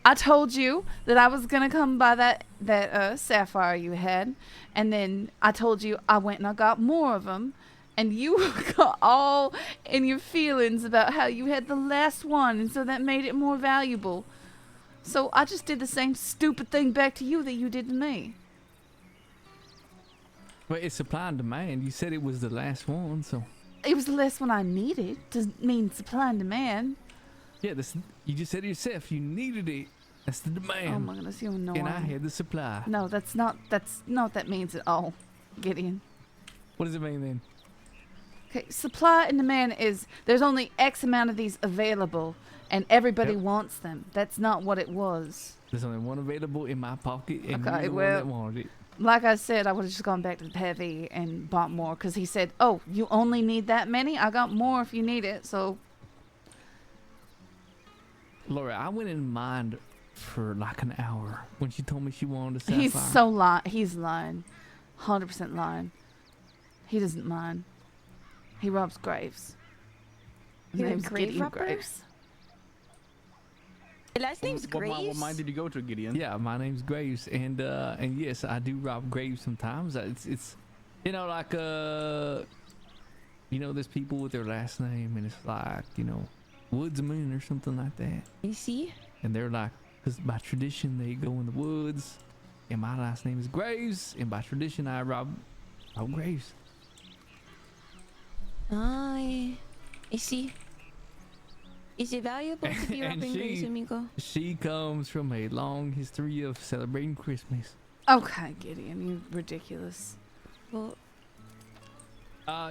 I told you that I was gonna come by that sapphire you had, and then I told you I went and I got more of them, and you got all in your feelings about how you had the last one, and so that made it more valuable. So I just did the same stupid thing back to you that you did to me. But it's supply and demand. You said it was the last one, so. It was the last one I needed. Doesn't mean supply and demand. Yeah, you just said it yourself. You needed it. That's the demand. Oh my goodness, you're annoying. And I had the supply. No, that's not what that means at all, Gideon. What does it mean then? Okay, supply and demand is there's only X amount of these available, and everybody wants them. That's not what it was. There's only one available in my pocket, and Okay, you're the well, one that wanted it. Like I said, I would have just gone back to the heavy and bought more, because he said, oh, you only need that many? I got more if you need it, so... Laura, I went in mind for like an hour when she told me she wanted a sapphire. He's so lying. He's lying. 100% lying. He doesn't mind. He robs graves. His You're a name's grave Gideon robber? Graves. Your last name's Graves? What mine did you go to, Gideon? Yeah, my name's Graves, and yes, I do rob graves sometimes. It's you know, like you know, there's people with their last name, and it's like, you know, woodsman or something like that. You see? And they're like, because by tradition they go in the woods, and my last name is Graves, and by tradition I rob graves. I see. Is it valuable to be robbing graves, amigo? She comes from a long history of celebrating Christmas. Okay, Gideon, you're ridiculous. Well,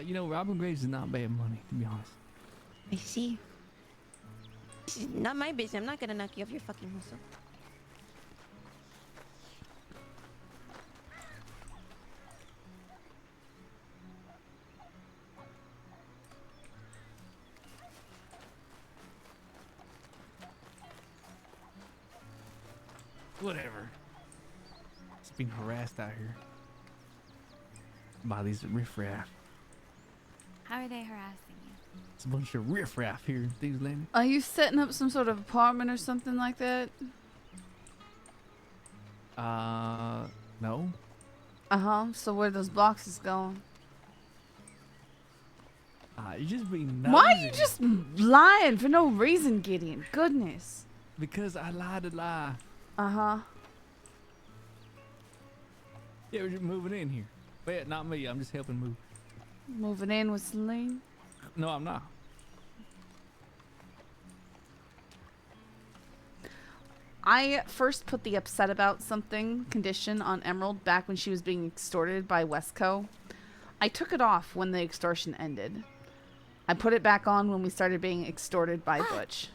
you know, robbing graves is not bad money, to be honest. I see. This is not my business. I'm not gonna knock you off your fucking hustle. Whatever. It's being harassed out here by these riffraff. How are they harassing you? It's a bunch of riffraff here in Thieves Landing. Are you setting up some sort of apartment or something like that? No. Uh-huh. So where are those boxes going? You're just being nosy. Why are you just lying for no reason, Gideon? Goodness. Because I lied to lie. Uh-huh. Yeah, we're just moving in here. Wait, not me. I'm just helping move. Moving in with Celine. No, I'm not. I first put the upset about something condition on Emerald back when she was being extorted by Westco. I took it off when the extortion ended. I put it back on when we started being extorted by Butch.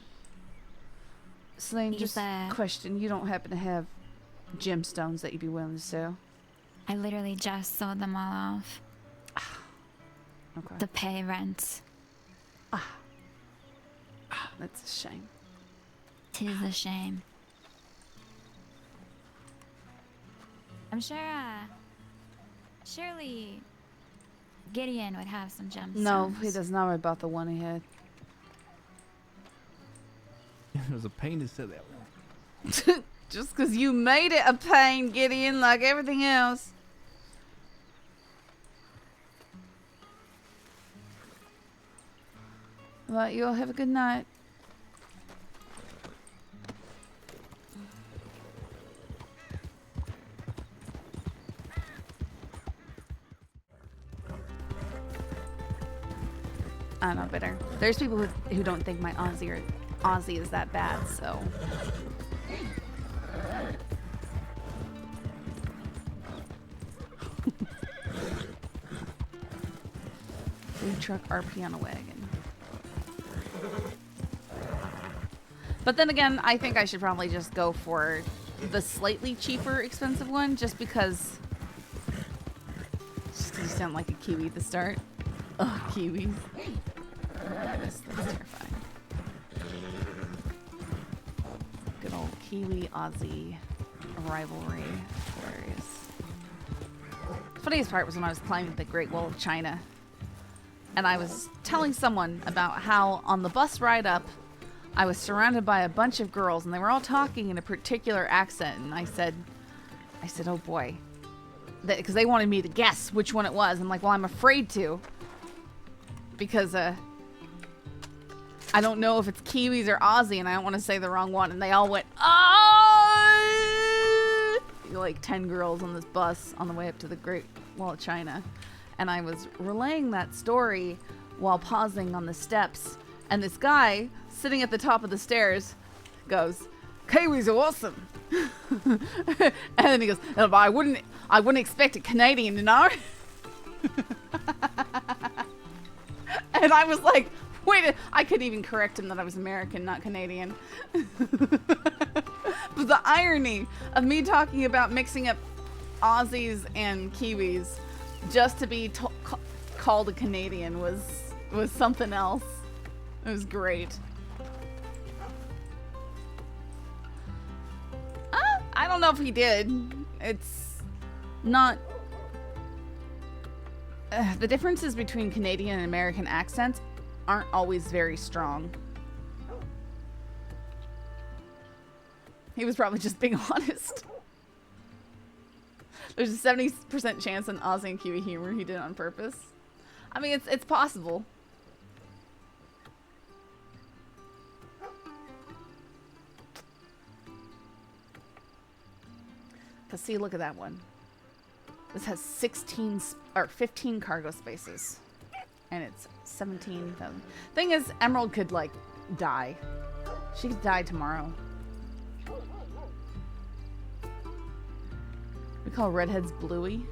Celine, just question, you don't happen to have gemstones that you'd be willing to sell? I literally just sold them all off. Okay. To pay rent. That's a shame. 'Tis a shame. I'm sure, surely Gideon would have some gemstones. No, he does not about the one he had. It was a pain to say that one. Just because you made it a pain, Gideon, like everything else. Well, you all have a good night. I don't know, bitter. There's people who don't think my Aussie is that bad, so. Food truck RP on a wagon. But then again, I think I should probably just go for the slightly cheaper, expensive one, just because you sound like a Kiwi at the start. Ugh, Kiwis. That's terrifying. Good old Kiwi-Aussie rivalry. Hilarious. The funniest part was when I was climbing the Great Wall of China, and I was telling someone about how on the bus ride up, I was surrounded by a bunch of girls, and they were all talking in a particular accent, and I said, oh boy. Because they wanted me to guess which one it was. I'm like, well, I'm afraid to. Because, I don't know if it's Kiwis or Aussie, and I don't want to say the wrong one. And they all went, oh! Like 10 girls on this bus on the way up to the Great Wall of China. And I was relaying that story while pausing on the steps. And this guy, sitting at the top of the stairs, goes, Kiwis are awesome. And then he goes, oh, but I wouldn't expect a Canadian to know. And I was like, wait, I couldn't even correct him that I was American, not Canadian. But the irony of me talking about mixing up Aussies and Kiwis just to be called a Canadian was something else. It was great. I don't know if he did. It's not... the differences between Canadian and American accents aren't always very strong. He was probably just being honest. There's a 70% chance in Aussie and Kiwi humor he did it on purpose. I mean, it's possible. Cause see, look at that one. This has 15 cargo spaces, and it's 17,000. Thing is, Emerald could like die. She could die tomorrow. We call redheads Bluey.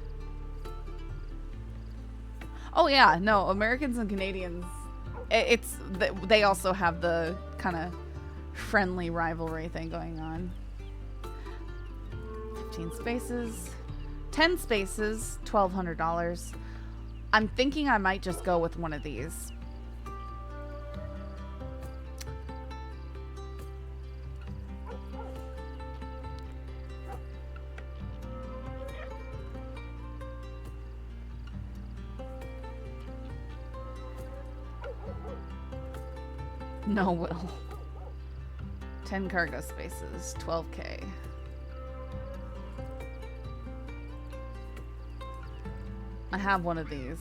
Oh yeah, no, Americans and Canadians. They also have the kind of friendly rivalry thing going on. 15 spaces. 10 spaces, $1,200. I'm thinking I might just go with one of these. No, Will. 10 cargo spaces, $12K. I have one of these.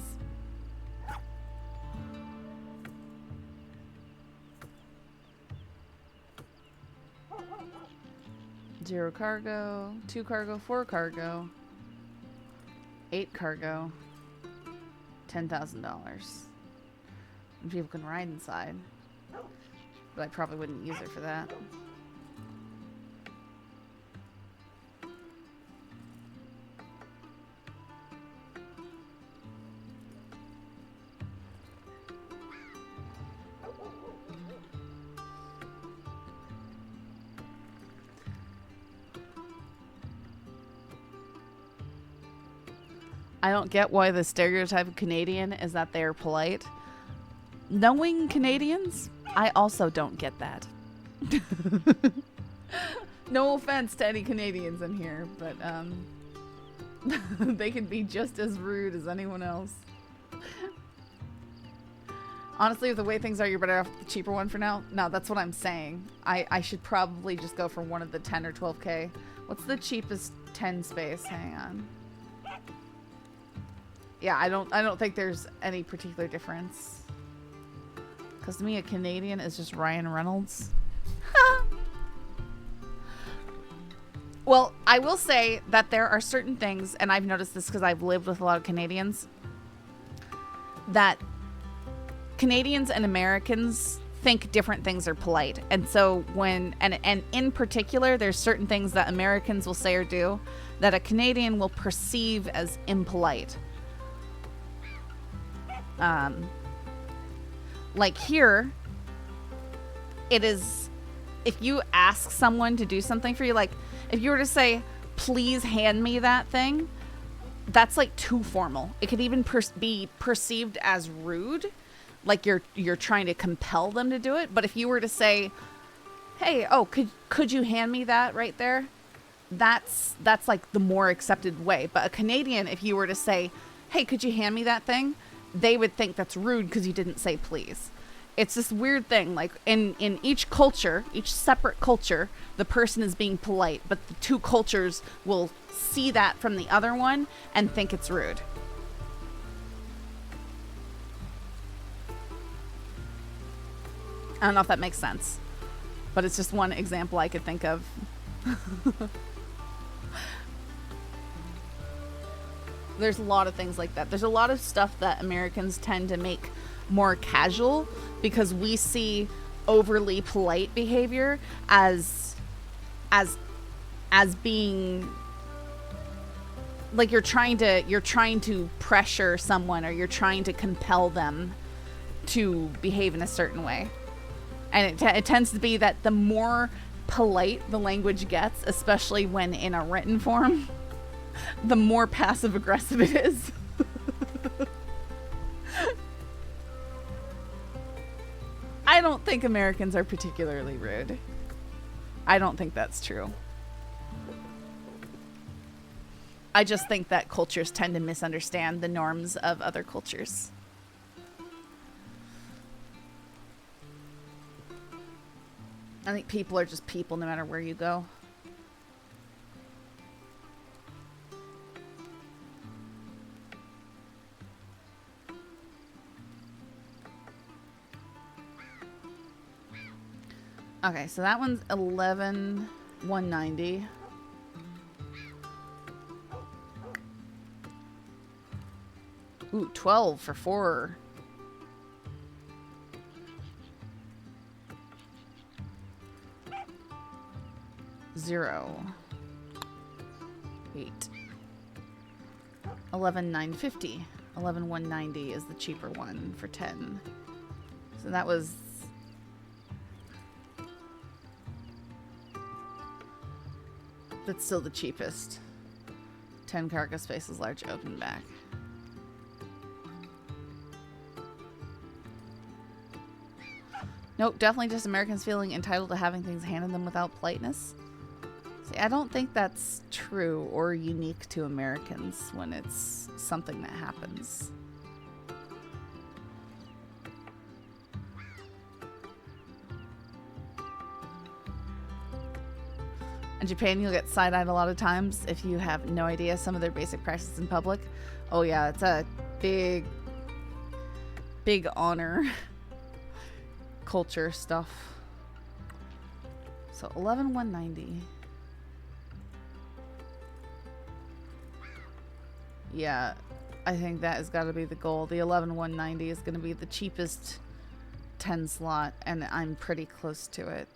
Zero cargo, 2 cargo, 4 cargo. 8 cargo, $10,000. And people can ride inside. But I probably wouldn't use it for that. I don't get why the stereotype of Canadian is that they're polite. Knowing Canadians, I also don't get that. No offense to any Canadians in here, but they can be just as rude as anyone else. Honestly, with the way things are, you're better off with the cheaper one for now. No, that's what I'm saying. I should probably just go for one of the 10 or 12K. What's the cheapest 10 space? Hang on. Yeah, I don't think there's any particular difference. Because to me, a Canadian is just Ryan Reynolds. Well, I will say that there are certain things, and I've noticed this because I've lived with a lot of Canadians, that Canadians and Americans think different things are polite. And so when, and in particular, there's certain things that Americans will say or do that a Canadian will perceive as impolite. Like here, it is, if you ask someone to do something for you, like if you were to say, please hand me that thing, that's like too formal. It could even be perceived as rude, like you're trying to compel them to do it. But if you were to say, hey, oh, could you hand me that right there? That's like the more accepted way. But a Canadian, if you were to say, hey, could you hand me that thing? They would think that's rude because you didn't say please. It's this weird thing, like in each culture, each separate culture, the person is being polite, but the two cultures will see that from the other one and think it's rude. I don't know if that makes sense, but it's just one example I could think of. There's a lot of things like that. There's a lot of stuff that Americans tend to make more casual because we see overly polite behavior as being like you're trying to pressure someone or you're trying to compel them to behave in a certain way. And it tends to be that the more polite the language gets, especially when in a written form, the more passive aggressive it is. I don't think Americans are particularly rude. I don't think that's true. I just think that cultures tend to misunderstand the norms of other cultures. I think people are just people no matter where you go. Okay, so that one's 11,190. Ooh, 12 for 4. Zero. 8. 11,950. 11,190 is the cheaper one for 10. So that was. That's still the cheapest. 10 cargo spaces, large open back. Nope, definitely just Americans feeling entitled to having things handed them without politeness. See, I don't think that's true or unique to Americans when it's something that happens. In Japan, you'll get side-eyed a lot of times if you have no idea some of their basic practices in public. Oh yeah, it's a big honor culture stuff. So 11,190. Yeah, I think that has got to be the goal. The 11,190 is going to be the cheapest 10 slot, and I'm pretty close to it.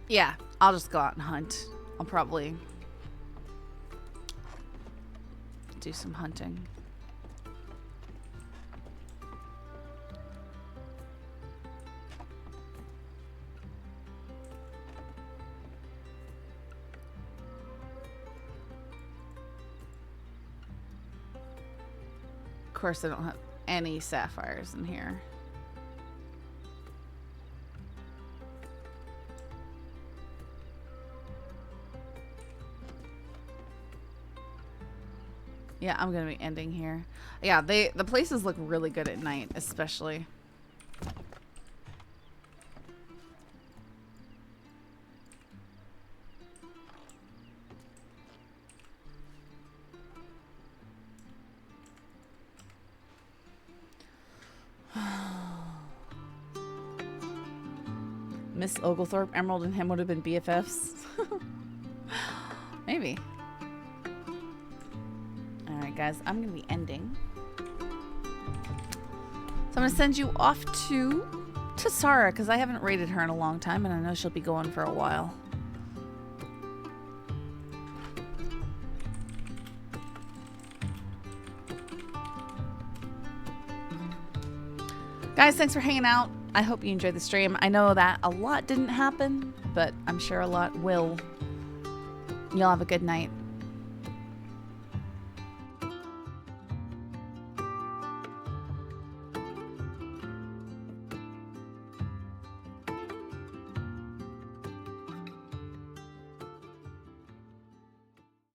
Yeah, I'll just go out and hunt. I'll probably do some hunting. Of course, I don't have any sapphires in here. Yeah, I'm gonna be ending here. Yeah, the places look really good at night, especially. Miss Oglethorpe, Emerald and him would have been BFFs. Maybe. Alright guys, I'm going to be ending. So I'm going to send you off to Sarah, because I haven't raided her in a long time, and I know she'll be going for a while. Guys, thanks for hanging out. I hope you enjoyed the stream. I know that a lot didn't happen, but I'm sure a lot will. Y'all have a good night.